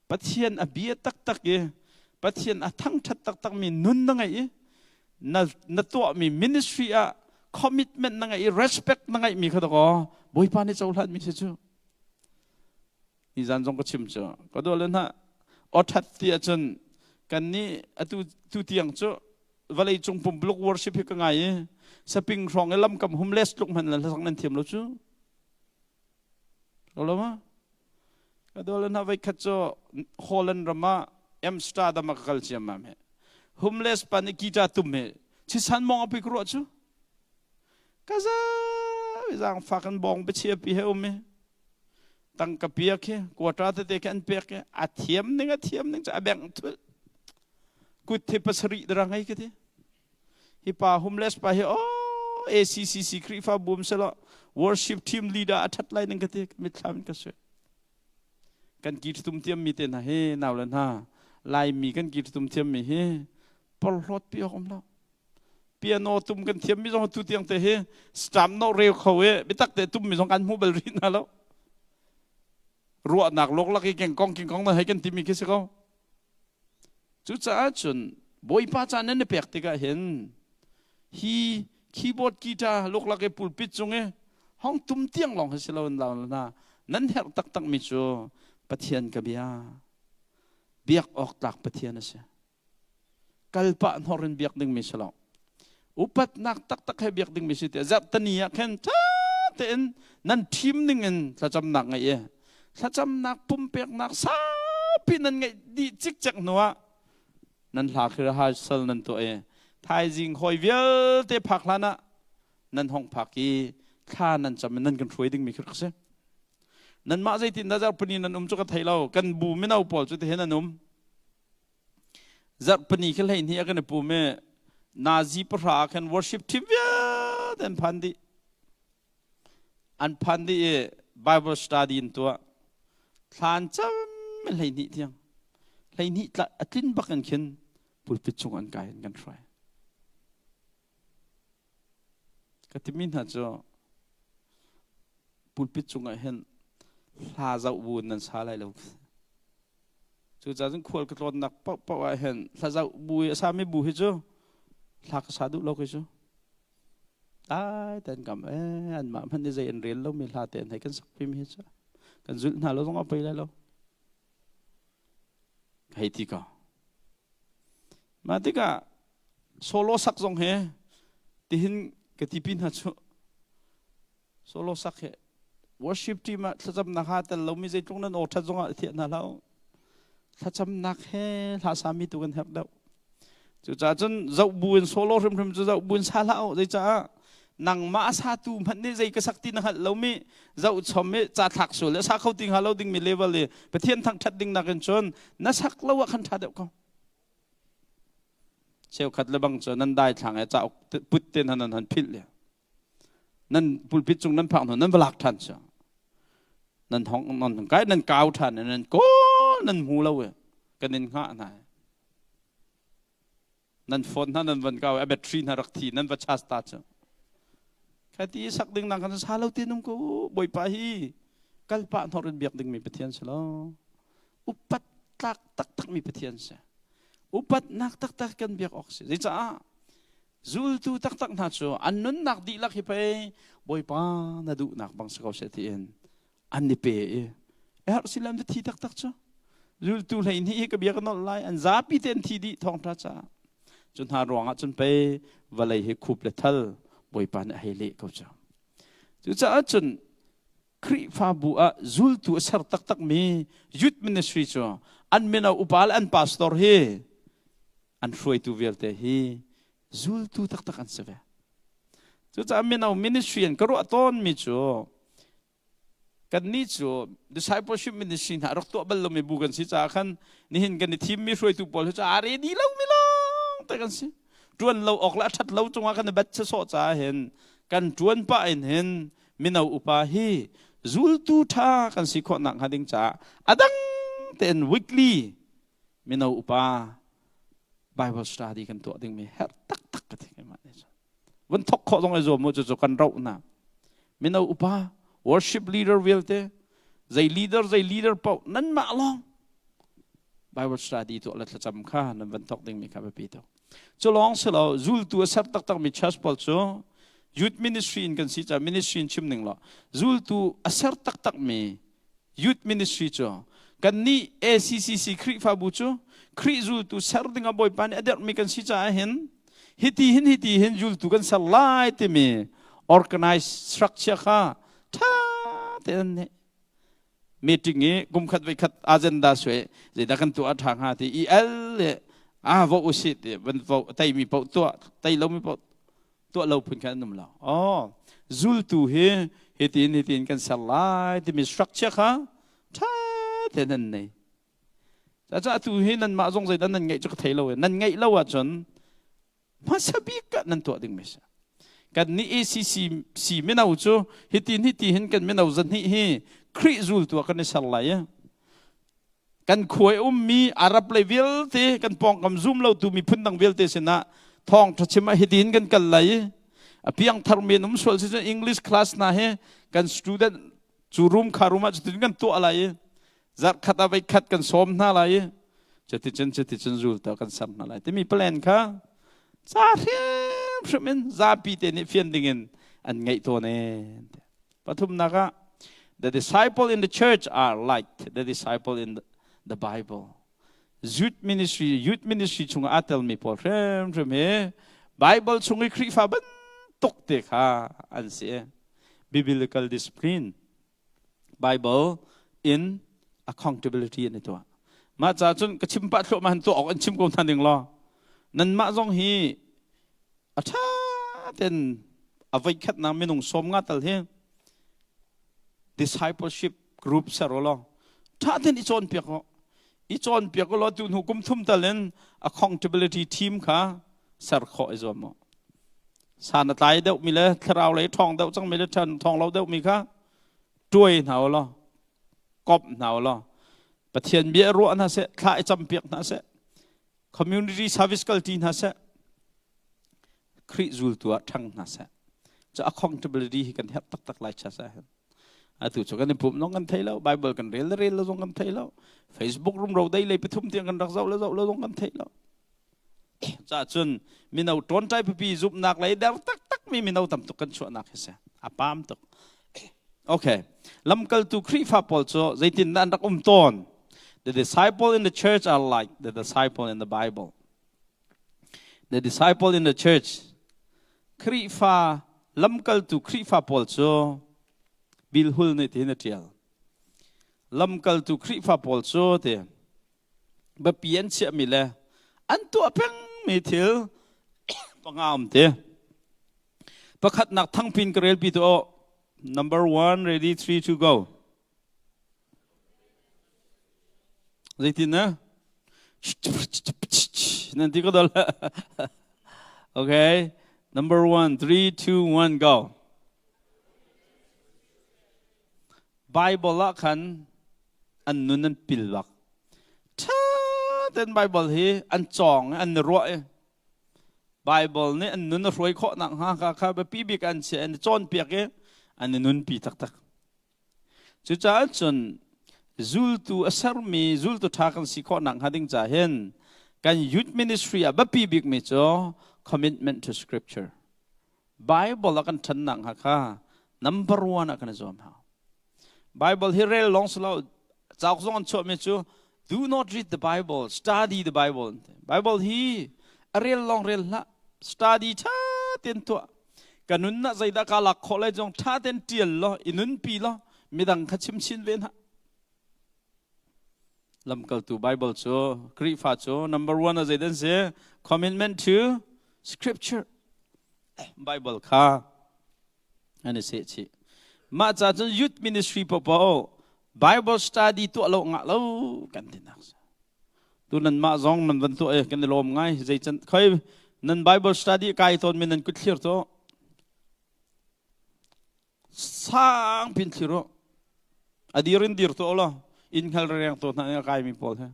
pathian a bia tak tak ye pathian a thang that tak mi nun na ngai na to mi ministry a commitment na ngai respect na ngai mi kha ko boy pa ni chau hlat mi se chu ni jan jong ko chim chu ko do len ha o that ti a chun kan ni atu tu tiang chu valai chung pum blok worship hi ka ngai saping rong elam kam homeless luk man la sang nan thiam lo chu lo ma ka do len ha vai kha chu holland rama amsterdam ka kal chiam ma me homeless pan kita tumme chi san mong api kro chu kaza jang fakan bong be chia pi he umme tang ka pia ke kwatra te kan pe ke athiam ning cha beng thu kut the pasri drangai ke te hi pa homeless pa he ACCC kri fa bum selo worship team leader athat lai ning ke te mit tham ka se kan ki tum tiam mi te na he naw lan ha lai mi kan ki tum tiam mi he pol rot pi om la piano tum kan tiam mi jong tu tiang te he stam no reu khawe bi tak te tum mi jong kan mu bel ri na lo ruột nạc lốc lắc cái keng kong nó hay cái tim cái sao chú cha chun bôi pa cha nên bẹt thì cái hiện hi keyboard guitar lốc lắc cái pulpit chung ấy hong tum tiếng lòng hay sao na nên hẹn tak mi chú bắt thiên cái bia biak ok tak bắt thiên nó sẽ kalpa horin biak ding mi sao upat nak tak hay biak ding mi sẽ zat tania khen cha ten nan team ding en sa cham nak ngayถ้าจำนักปุ่มเปียกนักซาปีนั่นไงดีจิกจักหนัวนั่นหลักคือหาเซลนั่นตัวเองทายจริงหอยเวลเตะผักแล้วนะนั่นห้องผักกีข้านั่นจำนั่นกันช่วยดึงมีครักเสียนั่นมาใจตินนั่นจะปนีนั่นจุกไทยเรากันบูไม่เอาปอลจุดเห็นนั่นจะปนีขึ้นเลยนี่กันบูไม่นาซีปรากัน worship team เยอะแต่พันดีอันพันดี Bible study ตัวทานจำไม่เลยนี่เที่ยงเลยนี่ละทิ้งบักกันเข็นปุลปิดจงอันกายกันทรายก็ที่มินหาจ้าปุลปิดจงอันเห็นลาจะวุ่นนั่นสาอะไรแล้วจู่จ้าจึงขวดกระโดดนักปะว่าเห็นลาจะบุยสามีบุยจ้าลากสาดุโลกจ้าได้แต่กับอันมาพันธุ์ใจอันเรียนแล้วมีลาเต้นให้กันสักพิมพ์จ้ากันจุดหน้าเราต้องเอาไปแล้วให้ที่ก็มาที่ก็โซโล่สักสองเหที่เห็นกติปินหัดชูโซโล่สักเห worship ที่มาถ้าจำนักฮะแต่เราไม่ใจตรงนั้นโอ้ถ้าจงอ่ะเทียนนะเราถ้าจำนักเหถ้าสามีตัวกันแทบแล้วจุดจ้าจนเจ้าบุญโซโล่เริ่มจะเจ้าบุญซาลาใจจ้านังมาซาตูมันนี่ใจก็สักทีนะครับเราไม่เจ้าชมไม่จัดหลักสูตรแล้วสักเขาดิ้งเราดิ้งมีเลเวลเลยประเทศทั้งชัดดิ้งนักกันจนนั่นสักเราว่าขันทัดเดียวกันเชี่ยวขัดเลยบางจนนั่นได้ทางไอ้เจ้าพุทธเต็นนั้นพิษเลยนั่นปุลพิษจงนั้นผังนั้นเวลาทันเชียวนั่นท้องนั่นไก่นั่นกาวทันนั่นโก้นั่นหูเราเว้ยกันนินข้าไหนนั่นฝนนั่นวันเก่าแบตทรีนรักทีนั่นประชาสตาร์เจ้าแค่ที่สักดึงนังกันซาเราตีนุ่มกูบ่อยไปกัลปะนอรินเบียกดึงมีประเทียนเสลอุปัตตักมีประเทียนเสอุปัตนักตักกันเบียกออกเสียจ้าจูลตูตักนัดโจอันนั้นนักดีลักฮิไปบ่อยไปนัดูนักบางสกาวเสตีเอ็นอันนี้เป๋ฮาร์ซิลัมที่ตักโจจูลตูเลยนี่ก็เบียกนอลไลอันซาปิเต็นที่ดีท้องพระจ้าจนหารวงจนไปวันเลยให้คุบเลทัลบ่อยปานให้เละเขาจ้าจุดจ้าจนคริฟาบัวจูลตูเสร์ตักมียุดมินิสทรีจ้าอันเมนาอุปาลอันพาสตอร์เฮอันช่วยตูเวลเตเฮจูลตูตักอันเสวจุดจ้าเมนามินิสทรีอันกระโดดต้นมีจ้ากันนี่จ้า discipleship ministry หารักตัวเบลล์มีบุกันสิจ้าขันนี่เห็นกันในทีมมีช่วยตูบอลจ้าอะไรดีแล้วไม่ล่ะแต่กันสิจวนเราออกละชัดเราจงว่ากันในบัตรโซจ้าเห็นกันจวนป้าเห็นมินาอุปาฮีจูลตูท่ากันสิขอหนักหาดิ้งจ้าอดังเต็น weekly มินาอุปา Bible study กันตัวดิ้งมีเฮตักกันที่มาเนี่ยวันทกข้อตรงไอ้โจมจะจกันเราหน้ามินาอุปา worship leader เวลเตใจ leader เป่านั่นมาลอง Bible study ตัวละจำข้านั่นวันทกดิ้งมีข้าพปีตัวจะลองเสร็จแล้วจูลตัวเสร็จตักมีชัสปอลโซyouth ministry กันสิจ้า ministry ชิมหนึ่งละจูลตัวเสร็จตักมี youth ministry จ้ากันนี่ ACCC คริฟาบุจ้าคริจูลตัวเสร็จดิ่งบ่อยปานเด็กมีกันสิจ้าเห็นฮิตเห็นจูลตัวกันสลายเต็ม organize structure ค่ะท่าเต็มเนี่ยmeeting นี้กุมขัดไว้ขัด agenda สวยจะได้กันตัวทางหาที่ EL vô usit vẫn vô tay mi bộ tua tay lâu mi bộ tua lâu phun cái nằm lâu zul tu he tin kan salai thì mi structure ha cha thế nên này cha tu he nan ma zong zai dan nan ngai cho thấy lâu nan ngai lâu à chun mà sao biết cái nan tua ding mes kan ni ACC me nau chu he tin kan me nau zan hi kri zul tua kan salaiกันขวยมีอารับเลเวลเตกันปองกำซุ่มเราตูมีพื้นดังเวลเตสินะทองทัชมาเฮดินกันไหลเพียงทารมีนุ่มสวลสิจะอังกฤษคลาสนะเฮกันสตูเดนจูรุมคารุมาจะติดกันตัวอะไรจัดขัดไปขัดกันสมน่าอะไรจะติดจนจูต่อกันซ้ำน่าอะไรแต่มีแปลนค่ะซาเรียบใช่ไหมซาปีเตนี่เฟียนดิ่งอันไงตัวเนี่ยปฐุมนะคะ the disciple in the church are like the disciple in the Bible. Youth ministry chung atel mi por frem he Bible chung ikri fa ban tok te kha an se biblical discipline Bible in accountability ni to ma cha chun ka chim pa thlo man to ok an chim ko than ding lo nan ma jong hi acha ten avai khat na minung som nga tal he discipleship group sa ro lo tha ten I chon pek ko I chon pek ko lo tu hukum thum talen accountability team kha sar kho izom san tai deuh mi le thrau le thong deuh chang mi le than thong lo deuh mi kha tuai nau lo kop nau lo pathian bia ro na se khai cham pek na se community service kal tin ha se khri zul tua thang na se cha accountability kan hep tak tak lai cha sa tu cho kan pum nong kan thei lo Bible kan rel lo jong kan thei lo Facebook rum ro dai le pathum tiang kan rak zau lo jong kan thei lo cha chun minau ton tai pi zup nak lai dar tak tak mi minau tam tu kan chu nak se apam tu okay lamkal tu khri fa pol cho zaitin nan rak ton the disciple in the church are like the disciple in the Bible. The disciple in the church khri fa lamkal tu khri fa pol cho bilhul ne te na tial lamkal tu khri fa pol cho te ba pian che mi le an tu apeng mi thil pangam te pakhat nak thang pin karel pi to number 1 ready 3 to go zaitin na nanti ko dal okay number 1 3 2 1 go Bible la khan an nun an pilwak tha ten Bible hi an chong an roi Bible ne an nun roi kho nang ha kha ba pi bik an se an chon piak e an nun pi tak tak chu cha chon zul tu asar mi zul tu tha kan si kho nang ha ding cha hen kan youth ministry a ba pi bik me cho commitment to scripture Bible la kan than nang ha kha number 1 kan zom ha Bible here long slow chak zong cho me chu do not read the Bible study the Bible Bible hi real long real la study tha ten to kanun na zaida ka lak khole jong tha ten tiel lo inun pi lo midang khachim chin ven ha lamkal tu Bible cho kri fa cho number 1 zaidan se commitment to scripture Bible kha ani se chi ma cha chun youth ministry po Bible study tu lo nga lo kan tinak tu nan ma zong man van tu e kan lom ngai zai chan khoi nan Bible study kai ton min nan kut thlir to sang pin thiro adirin dir to lo in khal reng to na kai mi pol he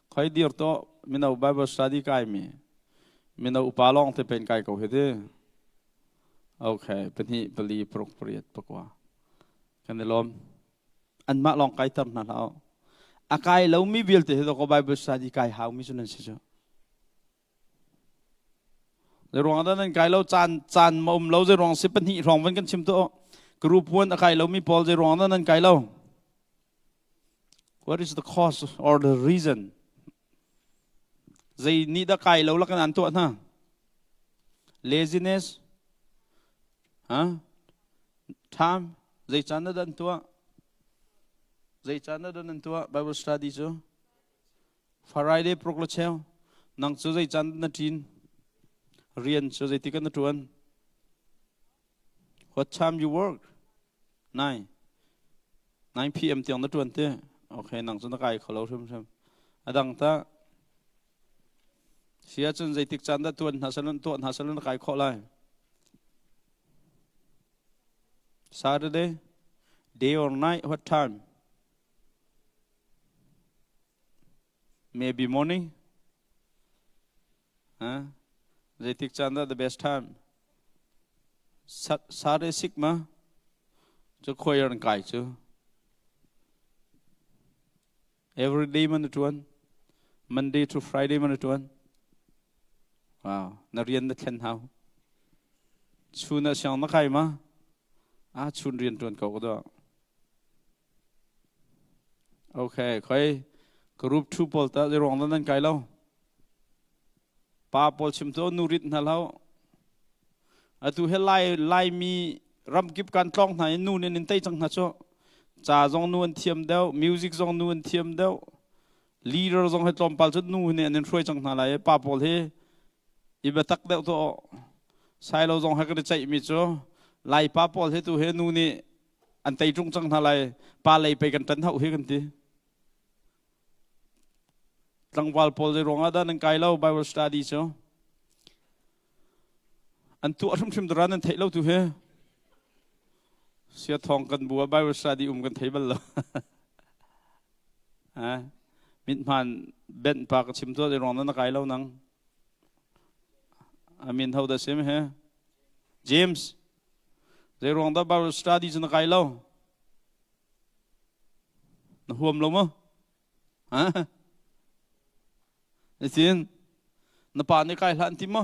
khoi dir to minau Bible study kai mi minau upalong te pen kai ko he de okay pani beli appropriate pakwa kan lom an ma long kai tam na lao akai lo mi bil te do ko Bible study kai how mi sunan si cho le rong da nan kai lo chan mom lo je rong si pani rong wan kan chim to group 1 akai lo mi pol je rong da nan kai lo what is the cause or the reason zai ni da kai lo la kan an to na laziness time zai chan da dan to zai chan da dan to Bible study cho Friday proclachel nang cho dây chăn na tin riêng cho dây tikan na tuan what time you work 9 p.m. tiếng na tuan te okay nang cho na kai kholo thum adang ta sia chun dây tik chan da tuan hasalun kai kholai Saturday day or night what time maybe morning dây tik chan da the best time Saturday sigma cho khoi ran kai chu every day man tuan Monday to Friday man tuan wow na rian na thlen hau chuna siang na kai ma chun rian tuan ko do okay khoi group 2 pol ta le rong nan kai lo pa pol chim to nurit na lo atu he lai mi ram kip kan tlong na nu nen tai chang na cho cha jong nu an thiam deu music jong nu an thiam deu leader jong he tlom pal chu nu ne nen throi chang na lai pa pol he iba tak deu to sai lo jong ha ka chai mi cho lai pa pol he tu he nu ni an tai trung chang na lai pa lai pe kan tan hau he kan ti tangwal pol le rong ada nang kai lo Bible study cho an tu arum thim dran an thei lo tu he sia thong kan bua Bible study kan thei bal lo min man ben pa ka chim to le rong na kai lo nang amin how the same he James le rong da Bible study na kai lo na huam lo mo Isin na pa ni kai lan ti mo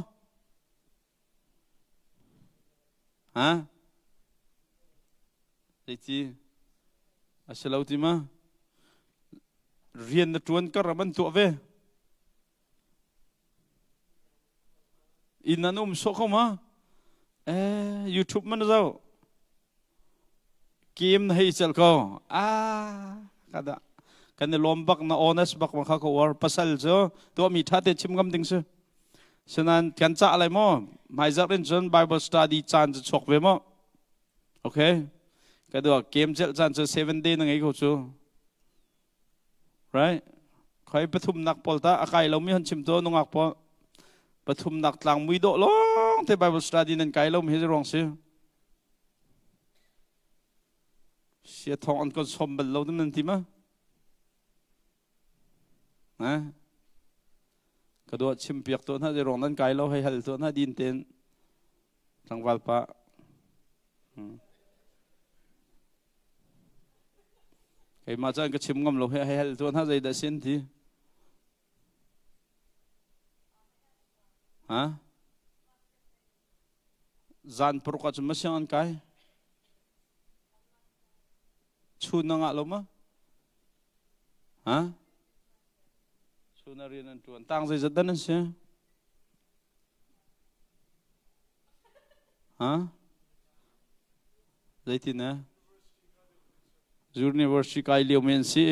Iti asalaw ti ma rian na tuan ka raman tu ve inanum so ko ma YouTube man zau kim na hi chal ko kada kan lombak na honest bak ma kha ko war pasal jo to mi tha te chim gam ding se sanan kan cha lai mo mai zak ren jon Bible study chan chok ve mo okay cái đó game chel chan 7 day na ngai ko chu right khoi pathum nak polta akai lo mi han chim to nongak po pathum nak tlang mui do long te Bible study nan kai lo mi he rong se sia thong an kon som bel lo nan ti ma cái đó chim piak to na de rong nan kai lo hay hal to na din ten tangwal pa cái mà chân cái chim ngâm lo hay hal to na dai da sin ti zan pro ka chum sian kai chu na nga lo ma Suna rian an tuan tang zai zadan an se zai ti na University kai liu men si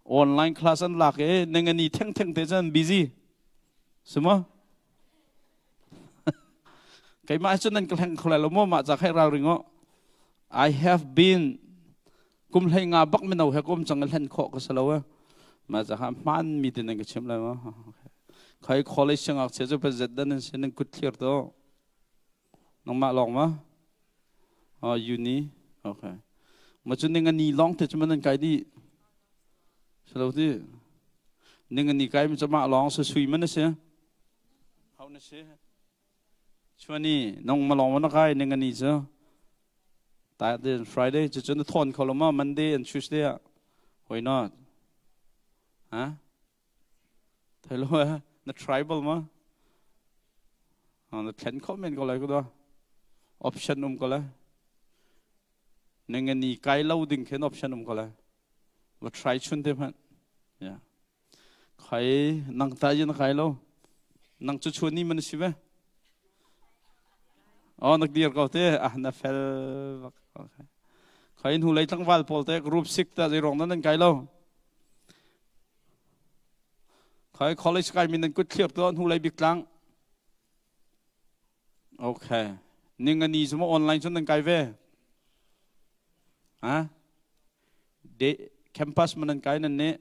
online class an lak nang ani theng te chan busy suma kai ma chan nan klang khlai lo mo ma cha khai ra ringo I have been kum lai nga bak me no he kum changal han kho ka salo mà giờ ham man mi tin cái chim lại mà khai college sang học sẽ cho bây giờ đang sẽ nên cút thiệt đó nông mạ lòng mà uni okay mà cho nên anh long thì cho mình cái đi sau đó thì nên anh cái mình cho mạ long sẽ suy mình sẽ how nó sẽ cho anh nông mạ lòng mà nó cái nên anh chứ tại đến Friday cho nó thon kalau mà Monday and Tuesday why not thấy lo nó tribal mà nó ten comment có lại cái đó option có lại nên anh cái loading cái option có lại và try chun thêm hơn cái năng tay như cái lo năng cho chun ni mình xí về nó đi câu thế nó fail cái hu lấy tăng val pol thế group 6 ta rồi rong nên cái lo khởi college cái mình nên cút thiệp đó hu lại bị lăng ok nhưng anh đi xem online cho nên cái về à để campus mình nên cái nên nè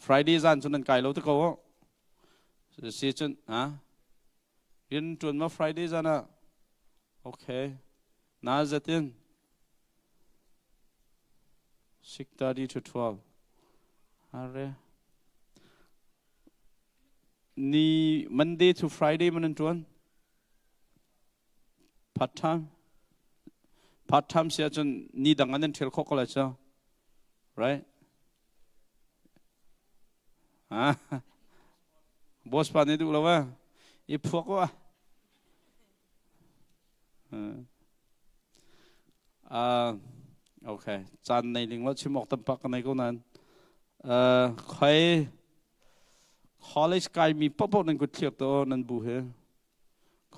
Friday gian cho nên cái lâu tới câu sẽ chân à yên tuần mà Friday gian à ok na giờ tin 6:30 to 12 are ni Monday to Friday mình tuần part time sẽ chân ni đang ăn theo khóc lại cho right à boss pa ni du lâu à ít phước quá ok chan này linh lo chim mọc tâm pak này cô nan khai college cái mi bắp nên có thiệt đó nên bu he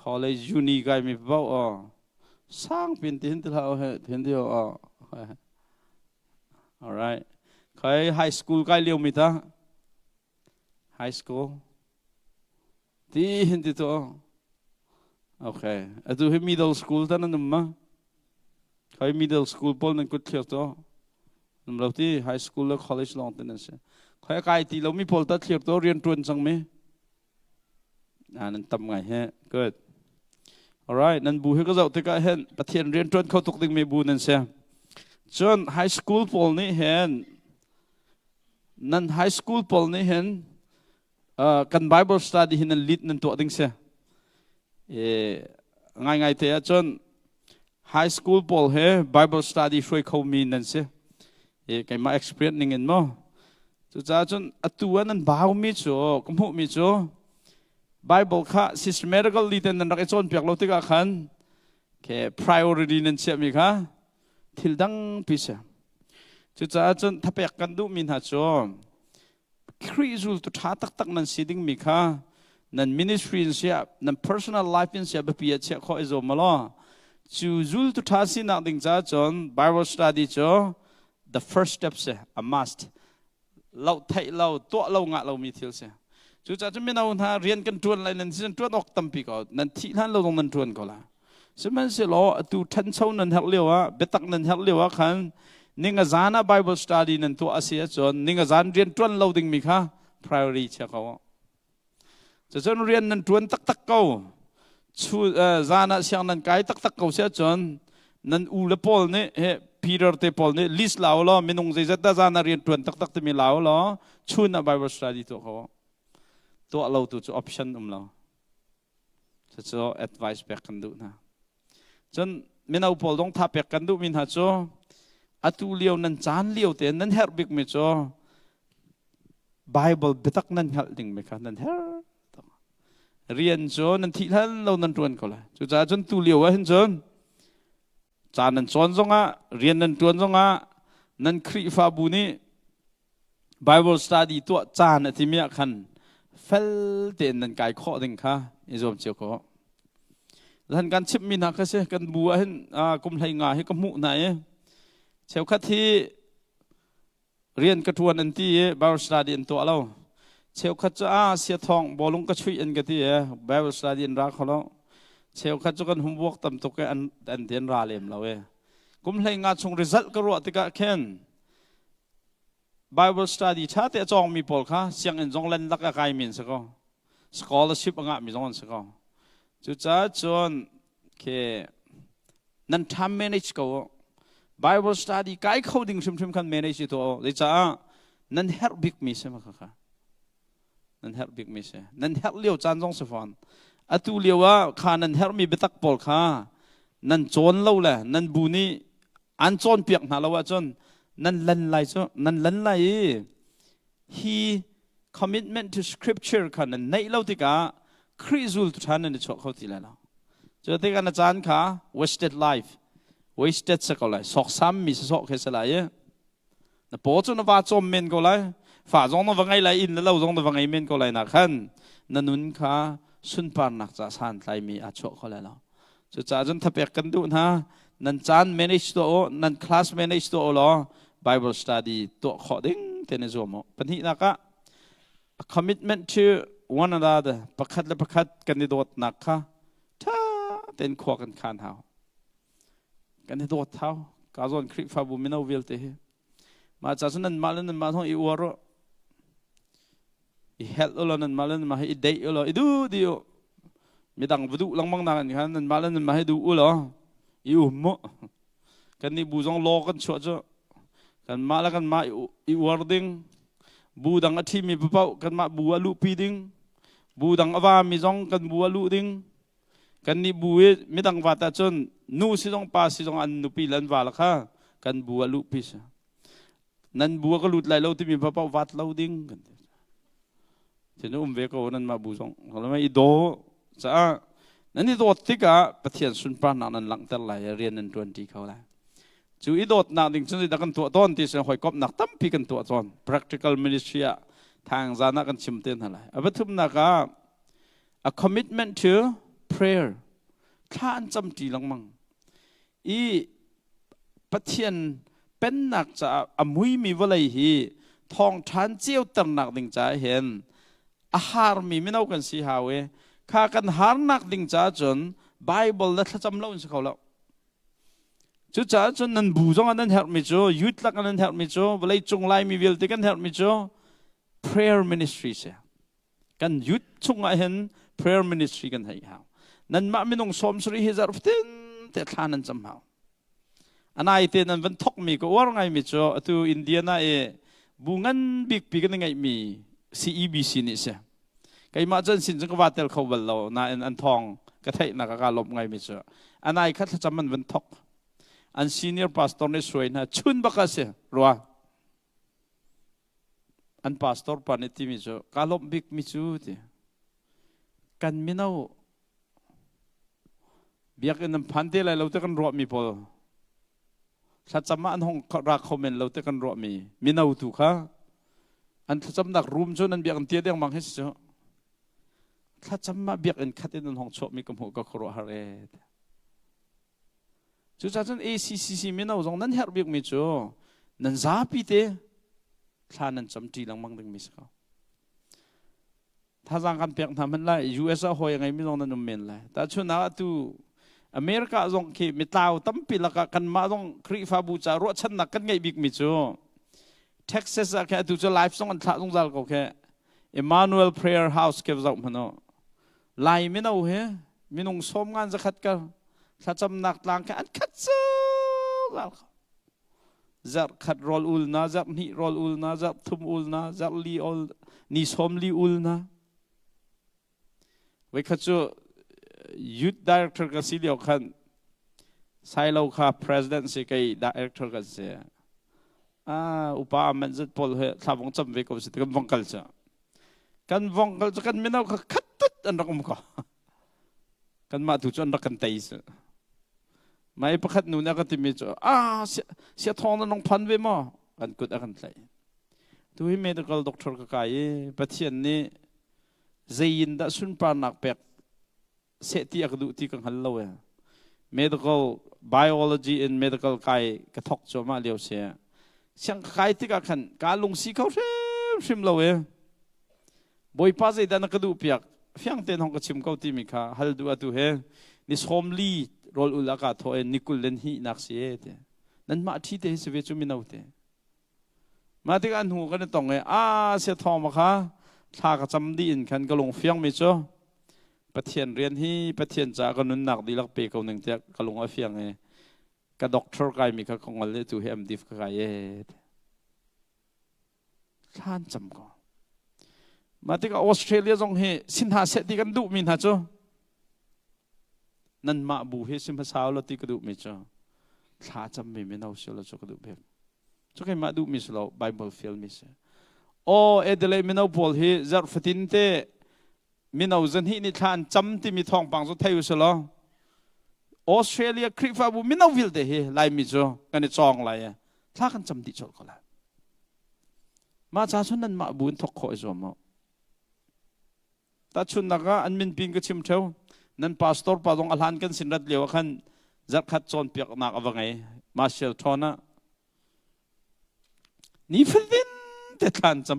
college uni cái mi bắp sang pin tin từ hậu he pin điều alright khai high school cái liều mi ta high school tí hindi to okay atu he middle school ta nan ma khai middle school pol nên có thiệt đó nằm lâu tí high school là college long tên sẽ khai cái tí lâu mi pol ta thiệt đó riêng tuần sang mi nên tâm ngày he good alright nên bu he có dạo thì cái hen bắt thiền riêng tuần khâu tục tình mi bu nên sẽ John high school pol ni hen nên high school pol ni hen kan Bible study hin lead nên tuột tình sẽ ngày thế John high school pol he Bible study free khâu mi nên sẽ cái mà experienceningen mo chú cha chun atuan an bao mi cho kum hu mi cho Bible kha systematically ten nan ra chon piak lo tika khan ke priority nen che mi kha thil dang pi se chú cha chun thapek kan du min ha cho krizul tu tha tak tak nan siding mi kha nan ministry in sia nan personal life in sia ba pi che kho zo malo chu zul tu tha sin na ding cha chon Bible study cho the first step se a must lâu thay lâu tua lâu ngạ lâu mi thiếu se chú cha chúng mình nào ha riêng cần tuần lại nên xin tuần ốc tâm pi có nên thị han lâu dòng nên tuần có là xin mình sẽ lo tu thân sâu nên học liều á biết tắc nên học liều á khăn nhưng mà zana Bible study nên tu asia chọn nhưng mà zan riêng tuần lâu đình mi kha priority chắc có cho chọn riêng nên tuần tắc tắc câu chú zana sang nên cái tắc tắc câu sẽ chọn nên u le Paul ne Peter te Paul ne list lao lo minung zai zata zana rian tuan tak tak te mi lao lo chuna Bible study to ko to lo tu chu option lo cho advice back kan du na chon minau Paul dong tha pek kan du min ha cho atu liu nan chan liu te nan her big me cho Bible betak nan hal ding me ka nan her rian cho nan thi han lo nan tuan ko la chu cha chon tu liu a hin chon cha nan chon zonga rian nan tuan zonga nan khri fa bu ni Bible study to cha na ti mia khan fel ten nan kai kho ding kha izom chiu ko lan kan chip min ha ka se kan bu a hin kum lai nga he ka mu na e cheu kha thi rian ka tuan an ti Bible study an to lo cheu kha cha sia thong bolung ka chui an ka ti Bible study an ra kholo cheu kha chu kan homework tam to ke an den ra lem lo e kum lai nga chung result ka ro ti ka khen Bible study cha te chong mi pol kha siang en jong len lak a kai min se ko scholarship anga mi jong se ko chu cha chon ke nan tham manage ko Bible study kai coding sim kan manage to le cha nan help big mi se ma kha nan help big mi se nan help liu chan jong se fon atu liwa kha nan help mi betak pol kha nan chon lo la nan bu ni an chon piak na lo wa chon nan lan lai cho nan lan lai he commitment to scripture kha nan nei lo ti ka khrizul tu than nan cho khoti la cho te kan chan kha wasted life wasted sa ko lai sok sam mi so khe sa lai na po chu na wa chom men ko lai fa jong na wangai lai in lo jong na wangai men ko lai na khan nanun kha sun par nak cha san lai mi a cho ko lai lo cho cha jon thapek kan du na nan chan manage to nan class manage to lo Bible study to kho ding tene zomo pani na ka a commitment to one another ประคัดและประคัดกันในโดดหนักค่ะถ้าเต้นขวากันขานเท้ากันในโดดเท้ากาซอนคริฟาบุมินาวิลเตะมาจากนั้นมาเล่นมาท้องอีวัวรอีเฮลล์นั้นมาเล่นมาให้อีเดย์อีดูดิโอมีดังวัดดูลังมังนังกันนั้นมาเล่นมาให้ดูเหรออีอุมกันนี่บูจงโลกันชัวจ้ะกันมาแล้วกันมาอีวัวดิ้งบูดังอาทิมีเป้ากันมาบัวลูปีดิ้งบูดังอวามีจงกันบัวลูดิ้งกันนี่บัวมีดังวัดแต่จนนู่สิจงป้าสิจงอันนุปีลันวาละค่ะกันบัวลูปีซะนั้นบัวก็หลุดไหลเราที่มีเป้าวัดเราดิ้งกันทีนี้เวก็นั้นมาบูจงแล้วไม่อีโดจ้ะนั่นอีโดติกะปะเทียนสุนปรานั้นหลังแต่ไหลเรียนนั้นตัวที่เขาละจูอีโดนักดิ่งฉันจะกันตัวต้นที่ฉันคอยกอบนักตั้มพีกันตัวต้น practical ministry ทางจานักกันชิมเต้นอะไรอันทุกนักa commitment to prayer ท่านจำจีหลังมังอีปะเทียนเป็นนักจะอมุยมีวลัยฮีทองทานเจียวตั้งนักดิ่งจะเห็นอาหารมีไม่เอากันสิหาเวข้ากันหานักดิ่งจะจนไบเบิลและจำเล่าสิเขาแล้วจุดจ้าจนนั้นบูจงอันนั้นเฮลมิโจยุทธลักอันนั้นเฮลมิโจเวลาจงไล่มีวิลติกันเฮลมิโจ prayer ministry เสียกันยุทธจงไอเห็น prayer ministry กันให้เขานั่นมาไม่ต้องสมสุริฮิจารฟินแต่ท่านั้นจำเขาอันนั้นไอเต้นนั้นวันทกมีก็ว่าไงมิโจตัวอินเดียน่ะบุงันบิ๊กปีกันไงมี CEBC นี่เสียก็มาจนสินจังก็ว่าเตลเขาวันเราน่ะอันทองก็ไทยนักการลบไงมิโจอันนั้นไอคัดจำมันวันทกอัน senior pastor นี่สวยนะชุนบักเสียรัวอัน pastor ปานิติมิจูกาลบบิกมิจูดิกันมินาเบียกันพันเทลัยเราเตกันรัวมีพอถ้าจำมาอันห้องรักคอมเมนต์เราเตกันรัวมีมินาถูกค่ะอันถ้าจำนักรูมจูนั้นเบียกันเตี้ยเดียงมังเฮสจูถ้าจำมาเบียกันคัดในห้องโชมีกำหัวก็ครัวฮาร์เรดจุดนั้น ACCC มินาจงนั้นเฮร์บิกมิจูนั่นซาปิเตท่านั้นจำจีหลังมังดึงมิสเขาถ้าจังกันเปียกทำมันไล่ US หอยยังไงไม่ต้องนั่นนุ่มเมนไล่แต่ช่วงนั้นตัวอเมริกาจงขี้มิตาวตั้มปีละกันมาจงคริฟาบูจารถฉันนักกันไงบิกมิจูเท็กซัสแค่ตัวจะไลฟ์ส่งอันท่าส่งจัลก็แค่ Emmanuel Prayer House เก็บจับมันเนาะไล่ไม่เอาเหรอไม่นุ่งสมงานจะขัดกันถ้าจำนักต่างกันขัดซูจักขัดรอลอุลนะจักนี่รอลอุลนะจักทุ่มอุลนะจักลีอุลนี่สมลีอุลนะเวขัดจูยุทธ director ก็สิเดียวกันใส่เราค่ะ president สิกับ director ก็เสียอุปามันจะพอเหตุถ้าวงจำเวก็สิกันวงกัลจ้ะกันวงกัลจะกันไม่เอาขัดตุดอันรักมุกกันมาถูกจนรักกันไตส์ไม่ประคัดนู่นก็ที่มีจ้ะเสียทองนั่นน้องพันเวมอกันกุดกันไตตัวที่ medical doctor ก็กายปัจจุบันนี้ยินได้สุนปานักเปกเสียที่อักดูที่กังหันเราmedical biology and medical กายกระทบจมาเลียวเสียเสียงกายที่กันการลงสีเขาชิมเราบอยป้าใจด้านกระดูเปียกเฟียงเต้นห้องกระชิมเขาที่มีค่ะฮัลดูอัตุเฮนิสโฮมลีรอลอุลากาโตเอนิคุลเลนฮีนักเสียเตนั่นมาที่เตสเวจุมินเอาเตมาที่กันหูกันตรงเสียทองมาค่ะถ้ากระจำดีนกันก็ลงเฟียงมิโจปะเทียนเรียนที่ปะเทียนจากกันนุนหนักดีลักเปกเอาหนึ่งเดียก็ลงเอาเฟียงกับด็อกเตอร์กายมีค่ะของอะไรตัวเฮมดิฟกายท่านจำก่อนมาที่กับออสเตรเลียจงเฮสินหาเสติกันดุมินฮะโจนั่นมาบูเฮสิมภาษาเราตีกระดูมิจ้าถ้าจำไม่เอาเสียเราจะกระดูเบกจะให้มาดูมิสเราไบเบิลฟิลมิสโอเอเดเลไม่เอาพอลเฮจัดฟัตินเตไม่เอาจันฮีนี่ท่านจำที่มีทองปังสุดท้ายอยู่เสียแล้วออสเตรเลียคริฟาบูไม่เอาวิลเดเฮไลมิจ้ากันในจองไลถ้ากันจำที่จดก็แล้วมาจากส่วนนั้นมาบุญทกขอจอมแต่ชุนนักอันมินปิงก็ชิมเท่านั่นพาสตอร์ปาดงอัลฮันกันสินรัดเลี้ยวขันจักขัดจนเปียกนักว่าไงมาเชลทอนะนี่ฟิลดินเด็ดขาดจ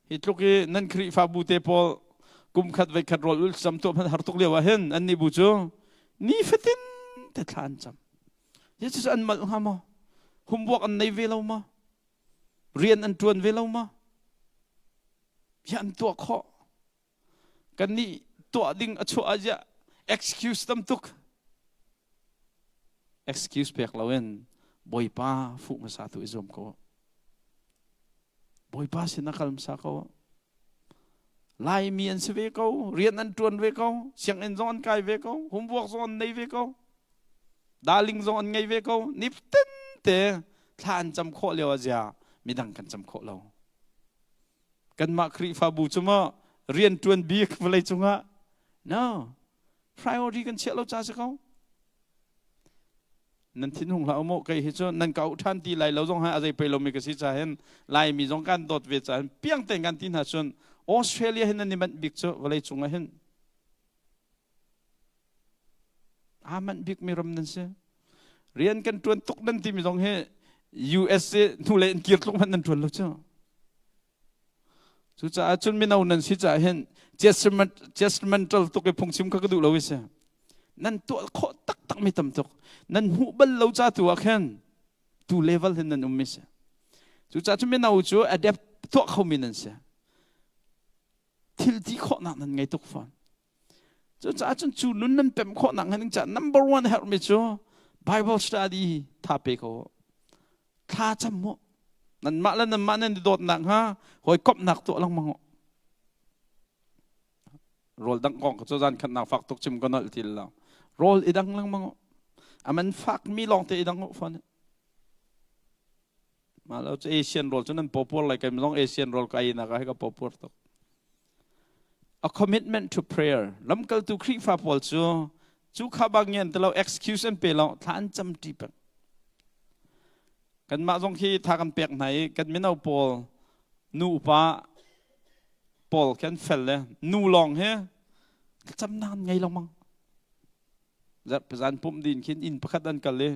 hit luki nan kri fa bu te pol kum khat vai khat rol sam to har tuk lewa hen an ni bu chu ni fatin te than cham Jesus an mal ha mo homework an nei ve lo ma rian an tuan ve lo ma yan to kho kan ni to ding achu aja excuse tam tuk excuse pek lawen boy pa fu ma sa tu izom ko boy pa sin nakal sa ko lai mian se ve ko rian an tuan ve ko siang en zon kai ve ko homework zon nei ve ko darling zon ngai ve ko nip ten te than cham kho lewa ja midang kan cham kho lo kan ma kri fa bu chuma rian tuan bi vlei chunga no priority kan chelo cha se ko nan thin hung la mo kai hi cho nan kau than ti lai lo jong ha azai pe lo mi ka si cha hen lai mi jong kan dot ve cha piang teng kan tin ha chun Australia hen ni man big cho vlei chunga hen aman big mi ram nan se rian kan tuan tok nan ti mi jong he USA nu le in kier tlok man nan tuan lo cho chu cha chun mi nau nan si cha hen judgmental to ke phung sim ka du lo se nan to kho tak tak mi tam tok nan hu bal lo cha tu akhan tu level hen nan ummi se chu cha chun mi nau chu adapt to khau mi nan se thil ti kho na nan ngai tok fan chu cha chun chu nun nan pem kho na han cha number 1 help me chu Bible study tha pe ko tha cham mo nan ma lan nan ma nan dot nang ha hoi kop nak to lang mango rol dang kong cho jan khat nak fak tok chim konal til la rol idang lang mango aman fak mi long te idang fon ma lo Asian rol cho nan popor like am long Asian rol kai na ka popor to a commitment to prayer lam kal tu khri fa pol chu kha bang yen te lo excuse and pe lo than cham ti pa kan ma jong khi tha kan pek nai kan mi nau pol nu pa pol kan fel le nu long he cham nan ngai long mang zat pazan pum din khin in pakhat an kal le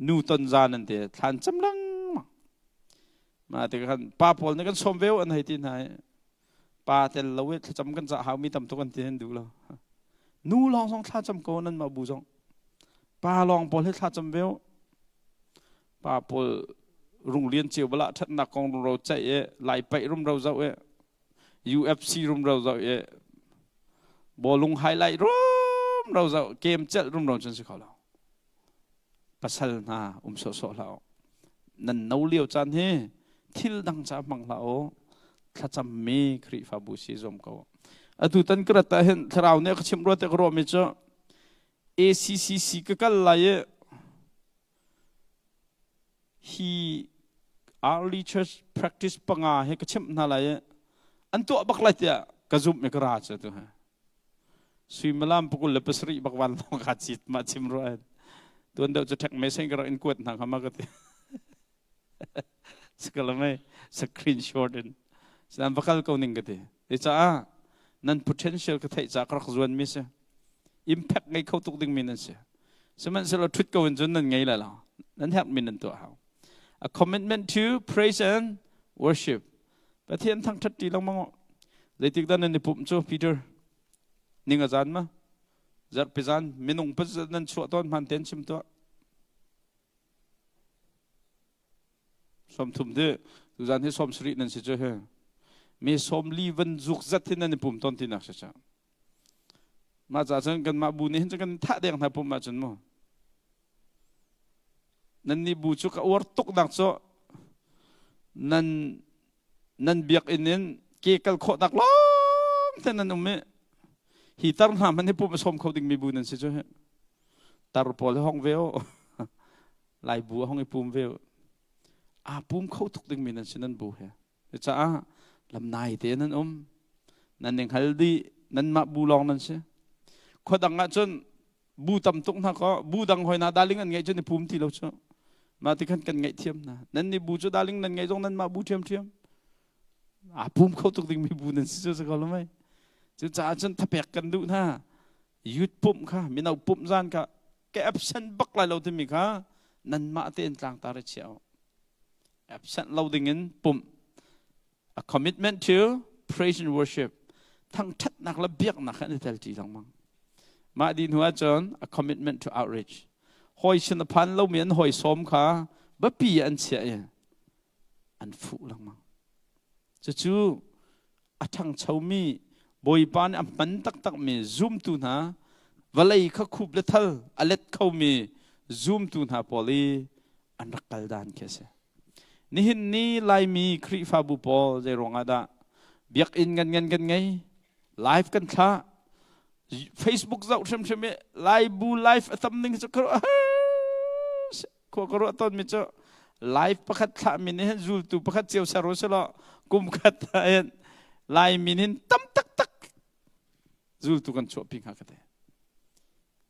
nu ton zan an te than cham lang ma te kan pa pol ne kan som veu an hai tin hai pa tel lo we cham kan cha ha mi tam to kan tin du lo nu long song tha cham ko nan ma bu jong pa long pol he tha cham veu pa pol rung lien chiu bala that na kong ro chai e lai pai rum ro zau e UFC rum ro zau e bolung highlight rum ro zau game chal rum ro chen se khala pasal na so lao nan nau liu chan he thil dang cha mang lao tha cham me khri fa bu si zom ko atu tan kra ta hen thrau ne khim ro te ro mi cho ACCC ka kal la ye he early church practice panga he ka chim na la ye an to bak la tia ka zum me ka ra cha tu ha sui malam pukul le pasri bak wan lo ka chit ma chim ro an tuan dau cha thak me sen ka in kuat na khama ka ti skala me screenshot in san bakal ko ning ka ti e cha nan potential ka thai cha krak zuan mi se impact ngai khau tuk ding min an se seman se lo thut ko in jun nan ngai la la nan help min an to how a commitment to praise and worship but thiên thang thắt ti long mang le tik dan ni pum cho Peter ning azan ma zar pizan minung pas nan chu ton man ten chim to som thum de zan he som sri nan si cho he me som li van zuk zat tin nan pum ton tin nak cha ma za chang kan ma bu ni hin kan tha deng na pum ma chun mo nan ni bu chu ka war tok nak cho nan biak inin ke kal kho tak long ten nan umme hi tar na man ni pum som kho ding mi bu nan si cho he tar pol hong veo lai bu hong i pum veo a pum kho tok ding mi nan si nan bu he cha lam nai te nan nan ning haldi nan ma bu long nan se kho dang nga chon bu tam tok na ko bu dang hoi na daling an ngai chon ni pum ti lo cho ma ti kan ngai thiam na nan ni bu cho daling nan ngai jong nan ma bu thiam a pum kho tok ding mi bu nan si cho sa ko lo mai chu cha chon thapek kan du na yut pum kha mi nau pum zan ka ke absent bak lai lo ti mi kha nan ma te en tlang ta ra chiao absent lo ding in pum a commitment to praise and worship thang thắt nạc là biết nạc khăn tel chỉ lòng mang mà đi hoa chọn a commitment to outreach hồi xin pan lâu miễn hồi xóm khá bất bị anh sẽ anh phụ lòng mang chú a thằng cháu mi bồi ban am bắn tắc mi zoom tu na và lấy khắc khúc lết thal alet khâu mi zoom tu na poli anh rắc cal đan kese ni hin ni lai mi kri fa bu pol je rong ada biak in gan ngay live kan kha Facebook dạo xem live bu live tâm ninh cho có ton mi cho live pakhat kha mi ne zul tu pakhat chiao saro selo kum khat en live mi hin tam tak zul tu kan cho ping ha kate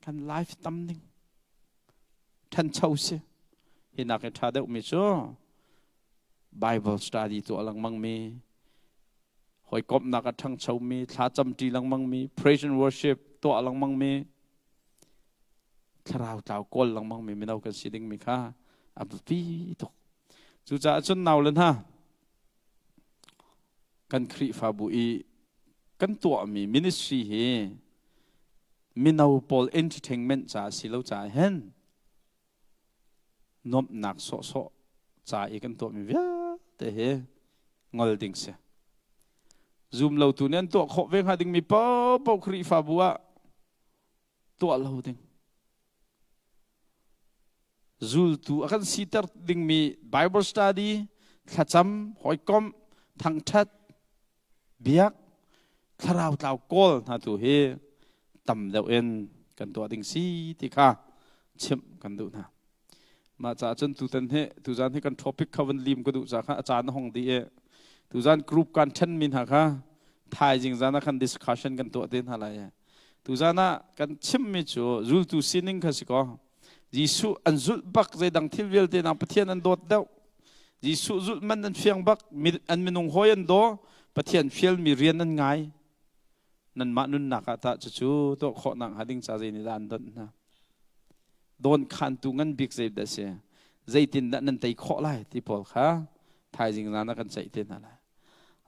kan live tâm ninh than chau se hina ke tha de mi cho Bible study tu alang mang mi hồi cọp nạc thằng cháu mi thả chăm trì lăng mang mi praise and worship tọa lăng mang mi thảo thảo côn lăng mang mi đâu cần xí đinh mi kha à vì tục chú cha chân nào lên ha cần khỉ phá bụi cần tọa mi ministry he mi nào Paul entertainment cha xí lâu cha hen nộp nạc sọ cha ý cần tọa mi vía thế he ngol đinh se zoom lâu tu nên tọa khọ veng hading mi bao khri pha bua tọa lâu ding zul tu akan sitar ding mi Bible study khacham hoi kom thang that biak tharau tau kol na tu he tam deuh en kan tọa ding si ti kha chim kan du na ma cha chen tu tan he tu jan he kan topic khawan lim ko du cha kha achan hong di e tu jan group kan chen min ha kha thai jing jana kan discussion kan to den halai tu jana kan chim mi chu zul tu sining kha siko jisu an zul bak je dang thilvel te na pathian an dot dau jisu zul man an fiang bak an minung hoyan do pathian fiel mi rian an ngai nan ma nun na ka ta chu to kho nang hading cha je ni dan don na don khan tu ngan big je da se zaitin da nan tai kho lai ti pol kha thai jing jana kan chai te na la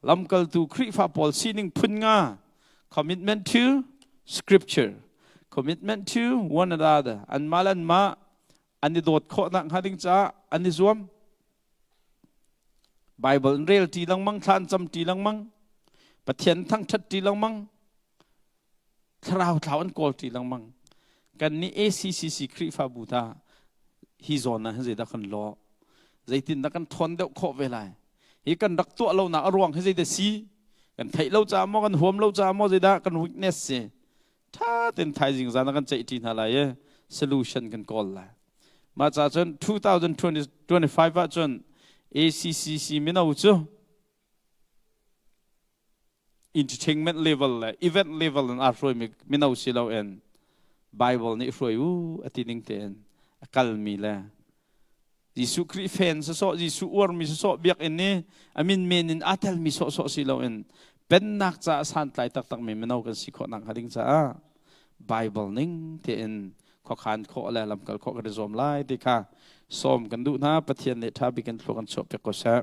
lamkal tu khri fa pol sining phun nga commitment to scripture commitment to one another an malan ma ani dot kho nang hading cha ani zuam Bible real ti lang mang than cham ti lang mang pathian thang that ti lang mang thrau thau an kol ti lang mang kan ni ACCC khri fa buta hi zona he da kan lo zaitin da kan thon deuh kho ve lai hi kan dak tu lo na arwang he de si kan thai lo cha mo kan huam lo cha mo da kan weakness se tha ten thai jing zana kan chai tin hala ye solution kan call la ma cha chon 2025 va chon ACCC minau chu entertainment level la event level an arroi minau silo en Bible ni froi u atining ten akal mi la Jisu kri fen so Jisu or mi so biak en ni amin men in atal mi so silo en pen nak cha san tlai tak tak mi minau kan sikho nang hading cha Bible ning te en kho khan kho la lam kal kho ka zom lai ti kha som kan du na pathian le tha bi kan thlo kan chop pe ko sa